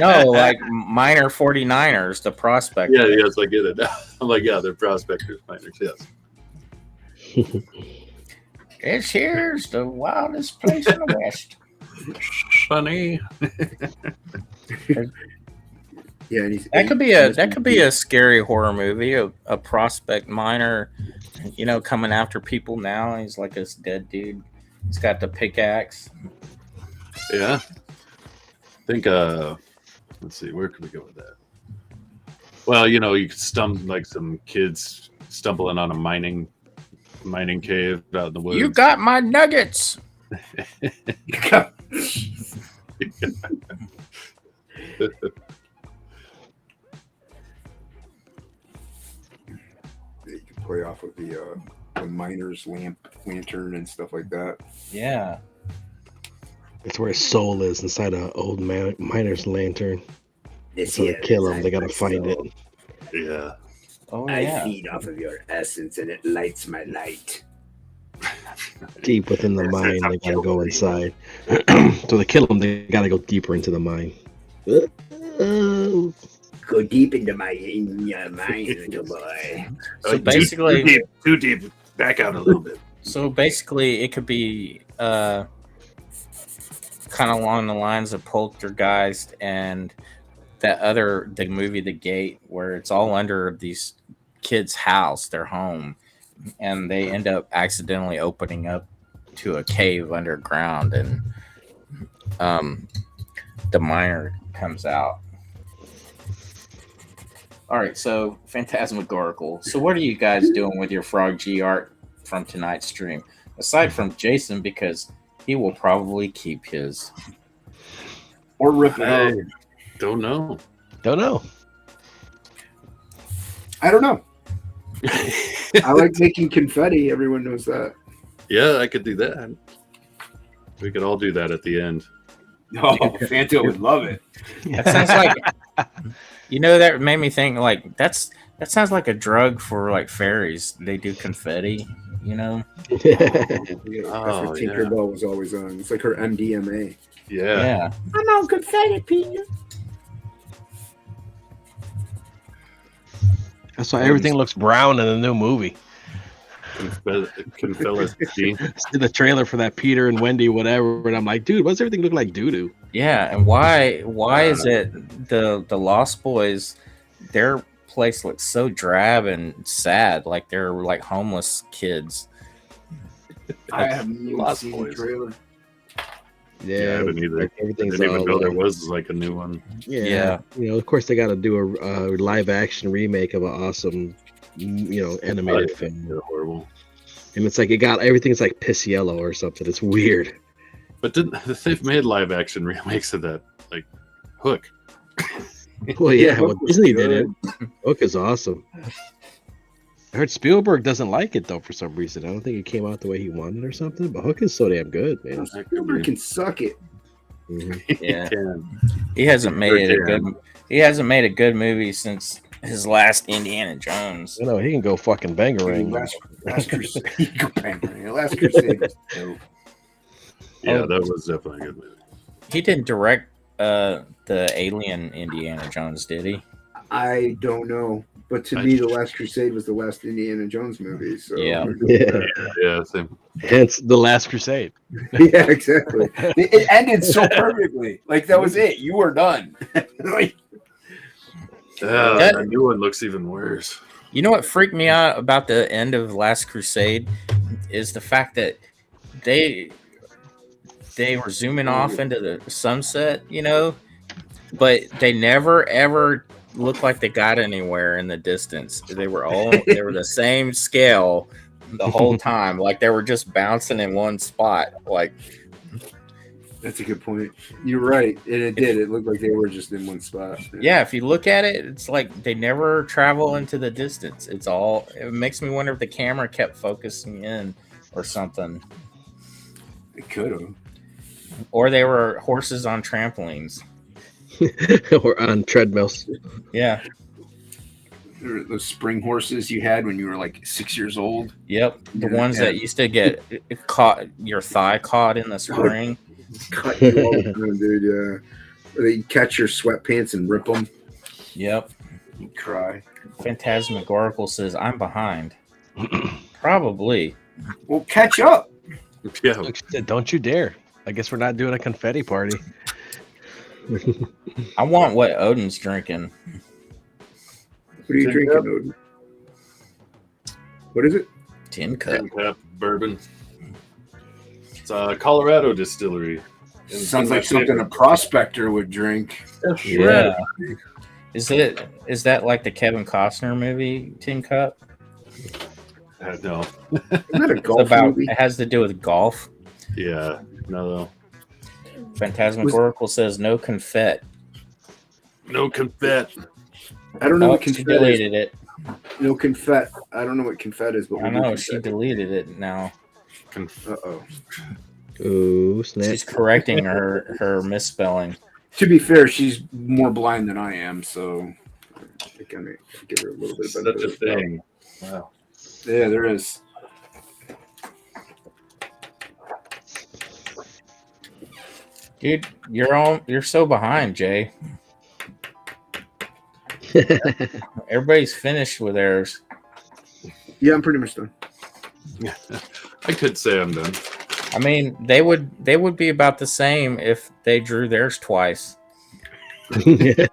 No, like minor 49ers, the prospect. Yeah, yes, I get it. I'm like, yeah, they're prospectors, minors, yes. This here's the wildest place in the West. Funny. Yeah, that could be a scary horror movie. A prospect miner, coming after people now. He's like this dead dude. He's got the pickaxe. Yeah. I think. Let's see. Where could we go with that? Well, you could like some kids stumbling on a mining cave out in the woods. You got my nuggets. You can play off of the miner's lantern and stuff like that. Yeah. It's where his soul is inside an old miner's lantern. So to kill him, they gotta find it. Yeah. Oh, yeah. I feed off of your essence and it lights my light. Deep within the mine, they gotta go inside. So to kill him, they gotta go deeper into the mine. Go deep into your mine, little boy. So basically, too deep. Back out a little bit. So basically, it could be kind of along the lines of Poltergeist and the movie The Gate, where it's all under these kids' house, their home, and they end up accidentally opening up to a cave underground, and the miner comes out. All right, so Phantasmagorical. So what are you guys doing with your Frog G art from tonight's stream? Aside from Jason, because he will probably keep his. Or rip it out. Don't know. I don't know. I like making confetti. Everyone knows that. Yeah, I could do that. We could all do that at the end. Oh, Fanto would love it. That sounds like, that made me think like that sounds like a drug for like fairies. They do confetti, That's what Tinkerbell was always on. It's like her MDMA. Yeah. I'm on confetti, Peter. That's why everything looks brown in the new movie. See the trailer for that Peter and Wendy whatever, and I'm like, dude, why does everything look like doo-doo? Yeah, and why is it the Lost Boys, their place looks so drab and sad, like they're like homeless kids. I haven't even seen the trailer. Yeah, I haven't either. Like everything's I didn't even know all, there was like a new one. Yeah. Of course they got to do a live action remake of an awesome, animated film. Horrible. And it's like everything's like piss yellow or something. It's weird. But they've made live action remakes of that, like Hook. Well, yeah, Hook well, was Disney did it. good. Hook is awesome. I heard Spielberg doesn't like it though for some reason. I don't think it came out the way he wanted or something. But Hook is so damn good, man. Spielberg can suck it. Yeah, Can. he hasn't made Sure a good. He hasn't made a good movie since his last Indiana Jones. You know, he can go fucking bangarang. Last Crusade. Go bang. Last Crusade was dope. Yeah, that was definitely a good movie. He didn't direct the Alien Indiana Jones, did he? I don't know, but to me, The Last Crusade was the last Indiana Jones movie. So Yeah. Yeah, same. Hence the Last Crusade. yeah, exactly. It ended so perfectly. Like that was it. You were done. Like, The new one looks even worse. You know what freaked me out about the end of Last Crusade is the fact that they were zooming off into the sunset, you know, but they never ever looked like they got anywhere in the distance. They were the same scale the whole time, like they were just bouncing in one spot. Like, that's a good point. You're right. It did. It looked like they were just in one spot. yeah, if you look at it, it's like they never travel into the distance. It makes me wonder if the camera kept focusing in or something. It could have. Or they were horses on trampolines. Or on treadmills. Yeah. Those spring horses you had when you were like 6 years old. Yep. The ones that used to get caught, your thigh caught in the spring. Cut you all the time, dude. Yeah. They catch your sweatpants and rip them. Yep. You cry. Phantasmagorical says, I'm behind. Probably. Well, catch up. Yeah. Don't you dare. I guess we're not doing a confetti party. I want what Odin's drinking. What are you drinking, Odin? What is it? Tin Cup. Tin Cup bourbon. It's a Colorado distillery. And Sounds like something a prospector would drink. Yeah. Is that like the Kevin Costner movie, Tin Cup? No. Isn't that a golf movie? It has to do with golf. Yeah. No. Phantasmagorical says no confet. No confet. I don't know what She confet deleted is. it. No confet. I don't know what confet is, but I know she deleted it now. Uh-oh. Ooh, snap. She's correcting her misspelling. To be fair, she's more blind than I am, so I kind of give her a little bit of Such a benefit. thing. Wow. Yeah, there is. Dude, you're so behind, Jay. Everybody's finished with theirs. Yeah, I'm pretty much done. I could say I'm done. I mean, they would be about the same if they drew theirs twice. That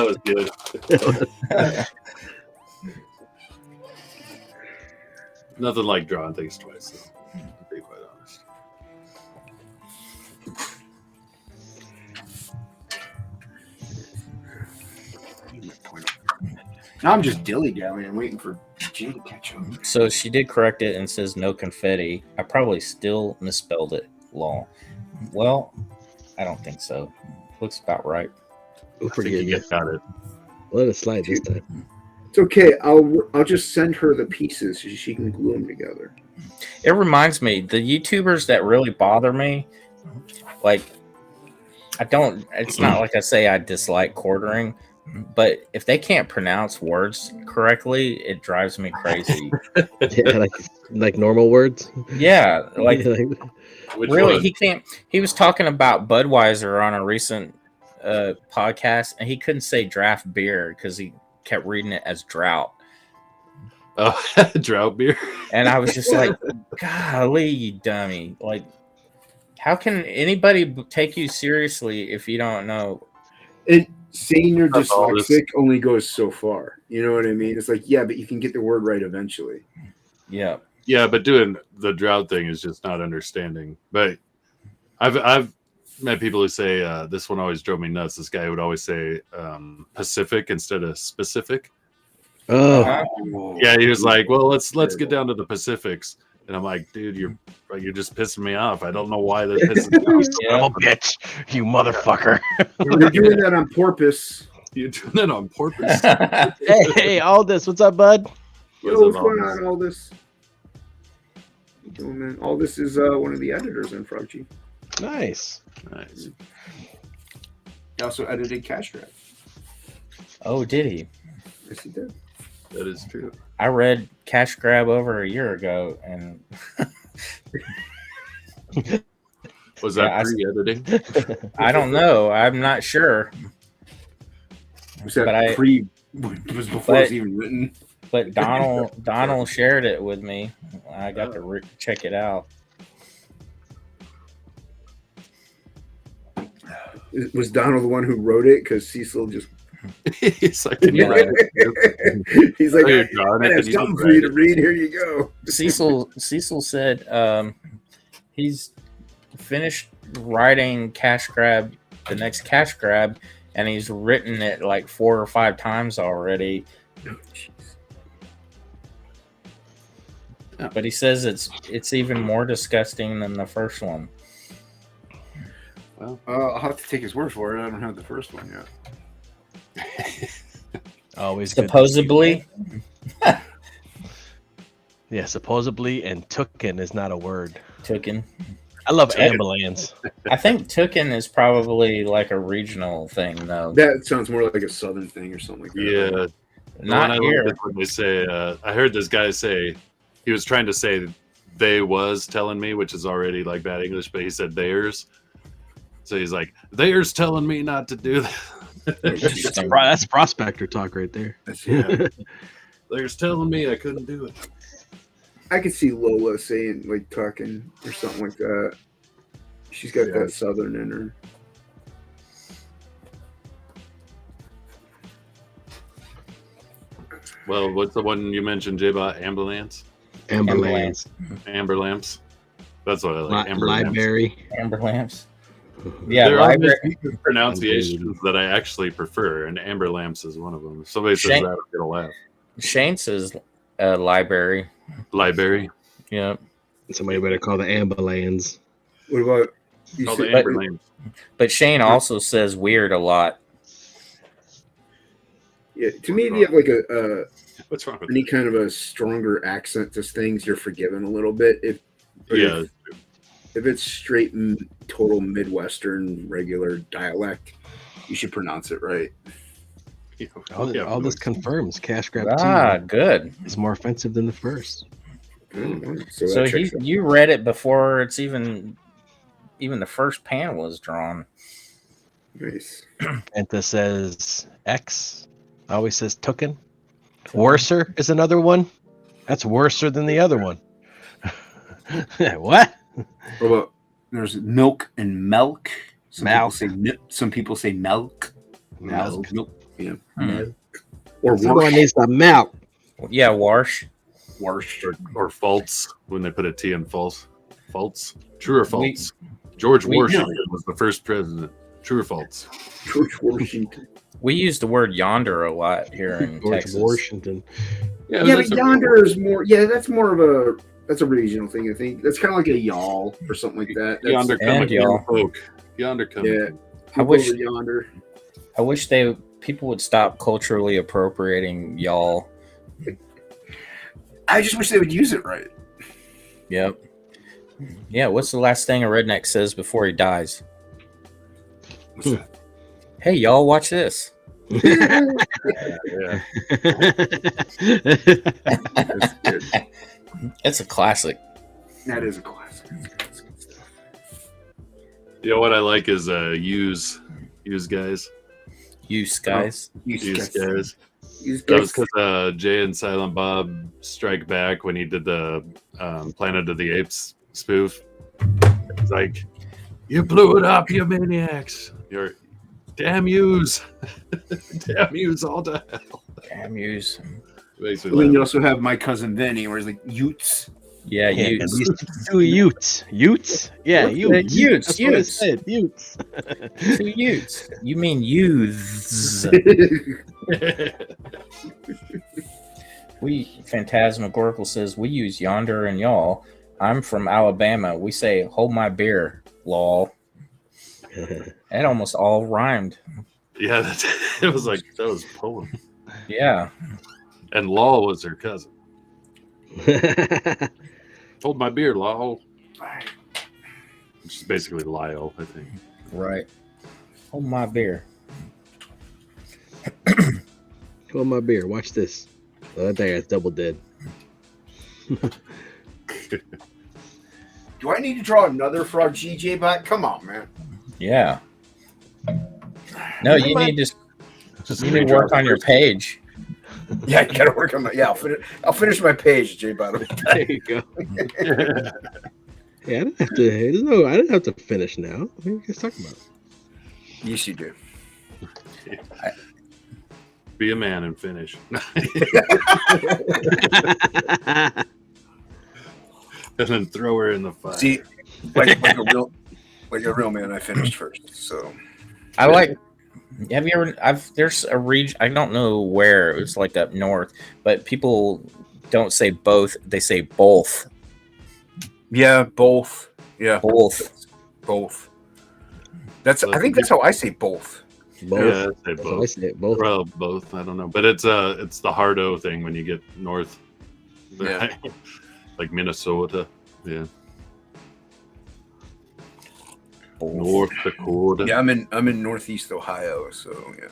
was good. Nothing like drawing things twice, though, to be quite honest. Now I'm just dilly-dallying and waiting for Jay to catch up. So she did correct it and says no confetti. I probably still misspelled it. Lol. Well, I don't think so. Looks about right. Pretty good. You got it. Let it slide this time. It's okay. I'll just send her the pieces so she can glue them together. It reminds me, the YouTubers that really bother me, like, it's not like I say I dislike quartering, but if they can't pronounce words correctly, it drives me crazy. Yeah, like normal words. Yeah, like Which really, one? he was talking about Budweiser on a recent podcast, and he couldn't say draft beer because he kept reading it as drought. Oh, drought beer. And I was just like, golly, you dummy. Like, how can anybody take you seriously if you don't know? Saying you're That's all this- dyslexic only goes so far. You know what I mean? It's like, yeah, but you can get the word right eventually. Yeah. Yeah, but doing the drought thing is just not understanding. But I've met people who say this one always drove me nuts. This guy would always say Pacific instead of specific. Oh, Uh-huh. Yeah, he was like, "Well, let's get down to the Pacifics," And I'm like, dude, you're just pissing me off. I don't know why that pisses me off. Son of a bitch, you motherfucker. You're doing that on purpose. You're doing that on purpose. Hey, Aldous, what's up, bud? What's going on, Aldous? Oh, man. Aldous is one of the editors in Frog G. Nice. He also edited Cash Grab. Oh, did he? Yes, he did. That is true. I read Cash Grab over a year ago, and was that pre-editing? I don't know. I'm not sure. Was that was before it was even written? But Donald shared it with me. I got to check it out. Was Donald the one who wrote it? Because Cecil just he's like, he's like, John, I have something for you to read. Here you go. Cecil said he's finished writing Cash Grab, the next Cash Grab, and he's written it like 4 or 5 times already. But he says it's even more disgusting than the first one. Well, I'll have to take his word for it. I don't have the first one yet. Always supposedly. Yeah, supposedly, and "tooken" is not a word. Tooken. I love ambulance. I think "tooken" is probably like a regional thing, though. That sounds more like a southern thing or something like that. Yeah, not here. When they say, I heard this guy say he was trying to say "they was telling me," which is already like bad English, but he said "theirs." So he's like, "Theirs telling me not to do that." That's prospector talk right there. Yeah. Theirs telling me I couldn't do it. I could see Lola saying like "tucking" or something like that. She's got that southern in her. Well, what's the one you mentioned, JBot? Ambulance? Amber Lamps. Amber Lamps. That's what I like. Amber Library. Amber Lamps. Yeah, there library. are pronunciations that I actually prefer, and Amber Lamps is one of them. If somebody says that, I'll get a laugh. Shane says library. Library. Yeah. Somebody better call the ambulance. What about you? Call the Amber Lamps. But Shane also says weird a lot. Yeah, to me, if you have like a what's wrong with any kind of a stronger accent to things, you're forgiven a little bit. If it's straight total Midwestern regular dialect, you should pronounce it right. All this confirms Cash Grab 2 good. is more offensive than the first. So you read it before it's even the first pan was drawn. Nice. Enta says X. Always says "tooken." Worser is another one. That's worser than the other one. What? What about there's milk and milk? Some people say milk. Milk. Yeah. Mm. Or someone needs some milk. Yeah, wash. Or false when they put a T in false. False. True or false? George Washington was the first president. True or false? George Washington. We use the word yonder a lot here in Texas. Washington. Yeah, but yonder is more. Yeah, that's more of a regional thing. I think that's kind of like a y'all or something like that. That's, yonder come y'all. Folk. Yonder come. Yeah. I wish yonder. I wish people would stop culturally appropriating y'all. I just wish they would use it right. Yep. Yeah, what's the last thing a redneck says before he dies? What's that? Hey, y'all, watch this. Yeah. It's a classic. That is a classic. You know what I like is use guys. Use guys. Use guys. That was because Jay and Silent Bob Strike Back when he did the Planet of the Apes spoof. It's like, you blew it up, you maniacs. You're damn yous. Damn yous all to hell. Damn yous. Then you also have My Cousin Vinny, where he's like, Utes. Yeah, Utes. Two Utes. Utes? Yeah, Utes. Utes. Utes. Utes. Two Utes. You mean youths. Phantasmagorical says, we use yonder and y'all. I'm from Alabama. We say, hold my beer, lol. It almost all rhymed. Yeah, it was like that was a poem. Yeah. And Lol was her cousin. Hold my beer, Lol. Which is basically Lyle, I think. Right. Hold my beer. Hold my beer. Watch this. Oh, that thing is double dead. Do I need to draw another Frog G, JBot? Come on, man. Yeah. No, you need to work on your page. Yeah, you gotta work on my. Yeah, I'll finish my page, JBot. There you go. Yeah, I didn't have to. I didn't have to finish now. What are you guys talking about? Yes, you do. Be a man and finish. And then throw her in the fire. See, like a real man, I finished first. So I like. Have you ever? There's a region. I don't know where. It's like up north, but people don't say both. They say both. Yeah, both. Yeah, both. I think that's how I say both. Yeah, I say That's both. how I say it, both. Well, both. I don't know, but it's the hard O thing when you get north. Yeah. Like Minnesota. Yeah. North Dakota. Yeah, I'm in Northeast Ohio, so yeah.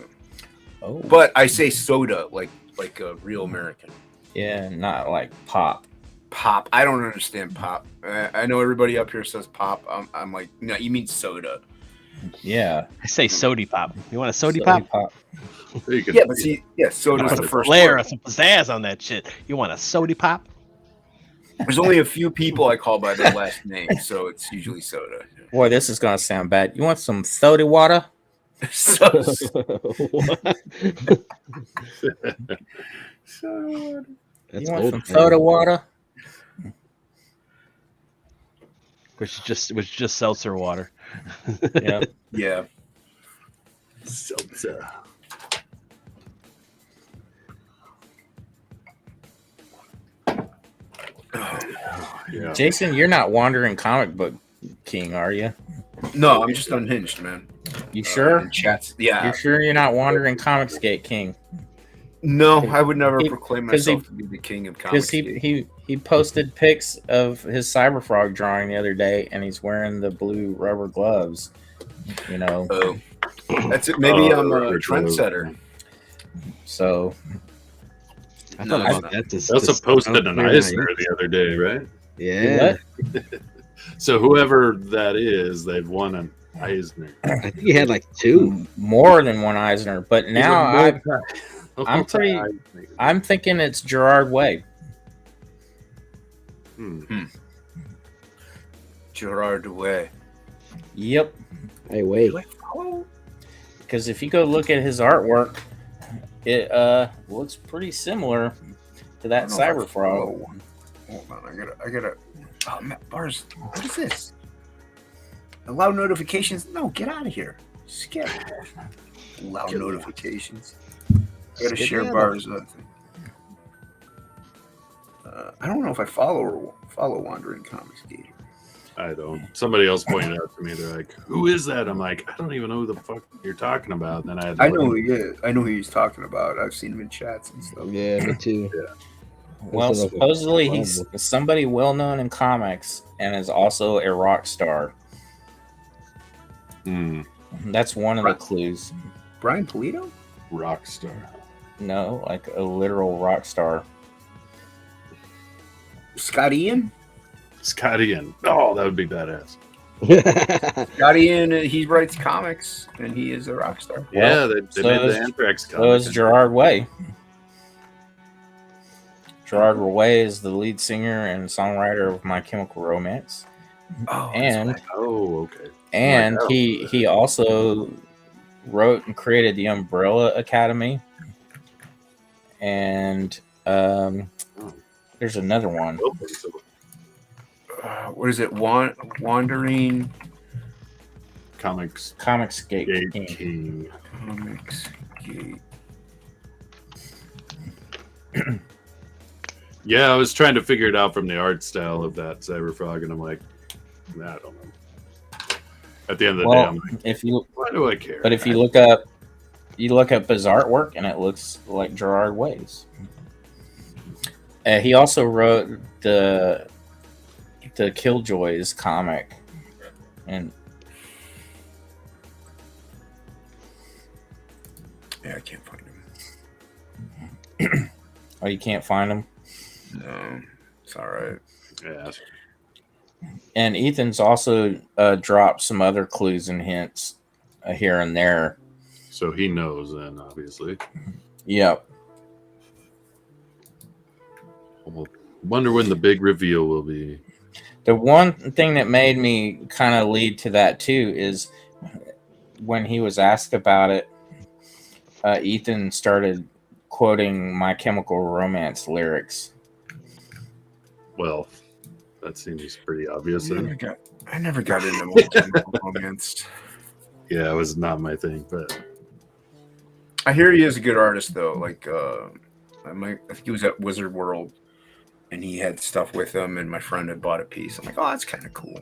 Oh. But I say soda like a real American. Yeah, not like pop. Pop. I don't understand pop. I know everybody up here says pop. I'm like, no, you mean soda. Yeah. I say sody pop. You want a sody Sody pop? Yeah, but see, yeah, soda's the first Flair word. some pizzazz on that shit. You want a sody pop? There's only a few people I call by their last name, so it's usually soda. Boy, this is gonna sound bad. You want some soda water? That's you want old, some man. soda water? Which is just seltzer water. Yeah. Yeah. Seltzer. Yeah. Jason, you're not wandering comic book king, are you? No, I'm just unhinged, man. You sure? Chats. Yeah. You're sure you're not wandering comics gate king? No, I would never He- proclaim 'cause he- myself to be the king of comics. Because he posted pics of his Cyberfrog drawing the other day, and he's wearing the blue rubber gloves. You know. Oh, that's it. Maybe I'm a trendsetter. So I thought about that. They also posted an Eisner the other day, right? Yeah. So whoever that is, they've won an Eisner. I think he had like two. More than one Eisner, but now I'm thinking it's Gerard Way. Gerard Way. Yep. Hey, wait. Because if you go look at his artwork, it looks pretty similar to that Cyberfrog. Hold on, I gotta. Oh, Matt Bars, what is this? Allow notifications? No, get out of here. Skip. Allow notifications. I gotta share Bars. I don't know if I follow Wandering Comics Gator. I don't. Somebody else pointed out to me. They're like, "Who is that?" I'm like, "I don't even know who the fuck you're talking about." And then I know who he is. I know who he's talking about. I've seen him in chats and stuff. Yeah, me too. Yeah. Well, supposedly he's somebody well known in comics and is also a rock star. That's one of the clues. Brian Polito? Rock star. No, like a literal rock star. Scott Ian? Scott Ian. Oh, that would be badass. Scott Ian, he writes comics and he is a rock star. Yeah, they made the Anthrax comic. So is Gerard Way. Gerard Way is the lead singer and songwriter of My Chemical Romance. Oh, okay. And he also wrote and created the Umbrella Academy. And there's another one. What is it? Wandering Comics Gate King. Comics Gate. Yeah, I was trying to figure it out from the art style of that Cyberfrog, and I'm like, nah, I don't know. At the end of the day, I'm like, if you why do I care? But if you look up his artwork, and it looks like Gerard Way's. He also wrote the Killjoys comic, and yeah, I can't find him. Oh, you can't find him? No, it's all right. Yeah. And Ethan's also dropped some other clues and hints here and there. So he knows then, obviously. Yep. We'll wonder when the big reveal will be. The one thing that made me kind of lead to that too is when he was asked about it, Ethan started quoting My Chemical Romance lyrics. Well, that seems pretty obvious. I never got into My Chemical Romance. Yeah, it was not my thing, but I hear he is a good artist though. Like I think he was at Wizard World and he had stuff with him, and my friend had bought a piece. I'm like, oh, that's kind of cool.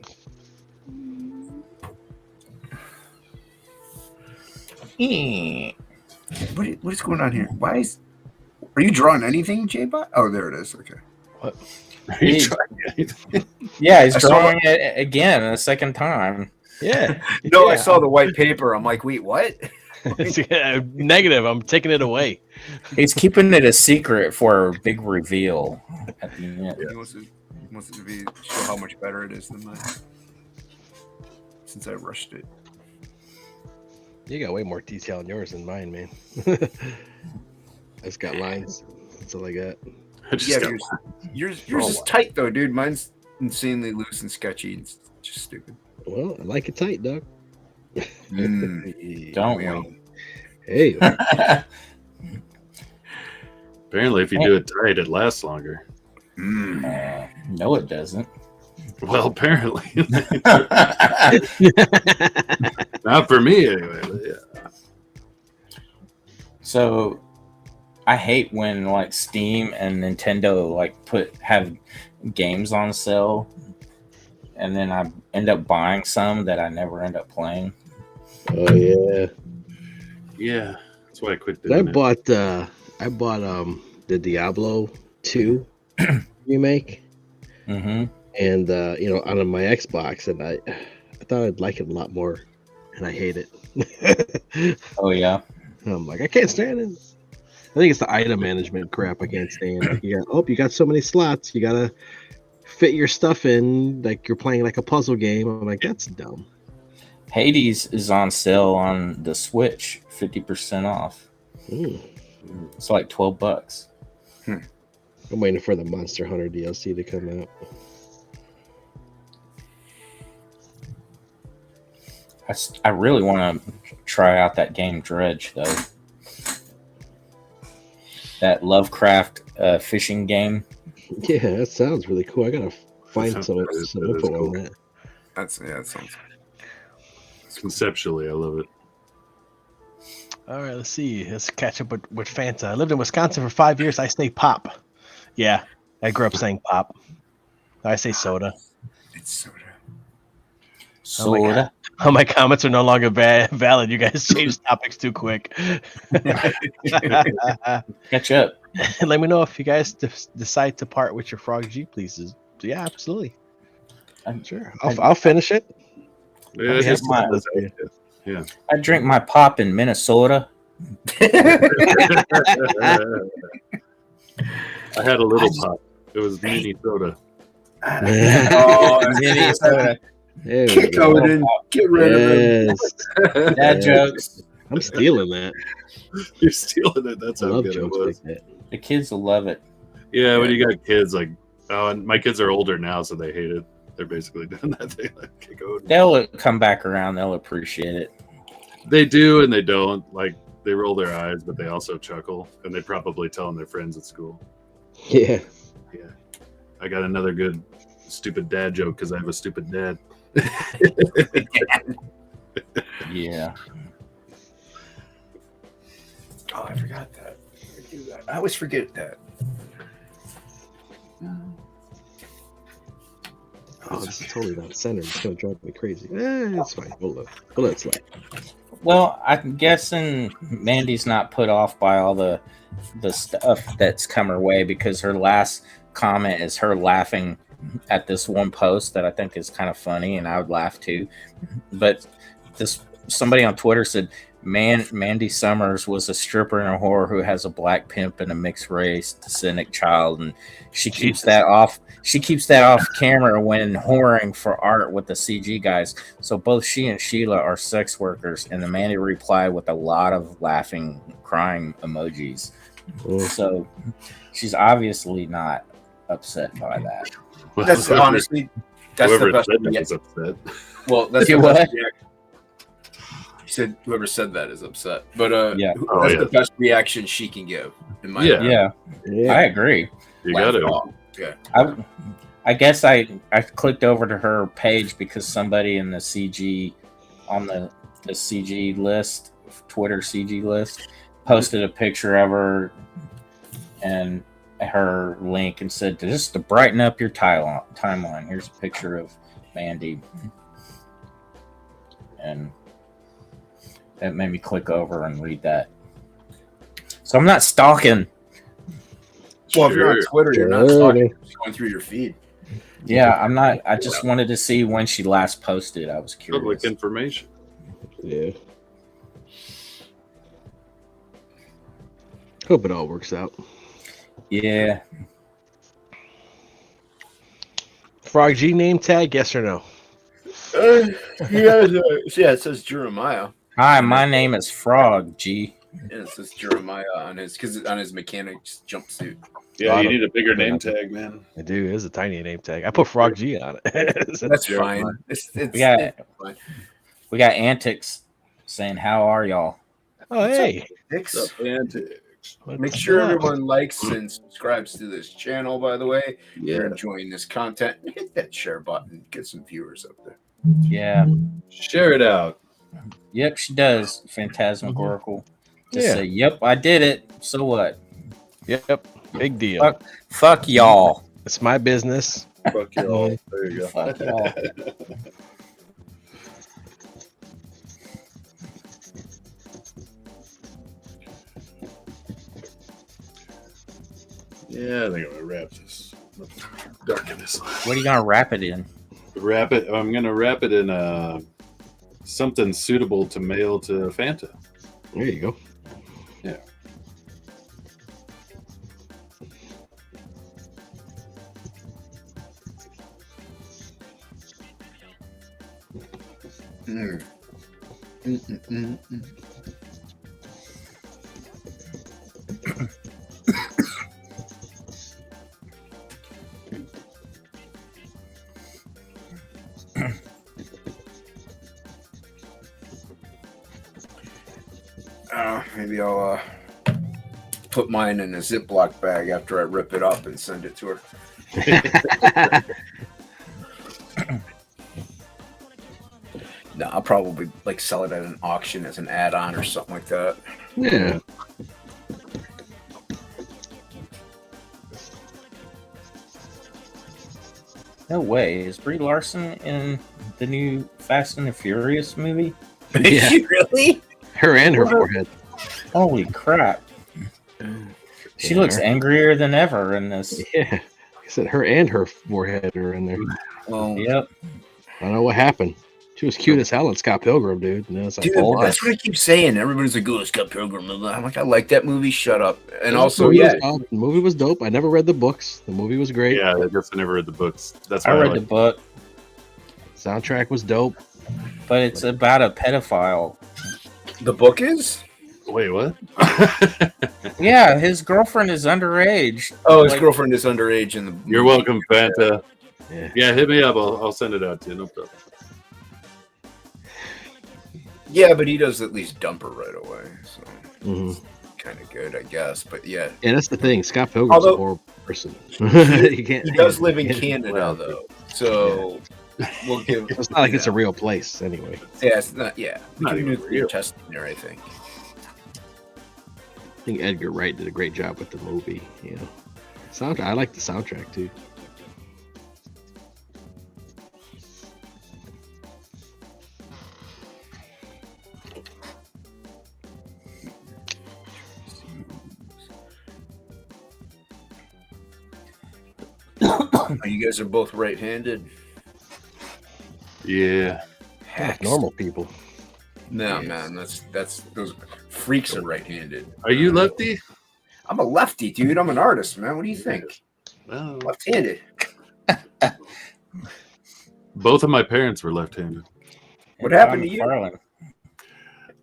What is going on here? Are you drawing anything, JBot? Oh, there it is. Okay. What? Yeah, he's drawing it again a second time. Yeah. No, Yeah. I saw the white paper. I'm like, wait, what? Negative. I'm taking it away. He's keeping it a secret for a big reveal at the end. He wants it to show how much better it is than mine. Since I rushed it. You got way more detail in yours than mine, man. I just got lines. That's all I got. Yours is tight though, dude. Mine's insanely loose and sketchy and just stupid. Well, I like it tight, dog. Don't we? Hey. apparently if you do it tight, it lasts longer. No, it doesn't. Well, apparently. Not for me, anyway. But yeah. So, I hate when like Steam and Nintendo like have games on sale, and then I end up buying some that I never end up playing. Oh yeah. Yeah, that's why I quit doing it. I bought the Diablo 2 remake. Mm-hmm. And on my Xbox, and I thought I'd like it a lot more, and I hate it. Oh yeah. I'm like, I can't stand it. I think it's the item management crap I can't stand. Like you got so many slots, you gotta fit your stuff in like you're playing like a puzzle game. I'm like, that's dumb. Hades is on sale on the Switch, 50% off. It's like $12. I'm waiting for the Monster Hunter DLC to come out. I really want to try out that game Dredge though. That Lovecraft fishing game. Yeah, that sounds really cool. I gotta find some info on that. That sounds. Conceptually, I love it. All right, let's see. Let's catch up with Fanta. I lived in Wisconsin for 5 years. I say pop. Yeah, I grew up saying pop. I say soda. It's soda. Soda. Oh, my comments are no longer valid. You guys changed topics too quick. Catch up. And let me know if you guys decide to part with your Frog G pieces. Yeah, absolutely. I'm sure. I'll finish it. Yeah. I drink my pop in Minnesota. I had a little pop. It was mini soda. Mini soda. Kick Odin. Get rid of it. Dad jokes. I'm stealing that. You're stealing it. That's how good it jokes was. like that. The kids will love it. Yeah, when you got kids like, and my kids are older now, so they hate it. They're basically doing that thing like kick Odin. They'll come back around. They'll appreciate it. They do and they don't. Like they roll their eyes, but they also chuckle, and they probably tell their friends at school. Yeah. Yeah. I got another good stupid dad joke because I have a stupid dad. Yeah. Oh, I forgot that. I always forget that. Oh, this is totally not centered. It's gonna drive me crazy. It's fine. We'll let it slide. Well, I'm guessing Mandy's not put off by all the stuff that's come her way, because her last comment is her laughing at this one post that I think is kind of funny, and I would laugh too. But somebody on Twitter said, Mandy Summers was a stripper and a whore who has a black pimp and a mixed race descendant child, and she keeps that off. She keeps that off camera when whoring for art with the CG guys. So both she and Sheila are sex workers. And the Mandy replied with a lot of laughing, crying emojis. So she's obviously not upset by that. That's honestly, that's the best. Is upset. Well, that's the best reaction. He said whoever said that is upset, but that's the best reaction she can give. In my opinion. Yeah, I agree. You got it. Yeah. I guess I clicked over to her page because somebody in the CG on the CG list, Twitter CG list, posted a picture of her and her link and said, just to brighten up your timeline, here's a picture of Mandy. And that made me click over and read that. So I'm not stalking. Well, if you're on Twitter, you're not stalking. You're just going through your feed. Yeah, I'm not. I just wanted to see when she last posted. I was curious. Public information. Yeah. Hope it all works out. Yeah. Frog G name tag, yes or no? Yeah, it says Jeremiah. Hi, my name is Frog G. Yeah, it says Jeremiah on his mechanic's jumpsuit. Yeah, you need a bigger name tag, man. I do. It is a tiny name tag. I put Frog G on it. That's fine. It's fine. We got Antics saying, "How are y'all?" Oh, hey. Antics. Antics. Make sure everyone likes and subscribes to this channel, by the way. If you're enjoying this content, hit that share button. Get some viewers up there. Yeah. Share it out. Yep, she does. Phantasmagorical. Just say, yep, I did it. So what? Yep. Big deal. Fuck y'all. It's my business. Fuck y'all. There you go. Fuck y'all. Yeah, I think I'm gonna wrap this. Darken this. What are you gonna wrap it in? Wrap it. I'm gonna wrap it in something suitable to mail to Fanta. There you go. Yeah. Maybe I'll put mine in a Ziploc bag after I rip it up and send it to her. No, I'll probably sell it at an auction as an add-on or something like that. Yeah. No way. Is Brie Larson in the new Fast and the Furious movie? Is she really? Her and her forehead. Holy crap. She looks angrier than ever in this. Yeah. Like I said, her and her forehead are in there. Yep. I don't know what happened. She was cute as hell in Scott Pilgrim, dude. And it's like, Dude, that's what I keep saying. Everybody's like, "Oh, Scott Pilgrim." I'm like, I like that movie. Shut up. And also, the movie was dope. I never read the books. The movie was great. Yeah, I guess I never read the books. That's I why read the book, soundtrack was dope. but it's about a pedophile. The book is? Wait, what? Yeah, his girlfriend is underage. Oh, his girlfriend is underage in the. You're welcome, Fanta. Yeah, hit me up. I'll send it out to you. No problem. Yeah, but he does at least dump her right away. So kind of good, I guess. But yeah. Yeah, that's the thing. Scott Pilgrim's a horrible person. He does live in Canada, though. So we'll give. It's not like it's a real place, anyway. Yeah, it's not. Yeah, Not even nuclear real. testing there, I think. I think Edgar Wright did a great job with the movie. You know, soundtrack. I like the soundtrack too. You guys are both right-handed. Yeah. Like normal people. No, man, that's those freaks are right-handed. Are you lefty? I'm a lefty, dude. I'm an artist, man. What do you think? Well, Left-handed. both of my parents were left-handed. What happened to you?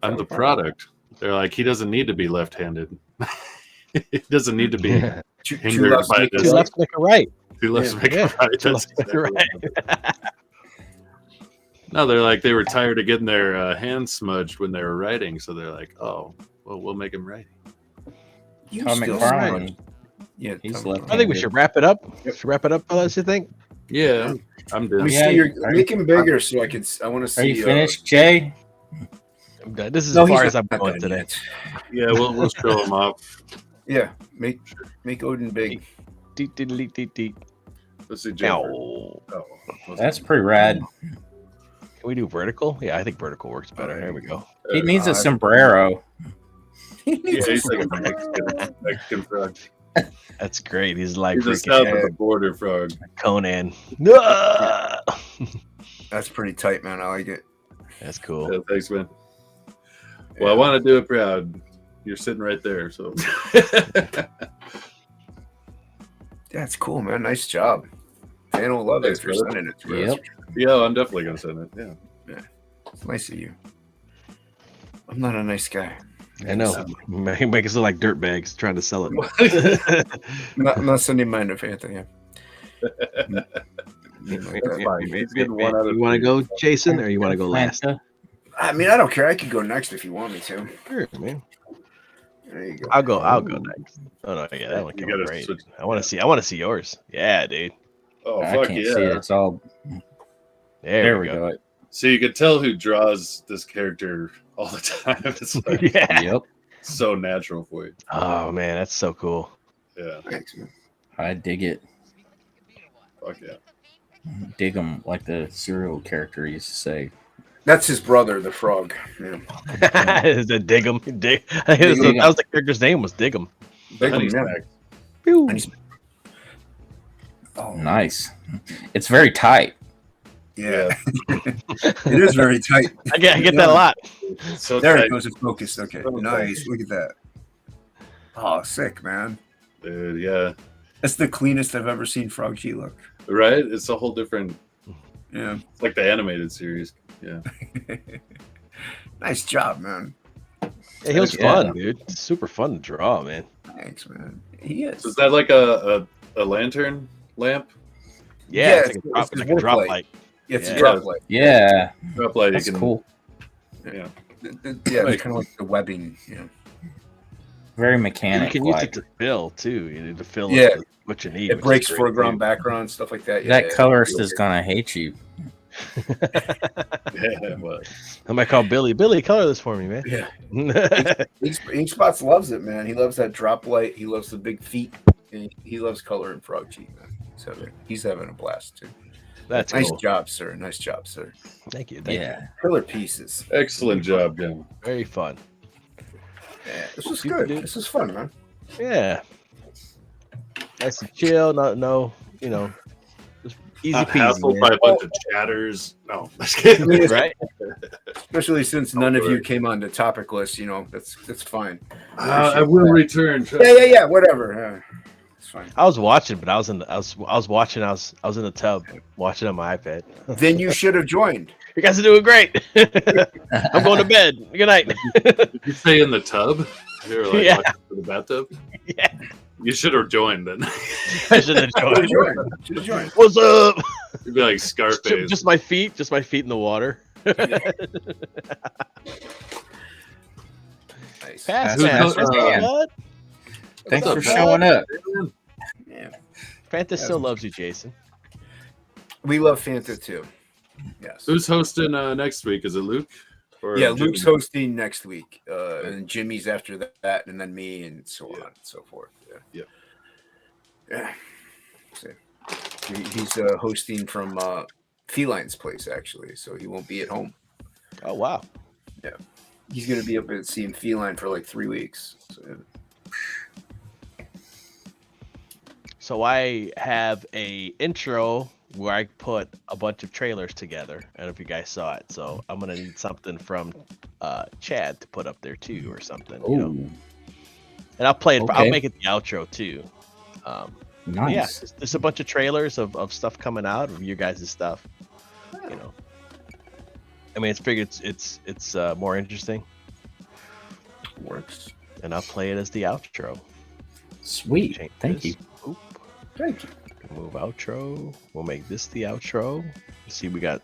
I'm the product. They're like, he doesn't need to be left-handed. He doesn't need to be hindered by this. Two left make a right. Two left make a right. Two That's left make a exactly right. No, they're like, they were tired of getting their hands smudged when they were writing, so they're like, oh, well, we'll make him writing. Tom McFarlane. Yeah, He's Tom- left. I think we should wrap it up. Should wrap it up, fellas. You think? Yeah, I'm Let done. me Yeah, see make him bigger so I want to see. Are you finished, Jay? I'm done. This is No, as far he's as I'm not going done today. yet. Yeah, we'll show him off. Yeah, make Odin big. Deet, deet, deet, deet, deet. Let's see, Jay. Ow. That's pretty rad. Can we do vertical? Yeah, I think vertical works better. There we go. He needs a sombrero. Yeah, he's like a Mexican frog. That's great. He's like He's a freaking south of the border frog. Conan. No! That's pretty tight, man. I like it. That's cool. Yeah, thanks, man. Well, I want to do it proud. You're sitting right there, so. That's cool, man. Nice job. Fan will love it if you're sending it to us. Yeah, I'm definitely gonna send it. Yeah. It's nice of you. I'm not a nice guy. I know. Make us look like dirtbags trying to sell it. I'm not sending mine to Fanta. Yeah. You want to go, Jason, or you want to go last? I mean, I don't care. I could go next if you want me to. Sure, man. There you go. I'll go next. Oh no, yeah, that one You came gotta out great. switch. I want to see yours. Yeah, dude. Oh, I fuck can't yeah. see it. It's all. There we go. So you can tell who draws this character all the time. It's like Yeah. Yep. so natural for you. Oh man, that's so cool. Yeah. Thanks, man. I dig it. Fuck yeah. Dig them like the serial character used to say. That's his brother, the frog. Yeah. The Dig'em. That was the character's name was Dig'em. Big Honey one, stack. Pew. Oh, Nice. It's very tight. yeah. It is very tight. I get that a lot. So There tight. it goes. It's focused. Okay. So Nice. Look at that. Oh, sick, man. Dude, yeah. That's the cleanest I've ever seen Frog G look. Right? It's a whole different, Yeah. it's like the animated series. Yeah. Nice job, man. Yeah, he was Yeah. fun, dude. It's super fun to draw, man. Thanks, man. He is. So is that like a lantern lamp? Yeah, Yeah, it's it's like a work drop light. light. It's Yeah. a drop light. Yeah. Drop light. That's you can, cool. Yeah. Yeah, it's kind of like the webbing. Yeah. Very You mechanic. can use it to fill too. You need to fill Yeah. what you need. It which breaks is great, foreground, too. background, stuff like that. That colorist is gonna hate you. Yeah, but I might call Billy. Billy, color this for me, man. Yeah. Yeah. Ink Spots loves it, man. He loves that drop light. He loves the big feet. And he loves coloring Frog G, man. He's having a blast too. That's Nice cool. job, sir. Nice job, sir. Thank you. Thank you. Yeah. Killer pieces. excellent job, Jim. Very fun. Yeah, this was good. This was fun, man. Yeah. Nice and chill. No, just easy Not peasy. hassled man. by a bunch of chatters. No, just kidding. Right? Especially since none of you came on the topic list, that's fine. I will return. Yeah. Whatever. It's fine. I was watching, but I was in the tub watching on my iPad. Then you should have joined. You guys are doing great. I'm going to bed. Good night. Did you say in the tub? You were like Yeah. watching in the bathtub? Yeah. You should have joined then. I should have joined. Should have joined. What's up? You'd be like Scarface. Just my feet in the water. Nice. Pass, That's man. man. What? Thanks What's for up, showing up. Yeah. Fanta still loves you, Jason. We love Fanta too. Yes. Who's hosting next week? Is it Luke? Or Yeah, Jimmy? Luke's hosting next week, and Jimmy's after that, and then me, and so on and so forth. Yeah. So, he's hosting from Feline's place, actually, so he won't be at home. Oh wow. Yeah, he's gonna be up at seeing Feline for like 3 weeks. So, So I have a intro where I put a bunch of trailers together. I don't know if you guys saw it. So I'm gonna need something from Chad to put up there too, or something. You know? And I'll play it. Okay. I'll make it the outro too. Nice. Yeah, there's a bunch of trailers of stuff coming out of your guys' stuff. You know, I mean, it's figured it's more interesting. Works. And I'll play it as the outro. Sweet. Change Thank this. you. Oop. Thank you. Move outro. We'll make this the outro. Let's see, we got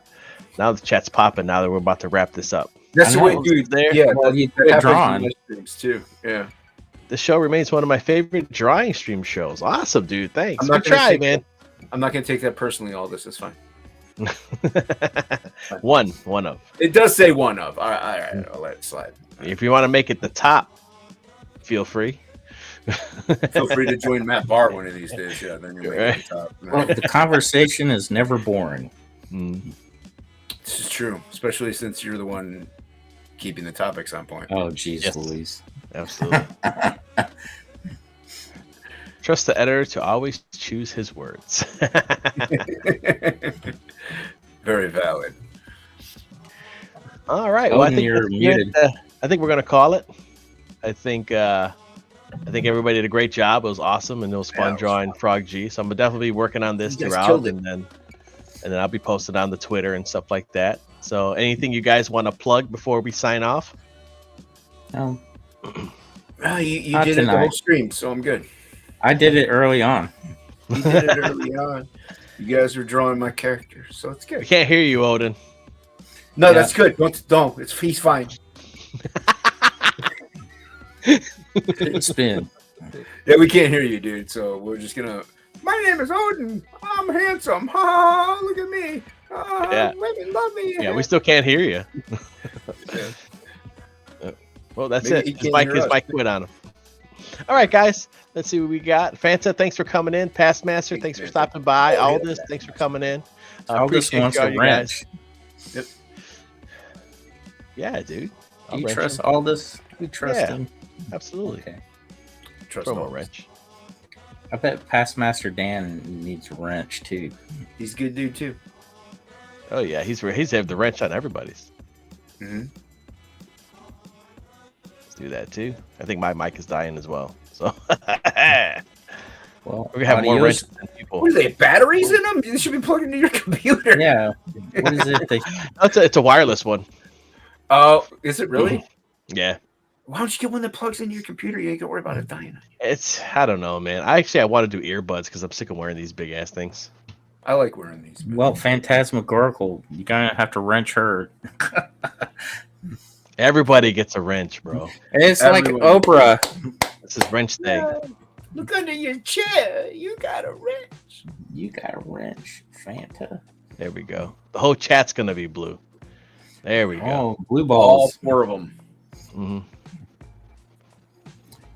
now the chat's popping. Now that we're about to wrap this up. That's the way, dude. There. Yeah, Well, you that happens drawn. in my streams too. Yeah. The show remains one of my favorite drawing stream shows. Awesome, dude. Thanks. I'm not Good gonna try, take man. I'm not going to take that personally. All this is fine. one of. It does say one of. All right. I'll let it slide. If you want to make it the top, feel free. Feel free to join Matt Barr one of these days. Yeah, then you're Right. making the top. Well, the conversation is never boring. This is true, especially since you're the one keeping the topics on point. Oh, geez, Yes. Louise. Absolutely. Trust the editor to always choose his words. Very valid. All right. Well, I Odin, think you're that's muted. it. I think we're gonna call it. I think everybody did a great job. It was awesome, and it was fun Yeah, it was drawing Frog G. So I'm definitely be working on this You guys throughout, killed it. and then I'll be posted on the Twitter and stuff like that. So anything you guys want to plug before we sign off? No, You Not did it the tonight. whole stream, so I'm good. I did it early on. You did it early on. You guys were drawing my character, so it's We good. can't hear you, Odin. No, Yeah. that's good. Don't. He's fine. Spin. Yeah, we can't hear you, dude. So we're just gonna. My name is Odin. I'm handsome. Ha! Look at me. Yeah. Women love me. Yeah, we still can't hear you. Yeah. Well, that's Maybe it. he His can't mic, hear his us. mic quit on him. All right, guys. Let's see what we got. Fanta, thanks for coming in. Past Master, thanks for stopping by. Oh, yeah. Aldous, thanks for coming in. Aldous Appreciate wants all a you wrench. Yep. Yeah, dude. I'll You wrench trust him. Aldous? We trust Yeah. him. Absolutely. Okay. Trust Throw him a Aldous. wrench. I bet Past Master Dan needs a wrench too. He's a good dude too. Oh yeah, he's have the wrench on everybody's. Mm-hmm. Let's do that too. I think my mic is dying as well. So Well, we're gonna have more adios. wrenches than people. What are they? Batteries in them? They should be plugged into your computer. Yeah. What is it? They, It's a wireless one. Oh, is it really? Yeah. Why don't you get one that plugs into your computer? You ain't gonna worry about it dying. It's I don't know, man. I want to do earbuds because I'm sick of wearing these big ass things. I like wearing these. well, Phantasmagorical, you're gonna have to wrench her. Everybody gets a wrench, bro. It's Everyone. like Oprah. This is wrench day. Look under your chair. You got a wrench. You got a wrench, Fanta. There we go. The whole chat's gonna be blue. There we go. Oh, blue All balls. 4 of them. Mm-hmm.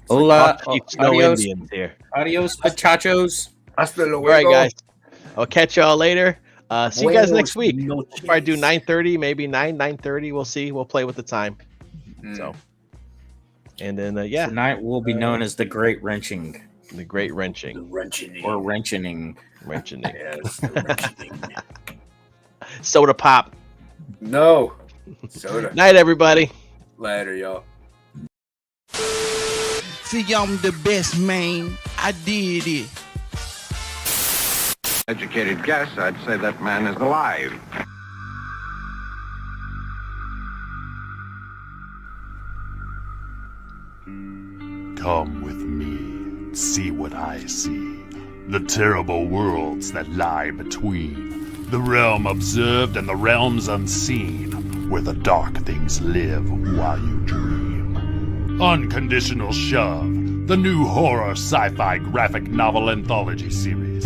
Hola, No adios, Indians here. adios, muchachos. Hasta luego. All right, guys. I'll catch y'all later. See you guys next Buenos week. noches. If I do 9:30, maybe 9:30. We'll see. We'll play with the time. So, and then yeah, Tonight will be known as the Great Wrenching the great wrenching, Wrenching. or Wrenching. wrenching. Yes, the wrenching. Soda pop. No. Soda. Night, everybody. Later, y'all. See, I'm the best, man. I did it. Educated guess, I'd say that man is alive. Come with me, see what I see. The terrible worlds that lie between. The realm observed and the realms unseen, where the dark things live while you dream. Unconditional Shove, the new horror sci-fi graphic novel anthology series.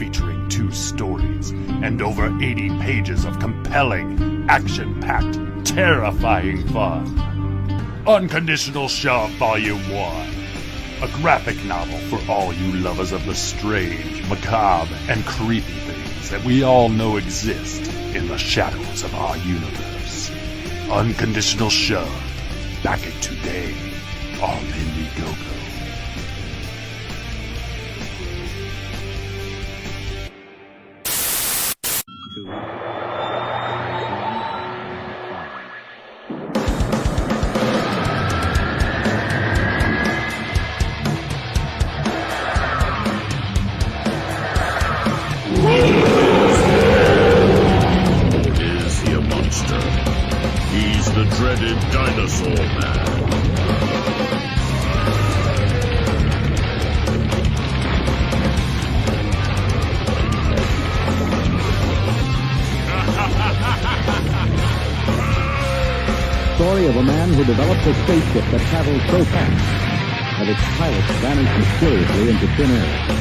Featuring 2 stories and over 80 pages of compelling, action-packed, terrifying fun. Unconditional Shove Volume 1. A graphic novel for all you lovers of the strange, macabre, and creepy things that we all know exist in the shadows of our universe. Unconditional Shove. Back it today on Indiegogo. dreaded Dinosaur Man. Story of a man who developed a spaceship that travels so fast that its pilots vanish mysteriously into thin air.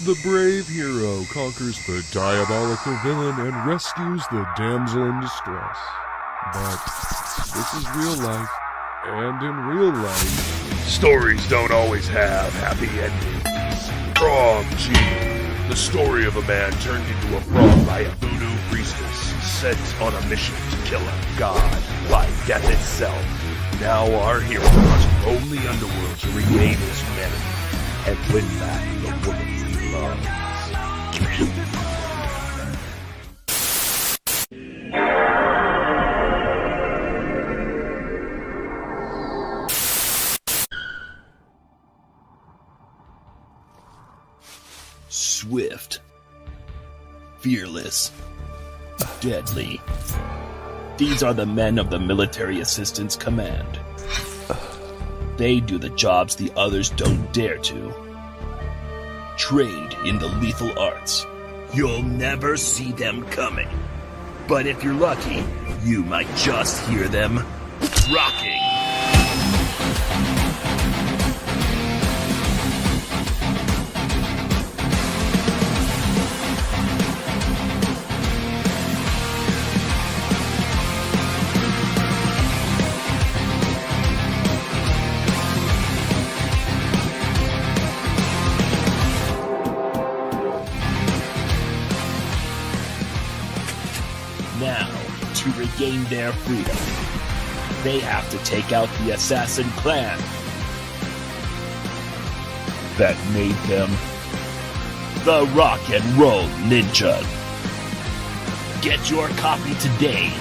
The brave hero conquers the diabolical villain and rescues the damsel in distress. But this is real life, and in real life, Stories don't always have happy endings. Frog G, the story of a man turned into a frog by a voodoo priestess sent on a mission to kill a god by death itself. Now our hero must roam the underworld to regain his humanity and win back the woman he loves. Swift, fearless, deadly. These are the men of the Military Assistance Command. They do the jobs the others don't dare to. Trained in the lethal arts. You'll never see them coming. But if you're lucky, you might just hear them rocking. Now, to regain their freedom, they have to take out the assassin clan that made them the Rock and Roll Ninja. Get your copy today